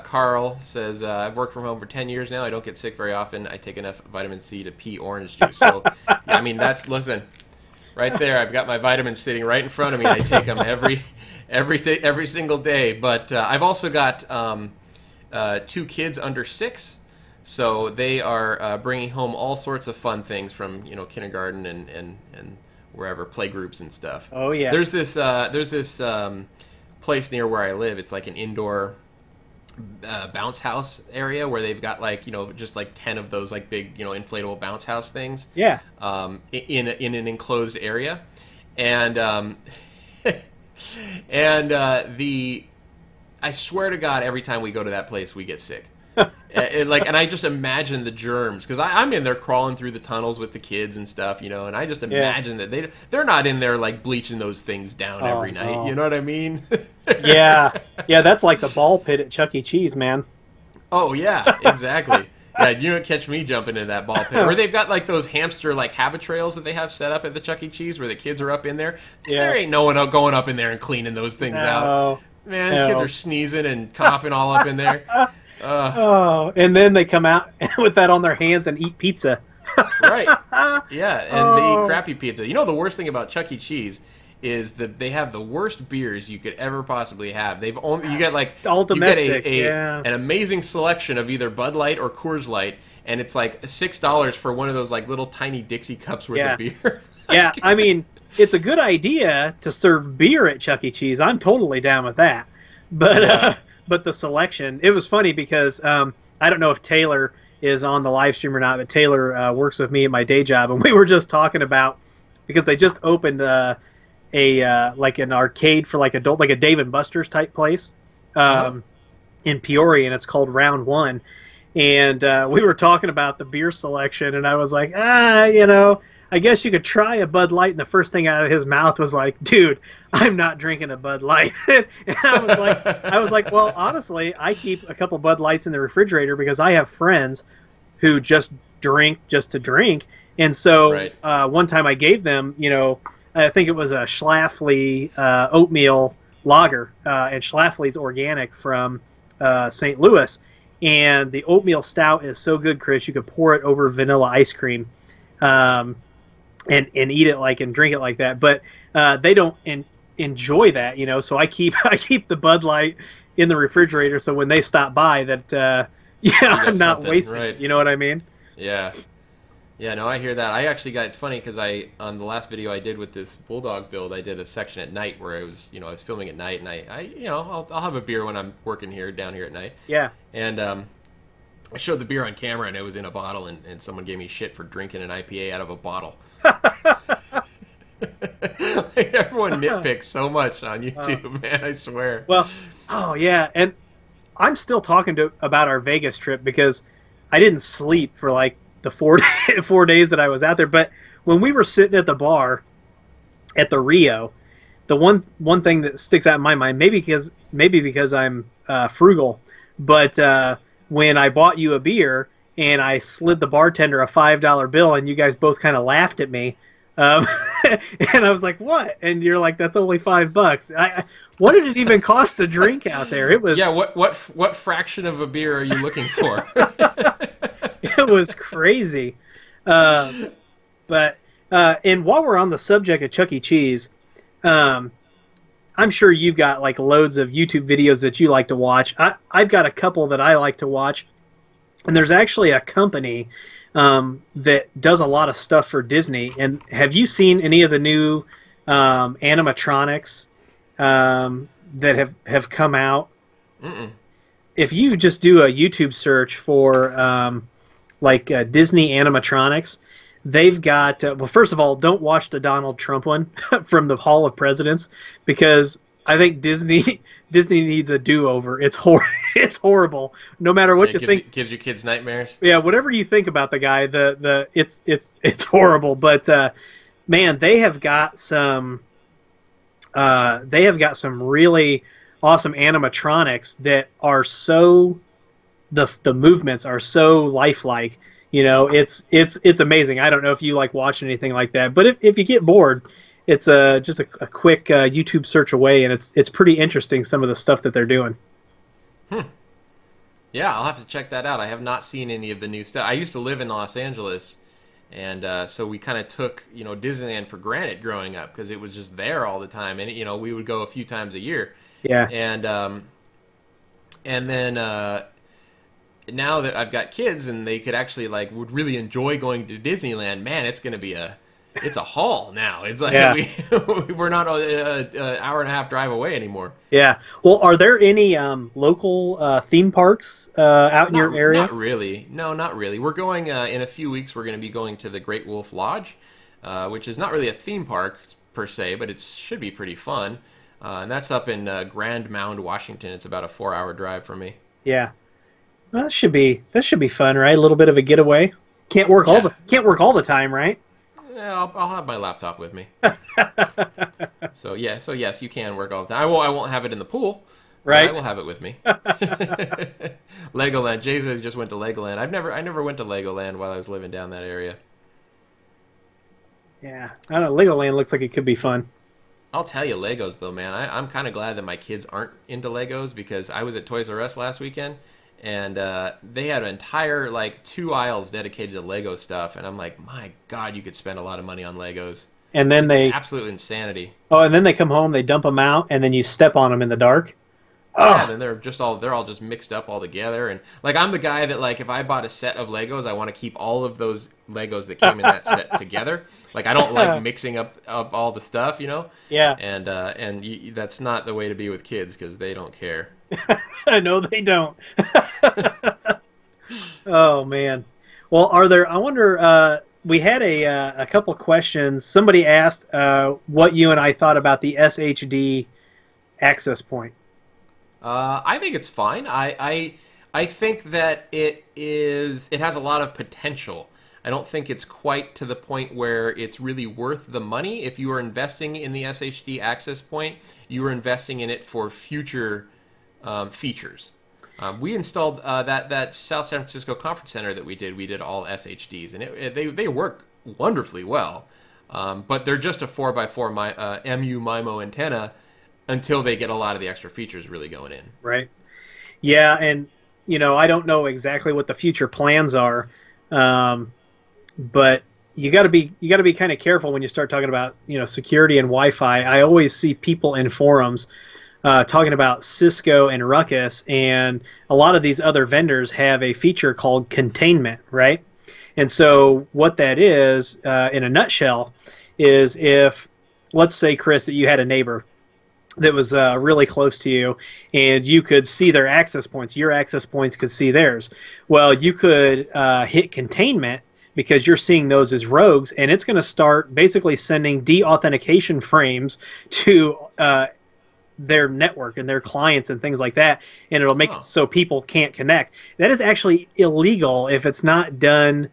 Carl says, I've worked from home for 10 years now. I don't get sick very often. I take enough vitamin C to pee orange juice. So, yeah, I mean, listen, right there. I've got my vitamins sitting right in front of me. I take them every single day. But I've also got 2 kids under 6. So they are bringing home all sorts of fun things from, you know, kindergarten and wherever, playgroups and stuff. Oh, yeah. There's this place near where I live. It's like an indoor bounce house area where they've got, like, you know, just like 10 of those like big, you know, inflatable bounce house things. Yeah. In an enclosed area, and I swear to God, every time we go to that place, we get sick. And I just imagine the germs, because I'm in there crawling through the tunnels with the kids and stuff, you know, and I just imagine that they're not in there like bleaching those things down every night. No. You know what I mean? Yeah, that's like the ball pit at Chuck E. Cheese, man. Oh yeah, exactly. Yeah, you don't catch me jumping in that ball pit. Or they've got like those hamster like habit trails that they have set up at the Chuck E. Cheese where the kids are up in there. Yeah. There ain't no one going up in there and cleaning those things out. Man, the kids are sneezing and coughing all up in there. And then they come out with that on their hands and eat pizza. Right. Yeah, and they eat crappy pizza. You know, the worst thing about Chuck E. Cheese is that they have the worst beers you could ever possibly have. You get like all domestics, an amazing selection of either Bud Light or Coors Light, and it's like $6 for one of those like little tiny Dixie cups worth of beer. Yeah, I mean, it's a good idea to serve beer at Chuck E. Cheese. I'm totally down with that. But but the selection, it was funny because I don't know if Taylor is on the live stream or not, but Taylor works with me at my day job, and we were just talking about, because they just opened like an arcade for like adult, like a Dave and Buster's type place in Peoria, and it's called Round One. And we were talking about the beer selection, and I was like, you know, I guess you could try a Bud Light. And the first thing out of his mouth was like, dude, I'm not drinking a Bud Light. And I was like, well, honestly, I keep a couple Bud Lights in the refrigerator because I have friends who just drink just to drink. And so one time I gave them, you know, I think it was a Schlafly oatmeal lager, and Schlafly's organic from St. Louis. And the oatmeal stout is so good, Chris, you could pour it over vanilla ice cream. And eat it like and drink it like that, but they don't enjoy that, you know. So I keep the Bud Light in the refrigerator, so when they stop by, that I'm not wasting it. You know what I mean? Yeah. No, I hear that. I actually got. It's funny because on the last video I did with this bulldog build, I did a section at night where I was filming at night, and I'll have a beer when I'm working down here at night. Yeah. And I showed the beer on camera, and it was in a bottle, and someone gave me shit for drinking an IPA out of a bottle. Like, everyone nitpicks so much on YouTube, man, I swear. Well, and I'm still talking about our Vegas trip because I didn't sleep for like the 4 days that I was out there. But when we were sitting at the bar at the Rio, the one thing that sticks out in my mind, maybe because I'm frugal, but when I bought you a beer and I slid the bartender a $5 bill, and you guys both kind of laughed at me. And I was like, "What?" And you're like, "That's only $5." What did it even cost to drink out there? It was What fraction of a beer are you looking for? It was crazy. But and while we're on the subject of Chuck E. Cheese, I'm sure you've got like loads of YouTube videos that you like to watch. I've got a couple that I like to watch. And there's actually a company that does a lot of stuff for Disney. And have you seen any of the new animatronics that have come out? Mm-mm. If you just do a YouTube search for Disney animatronics, they've got well, first of all, don't watch the Donald Trump one from the Hall of Presidents, because I think Disney needs a do-over. It's horrible. No matter what you think, gives your kids nightmares. Yeah, whatever you think about the guy, it's horrible. But man, they have got some really awesome animatronics that are so the movements are so lifelike. You know, it's amazing. I don't know if you like watching anything like that, but if you get bored, it's just a quick YouTube search away, and it's pretty interesting, some of the stuff that they're doing. Yeah, I'll have to check that out. I have not seen any of the new stuff. I used to live in Los Angeles, and so we kind of took, you know, Disneyland for granted growing up because it was just there all the time, and you know, we would go a few times a year. Yeah. And then now that I've got kids and they could actually would really enjoy going to Disneyland, man, it's going to be it's a haul now. It's like we're not an hour and a half drive away anymore. Yeah. Well, are there any local theme parks out in your area? Not really. No, not really. We're going in a few weeks. We're going to be going to the Great Wolf Lodge, which is not really a theme park per se, but it should be pretty fun. And that's up in Grand Mound, Washington. It's about a 4-hour drive from me. Yeah. Well, that should be fun, right? A little bit of a getaway. Can't work all the time, right? Yeah, I'll have my laptop with me. So yes, you can work all the time. I won't have it in the pool. Right. I will have it with me. Legoland. Jay says just went to Legoland. I never went to Legoland while I was living down that area. Yeah, I don't know. Legoland looks like it could be fun. I'll tell you, Legos though, man. I'm kind of glad that my kids aren't into Legos because I was at Toys R Us last weekend. And they had an entire 2 aisles dedicated to Lego stuff, and I'm like, my God, you could spend a lot of money on Legos. And then it's absolute insanity. Oh, and then they come home, they dump them out, and then you step on them in the dark. Yeah, then they're all just mixed up all together, and I'm the guy that if I bought a set of Legos, I want to keep all of those Legos that came in that set together. I don't like mixing up all the stuff, you know. Yeah. And that's not the way to be with kids because they don't care. No, they don't. Oh man. Well, I wonder. We had a couple questions. Somebody asked what you and I thought about the SHD access point. I think it's fine. I think that it has a lot of potential. I don't think it's quite to the point where it's really worth the money. If you are investing in the SHD access point, you are investing in it for future features. We installed that South San Francisco conference center that we did all SHDs, and they work wonderfully well. But they're just a 4x4 MU MIMO antenna until they get a lot of the extra features really going in. Right. Yeah, and I don't know exactly what the future plans are, but you got to be kind of careful when you start talking about security and Wi-Fi. I always see people in forums talking about Cisco and Ruckus, and a lot of these other vendors have a feature called containment, right? And so what that is, in a nutshell, is if, let's say, Chris, that you had a neighbor that was really close to you, and you could see their access points. Your access points could see theirs. Well, you could hit containment because you're seeing those as rogues, and it's going to start basically sending de-authentication frames to their network and their clients and things like that, and it'll make it so people can't connect. That is actually illegal if it's not done.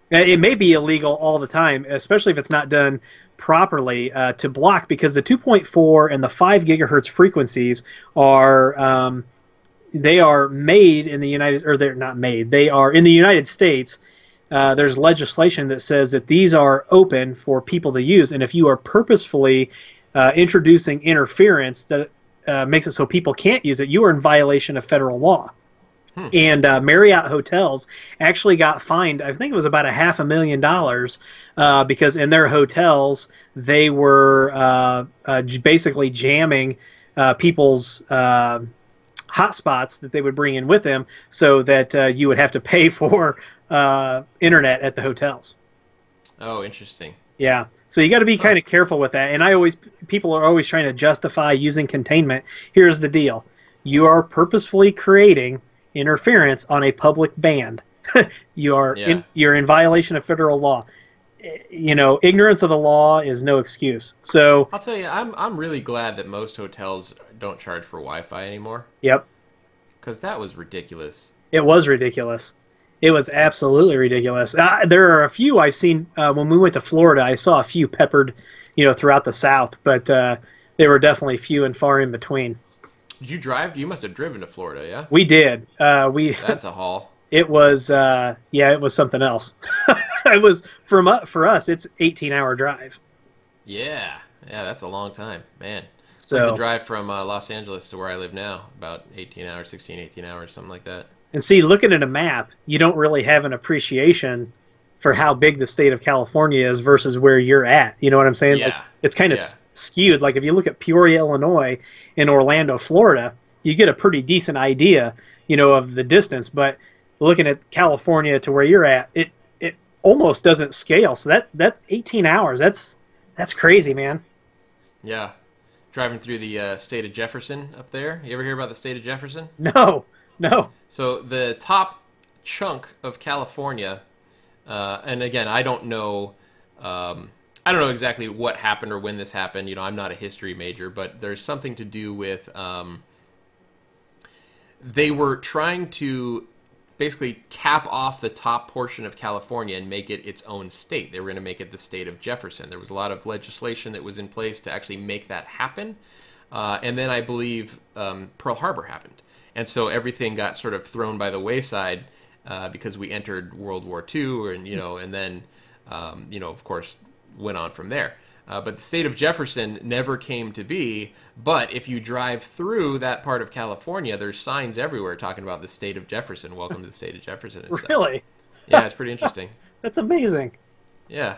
It may be illegal all the time, especially if it's not done properly to block, because the 2.4 and the 5 gigahertz frequencies are they are made in the they're not made. They are in the United States. There's legislation that says that these are open for people to use, and if you are purposefully introducing interference that makes it so people can't use it, you are in violation of federal law. And Marriott hotels actually got fined, I think it was about $500,000, because in their hotels they were basically jamming people's hotspots that they would bring in with them, so that you would have to pay for internet at the hotels. Oh, interesting. Yeah, so you got to be kind of careful with that. And people are always trying to justify using containment. Here's the deal: you are purposefully creating interference on a public band. You're in violation of federal law. Ignorance of the law is no excuse. So I'll tell you, I'm really glad that most hotels don't charge for Wi-Fi anymore. Yep. Because that was ridiculous. It was ridiculous. It was absolutely ridiculous. There are a few I've seen when we went to Florida. I saw a few peppered, throughout the South, but they were definitely few and far in between. Did you drive? You must have driven to Florida, yeah? We did. That's a haul. it was yeah, it was something else. It was for us. It's 18-hour drive. Yeah, that's a long time, man. It's So like the drive from Los Angeles to where I live now, about 18 hours, 16, 18 hours, something like that. and see, looking at a map, you don't really have an appreciation for how big the state of California is versus where you're at. You know what I'm saying? Yeah. Like, it's kind of skewed. Like if you look at Peoria, Illinois, and Orlando, Florida, you get a pretty decent idea, you know, of the distance. But looking at California to where you're at, it almost doesn't scale. So that's 18 hours. That's crazy, man. Yeah. Driving through the state of Jefferson up there. You ever hear about the state of Jefferson? No. So the top chunk of California, and again, I don't know exactly what happened or when this happened. You know, I'm not a history major, but there's something to do with they were trying to basically cap off the top portion of California and make it its own state. They were going to make it the state of Jefferson. There was a lot of legislation that was in place to actually make that happen. And then I believe Pearl Harbor happened. And so everything got sort of thrown by the wayside because we entered World War II, and, you know, and then, you know, of course, went on from there. But the state of Jefferson never came to be. But if you drive through that part of California, there's signs everywhere talking about the state of Jefferson. Welcome to the state of Jefferson. And Really? Stuff. Yeah, it's pretty interesting. That's amazing. Yeah.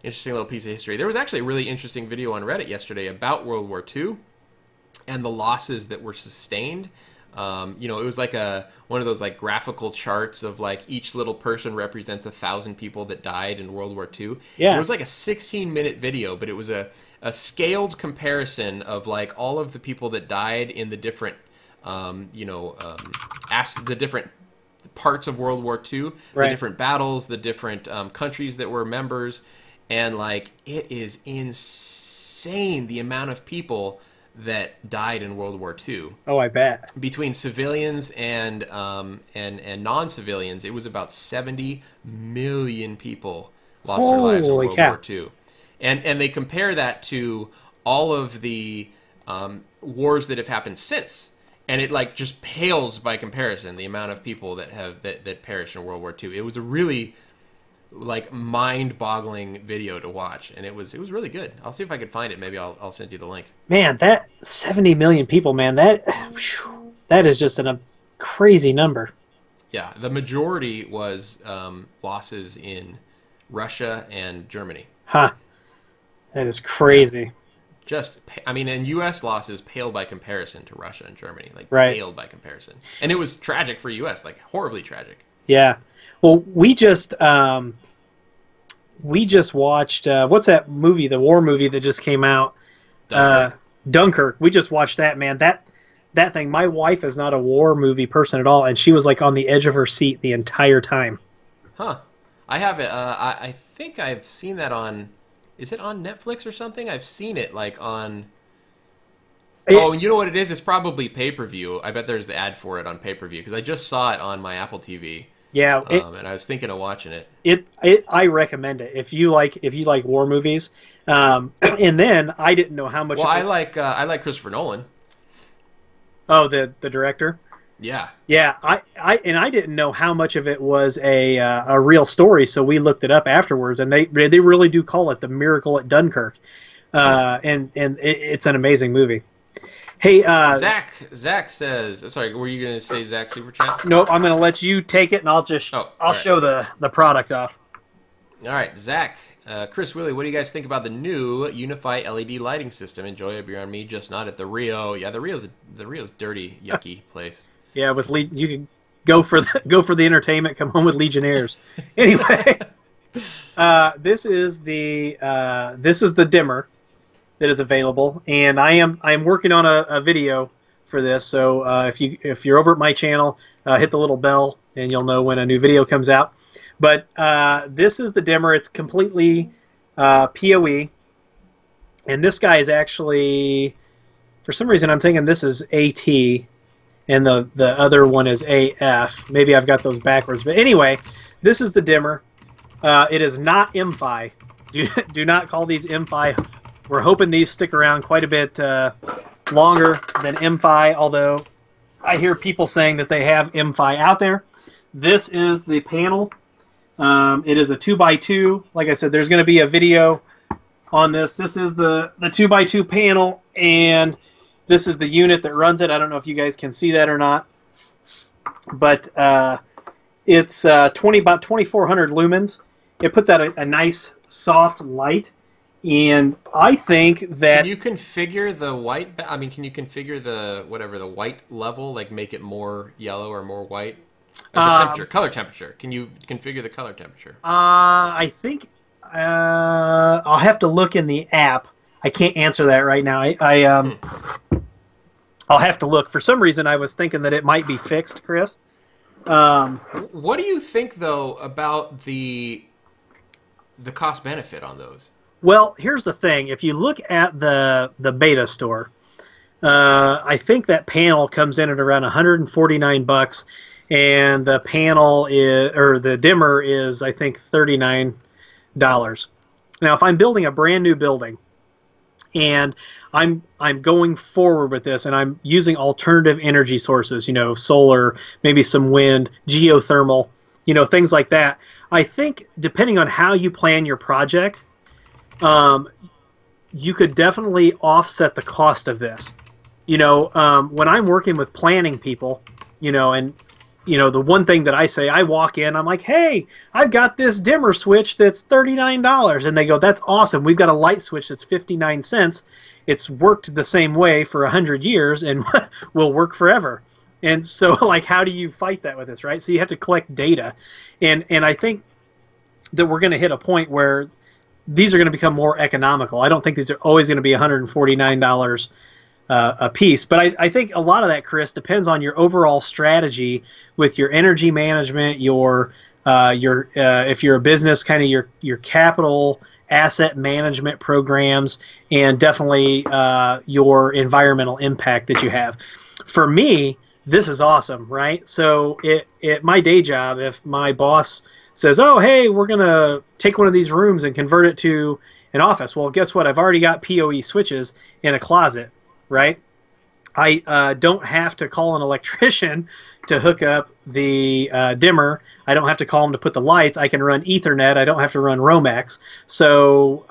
Interesting little piece of history. There was actually a really interesting video on Reddit yesterday about World War II and the losses that were sustained. You know, it was like one of those like graphical charts of like each little person represents 1,000 people that died in World War II. Yeah. It was like a 16-minute video, but it was a scaled comparison of like all of the people that died in the different, you know, the different parts of World War II, right. The different battles, the different countries that were members, and like it is insane the amount of people that died in World War II. Oh, I bet. Between civilians and non-civilians, it was about 70 million people lost their lives in World War II. And they compare that to all of the wars that have happened since, and it like just pales by comparison the amount of people that perished in World War II. It was a really like mind-boggling video to watch, and it was really good. I'll see if I can find it. Maybe I'll send you the link. Man, that 70 million people, man, that is just a crazy number. Yeah, the majority was losses in Russia and Germany. Huh. That is crazy. Just, I mean, and U.S. losses pale by comparison to Russia and Germany, like right. Paled by comparison. And it was tragic for U.S., like horribly tragic. Yeah. Well, we just watched what's that movie? The war movie that just came out. Dunkirk. Dunkirk. We just watched that, man. That thing. My wife is not a war movie person at all, and she was like on the edge of her seat the entire time. Huh. I have it. I think I've seen that on. Is it on Netflix or something? I've seen it like on. Oh, and you know what it is? It's probably pay-per-view. I bet there's the ad for it on pay-per-view because I just saw it on my Apple TV. Yeah, and I was thinking of watching it. I recommend it if you like war movies. And then I didn't know how much. Well, I like Christopher Nolan. Oh, the director. Yeah. Yeah, I didn't know how much of it was a real story, so we looked it up afterwards, and they really do call it the Miracle at Dunkirk, and it's an amazing movie. Hey, Zach says. Sorry, were you going to say Zach Super Chat? Nope, I'm going to let you take it, and I'll just show the product off. All right, Zach, Chris, Willie, what do you guys think about the new Unifi LED lighting system? Enjoy it beyond me, just not at the Rio. Yeah, the Rio's dirty, yucky place. Yeah, with you can go for the entertainment, come home with Legionnaires. Anyway, this is the dimmer that is available, and I am working on a video for this. So if you're over at my channel, hit the little bell, and you'll know when a new video comes out. But this is the dimmer. It's completely PoE, and this guy is actually, for some reason, I'm thinking this is AT, and the other one is AF. Maybe I've got those backwards. But anyway, this is the dimmer. It is not MFi. Do not call these MFi. We're hoping these stick around quite a bit longer than MFi, although I hear people saying that they have MFi out there. this is the panel. It is a 2x2. Like I said, there's going to be a video on this. This is the 2x2 panel, and this is the unit that runs it. I don't know if you guys can see that or not, but it's about 2,400 lumens. It puts out a nice soft light, and I think that... Can you configure the white... I mean, can you configure the, whatever, the white level, like make it more yellow or more white? The temperature, color temperature. Can you configure the color temperature? I think I'll have to look in the app. I can't answer that right now. I'll have to look. For some reason, I was thinking that it might be fixed, Chris. What do you think, though, about the cost benefit on those? Well, here's the thing. If you look at the beta store, I think that panel comes in at around $149, and the panel is, or the dimmer is, I think, $39. Now, if I'm building a brand new building, and I'm going forward with this, and I'm using alternative energy sources, you know, solar, maybe some wind, geothermal, you know, things like that. I think depending on how you plan your project, you could definitely offset the cost of this. You know, when I'm working with planning people, you know, and you know, the one thing that I say, I walk in, I'm like, hey, I've got this dimmer switch that's $39. And they go, that's awesome. We've got a light switch that's 59 cents. It's worked the same way for 100 years and will work forever. And so, like, how do you fight that with this, right? So you have to collect data. And I think that we're going to hit a point where these are going to become more economical. I don't think these are always going to be $149 a piece, but I think a lot of that, Chris, depends on your overall strategy with your energy management, your if you're a business, kind of your capital asset management programs, and definitely your environmental impact that you have. For me, this is awesome, right? So at my day job, if my boss says, oh, hey, we're going to take one of these rooms and convert it to an office, well, guess what? I've already got PoE switches in a closet. Right? I don't have to call an electrician to hook up the dimmer. I don't have to call them to put the lights. I can run Ethernet. I don't have to run Romex. So,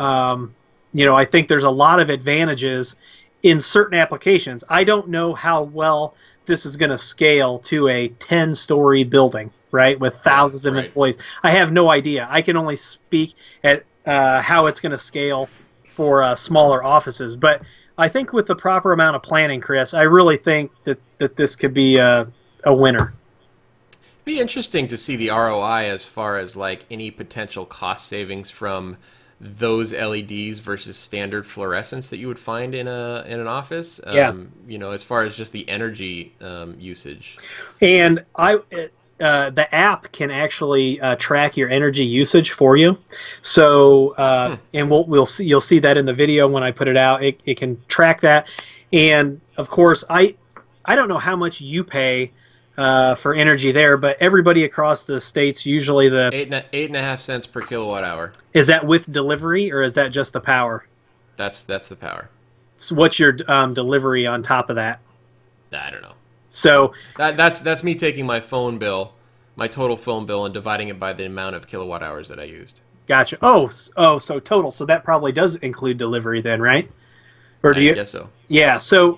you know, I think there's a lot of advantages in certain applications. I don't know how well this is going to scale to a 10-story building, right, with thousands of employees. I have no idea. I can only speak at how it's going to scale for smaller offices. But I think with the proper amount of planning, Chris, I really think that this could be a winner. It'd be interesting to see the ROI as far as like any potential cost savings from those LEDs versus standard fluorescence that you would find in an office. Yeah. You know, as far as just the energy usage. And the app can actually track your energy usage for you. So, and you'll see that in the video when I put it out. It can track that, and of course, I don't know how much you pay for energy there, but everybody across the states usually the 8.5 cents per kilowatt hour. Is that with delivery or is that just the power? That's the power. So what's your delivery on top of that? I don't know. So that's me taking my phone bill, my total phone bill, and dividing it by the amount of kilowatt hours that I used. Gotcha. Oh, so total. So that probably does include delivery then, right? Or do you? I guess so. Yeah. So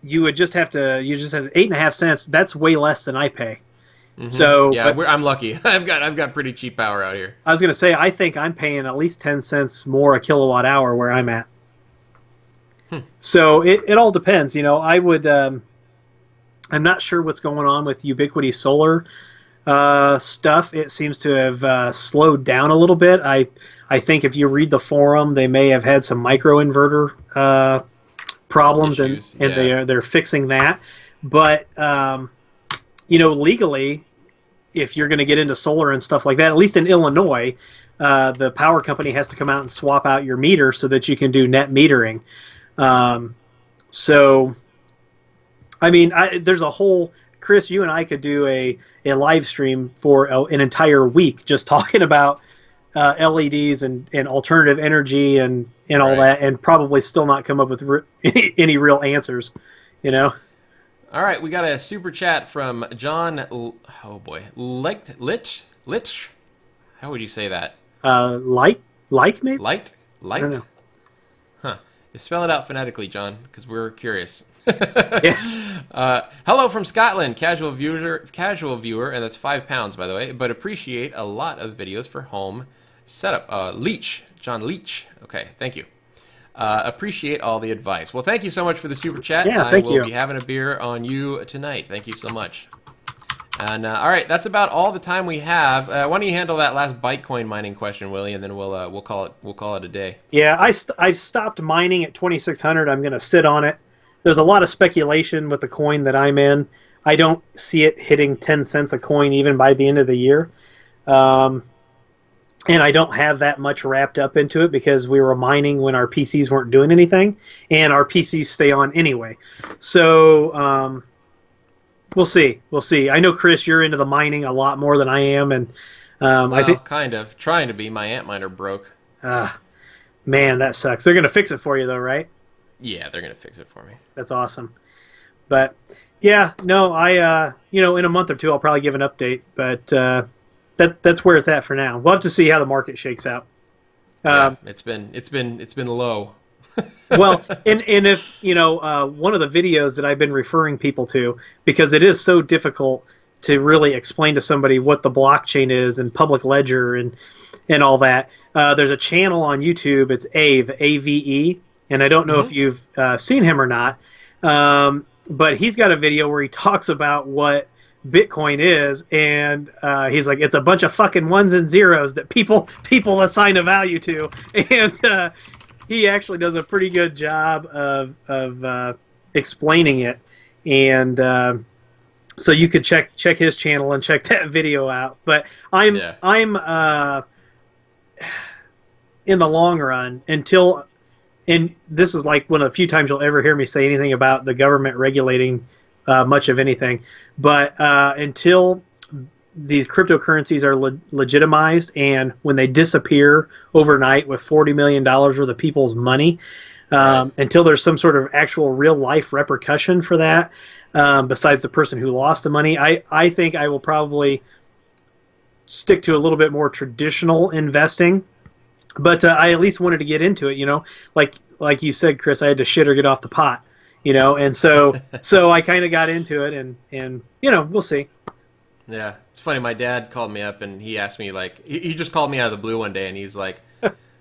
you would just have 8.5 cents. That's way less than I pay. Mm-hmm. So yeah, I'm lucky. I've got pretty cheap power out here. I was going to say I think I'm paying at least 10 cents more a kilowatt hour where I'm at. So it all depends, you know. I would I'm not sure what's going on with Ubiquiti Solar stuff. It seems to have slowed down a little bit. I think if you read the forum, they may have had some microinverter problems, issues, and they're fixing that. But you know, legally, if you're going to get into solar and stuff like that, at least in Illinois, the power company has to come out and swap out your meter so that you can do net metering. So, I mean, there's a whole, Chris, you and I could do a live stream for an entire week just talking about LEDs and alternative energy and all that, and probably still not come up with any real answers, you know? All right, we got a super chat from John. Oh boy, Lich. How would you say that? Like maybe. Light. I don't know. Huh. You spell it out phonetically, John, because we're curious. Yeah. Hello from Scotland, casual viewer, and that's £5, by the way. But appreciate a lot of videos for home setup. John Leach. Okay, thank you. Appreciate all the advice. Well, thank you so much for the super chat. Yeah, thank you. I will be having a beer on you tonight. Thank you so much. And all right, that's about all the time we have. Why don't you handle that last Bitcoin mining question, Willie, and then we'll call it a day. Yeah, I've stopped mining at 2600. I'm going to sit on it. There's a lot of speculation with the coin that I'm in. I don't see it hitting 10 cents a coin even by the end of the year. And I don't have that much wrapped up into it because we were mining when our PCs weren't doing anything, and our PCs stay on anyway. So we'll see. We'll see. I know, Chris, you're into the mining a lot more than I am, and I think kind of trying to be. My Antminer broke. Man, that sucks. They're gonna fix it for you, though, right? Yeah, they're gonna fix it for me. That's awesome. But yeah, no, I in a month or two I'll probably give an update, but. That's where it's at for now. We'll have to see how the market shakes out. Yeah, it's been low. Well, and if one of the videos that I've been referring people to, because it is so difficult to really explain to somebody what the blockchain is and public ledger and all that. There's a channel on YouTube. It's Ave, A-V-E, and I don't know if you've seen him or not, but he's got a video where he talks about what Bitcoin is, and he's like, it's a bunch of fucking ones and zeros that people assign a value to, and he actually does a pretty good job of explaining it, and so you could check his channel and check that video out. But I'm in the long run, and this is like one of the few times you'll ever hear me say anything about the government regulating much of anything, but until these cryptocurrencies are legitimized, and when they disappear overnight with $40 million worth of people's money, until there's some sort of actual real life repercussion for that, besides the person who lost the money, I think I will probably stick to a little bit more traditional investing. But I at least wanted to get into it, like you said, Chris, I had to shit or get off the pot. And so I kind of got into it, and we'll see. Yeah, it's funny. My dad called me up and he asked me, like, he just called me out of the blue one day, and he's like,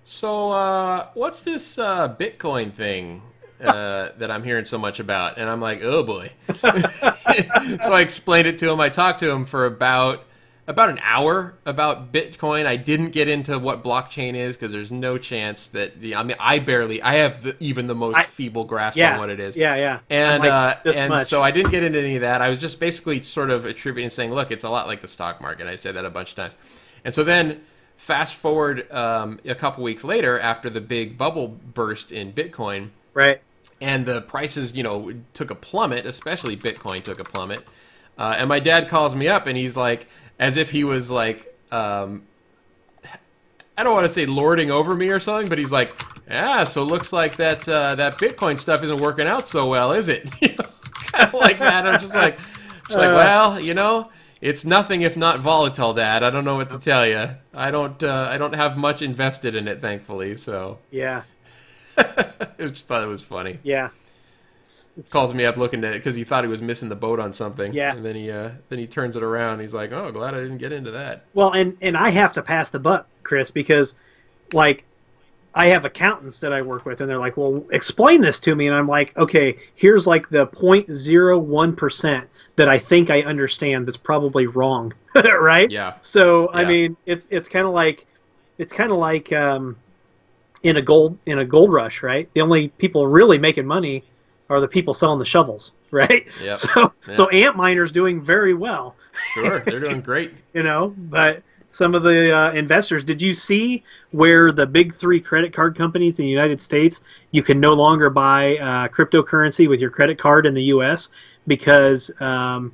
"So, what's this Bitcoin thing that I'm hearing so much about?" And I'm like, "Oh boy." So I explained it to him. I talked to him for about an hour about Bitcoin. I didn't get into what blockchain is because there's no chance that I have even the most feeble grasp on what it is. Yeah. And so I didn't get into any of that. I was just basically sort of attributing, saying, look, it's a lot like the stock market. I said that a bunch of times. And so then fast forward a couple weeks later, after the big bubble burst in Bitcoin, right, and the prices took a plummet, especially Bitcoin took a plummet. And my dad calls me up and he's like, as if he was like, I don't want to say lording over me or something, but he's like, yeah, so it looks like that Bitcoin stuff isn't working out so well, is it? Kind of like that. I'm just like, well, it's nothing if not volatile, Dad. I don't know what to tell you. I don't have much invested in it, thankfully. So yeah, I just thought it was funny. Yeah. Calls me up looking at it because he thought he was missing the boat on something. Yeah. And then he turns it around. He's like, "Oh, glad I didn't get into that." Well, and I have to pass the buck, Chris, because like I have accountants that I work with, and they're like, "Well, explain this to me," and I'm like, "Okay, here's like the 0.01% that I think I understand that's probably wrong," right? Yeah. So I mean, it's kind of like in a gold rush, right? The only people really making money are the people selling the shovels, right? Yep. So Antminer's doing very well. Sure, they're doing great. But some of the investors, did you see where the big three credit card companies in the United States, you can no longer buy cryptocurrency with your credit card in the U.S. because when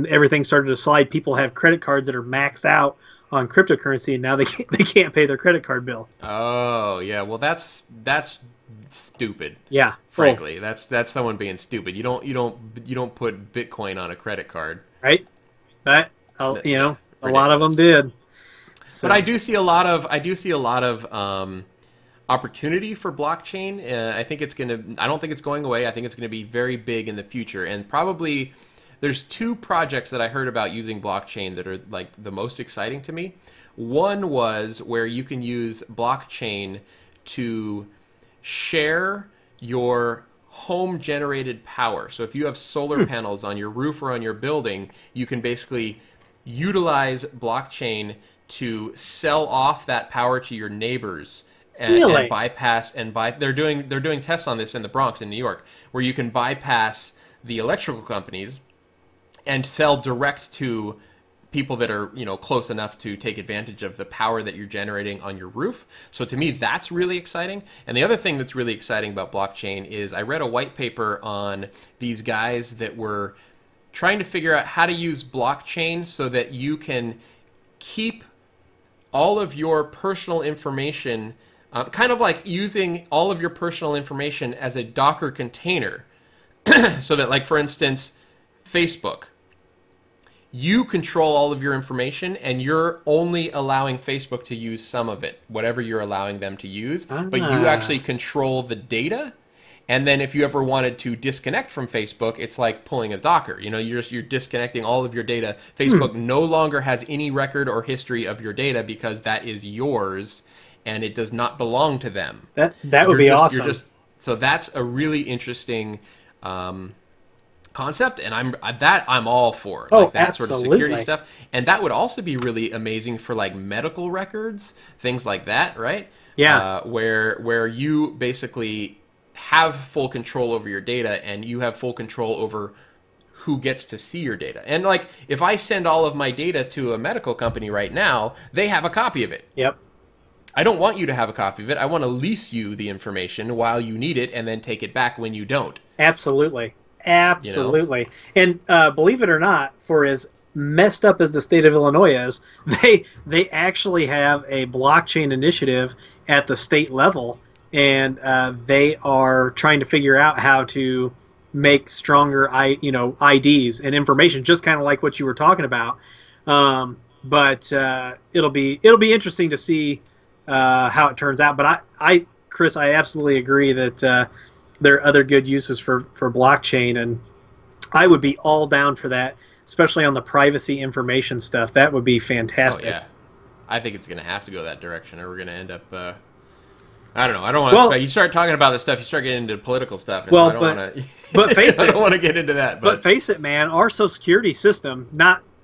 everything started to slide, people have credit cards that are maxed out on cryptocurrency, and now they can't pay their credit card bill. Oh yeah, well that's stupid. Yeah, frankly, that's someone being stupid. You don't put Bitcoin on a credit card, right? But you know, a lot of them did. So. But I do see a lot of opportunity for blockchain. I think it's gonna. I don't think it's going away. I think it's going to be very big in the future, and probably there's two projects that I heard about using blockchain that are like the most exciting to me. One was where you can use blockchain to share your home generated power. So if you have solar panels on your roof or on your building, you can basically utilize blockchain to sell off that power to your neighbors and bypass they're doing tests on this in the Bronx in New York, where you can bypass the electrical companies and sell direct to people that are, you know, close enough to take advantage of the power that you're generating on your roof. So to me, that's really exciting. And the other thing that's really exciting about blockchain is I read a white paper on these guys that were trying to figure out how to use blockchain so that you can keep all of your personal information, kind of like using all of your personal information as a Docker container. So that, like, for instance, Facebook, you control all of your information, and you're only allowing Facebook to use some of it, whatever you're allowing them to use, but you actually control the data. And then if you ever wanted to disconnect from Facebook, it's like pulling a Docker. You know, you're disconnecting all of your data. Facebook no longer has any record or history of your data because that is yours, and it does not belong to them. That would be awesome. So that's a really interesting concept, and I'm all for like that absolutely. Sort of security stuff. And that would also be really amazing for like medical records, things like that, right? Yeah. Where you basically have full control over your data, and you have full control over who gets to see your data. And like, if I send all of my data to a medical company right now, they have a copy of it. Yep. I don't want you to have a copy of it. I want to lease you the information while you need it, and then take it back when you don't. Absolutely. Absolutely. You know? And believe it or not, for as messed up as the state of Illinois is, they actually have a blockchain initiative at the state level, and they are trying to figure out how to make stronger IDs and information, just kind of like what you were talking about. But it'll be interesting to see how it turns out. But Chris, I absolutely agree that there are other good uses for blockchain, and I would be all down for that, especially on the privacy information stuff. That would be fantastic. Oh, yeah. I think it's going to have to go that direction, or we're going to end up... I don't know. I don't want to... you start talking about this stuff, you start getting into political stuff, and I don't want to... But face it... I don't want to get into that. But face it, man, our Social Security system,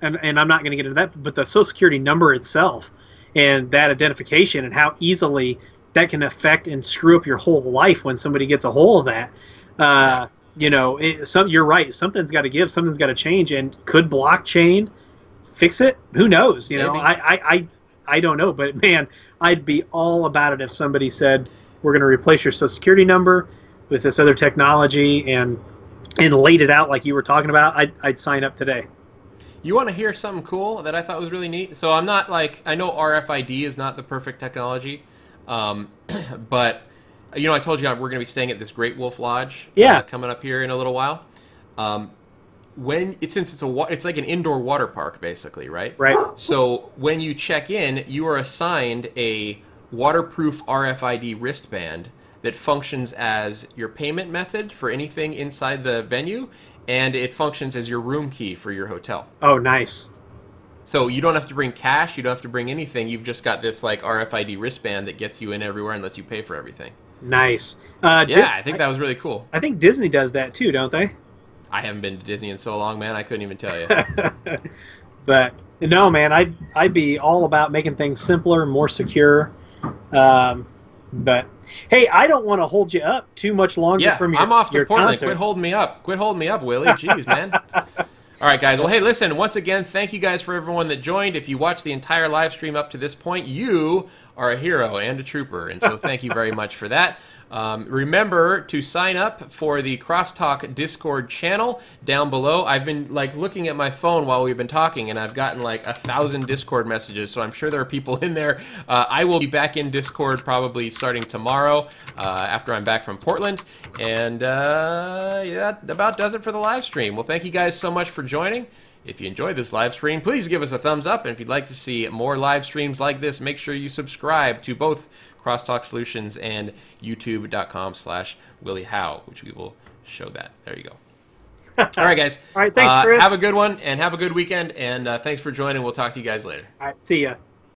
and I'm not going to get into that, but the Social Security number itself and that identification and how easily that can affect and screw up your whole life when somebody gets a hold of that. You know, you're right. Something's got to give. Something's got to change. And could blockchain fix it? Who knows? You know, I don't know. But man, I'd be all about it if somebody said we're going to replace your Social Security number with this other technology and laid it out like you were talking about. I'd sign up today. You want to hear something cool that I thought was really neat? So I'm not like, I know RFID is not the perfect technology. But, you know, I told you we're going to be staying at this Great Wolf Lodge coming up here in a little while. Since it's like an indoor water park, basically, right? Right. So when you check in, you are assigned a waterproof RFID wristband that functions as your payment method for anything inside the venue, and it functions as your room key for your hotel. Oh, nice. So you don't have to bring cash, you don't have to bring anything. You've just got this like RFID wristband that gets you in everywhere and lets you pay for everything. Nice. I think that was really cool. I think Disney does that too, don't they? I haven't been to Disney in so long, man. I couldn't even tell you. But no, man, I'd be all about making things simpler, more secure. But hey, I don't want to hold you up too much longer from your I'm off to Portland. concert. Quit holding me up. Quit holding me up, Willie. Jeez, man. All right, guys. Well, hey, listen, once again, thank you guys for everyone that joined. If you watched the entire live stream up to this point, you are a hero and a trooper, and so thank you very much for that. Remember to sign up for the Crosstalk Discord channel down below. I've been like looking at my phone while we've been talking, and I've gotten like 1,000 Discord messages, so I'm sure there are people in there. I will be back in Discord probably starting tomorrow after I'm back from Portland, and yeah, that about does it for the live stream. Well, thank you guys so much for joining. If you enjoyed this live stream, please give us a thumbs up, and if you'd like to see more live streams like this, make sure you subscribe to both Crosstalk Solutions and youtube.com/Willie Howe, which we will show that. There you go. All right, guys. All right, thanks, Chris. Have a good one, and have a good weekend, and thanks for joining. We'll talk to you guys later. All right, see ya.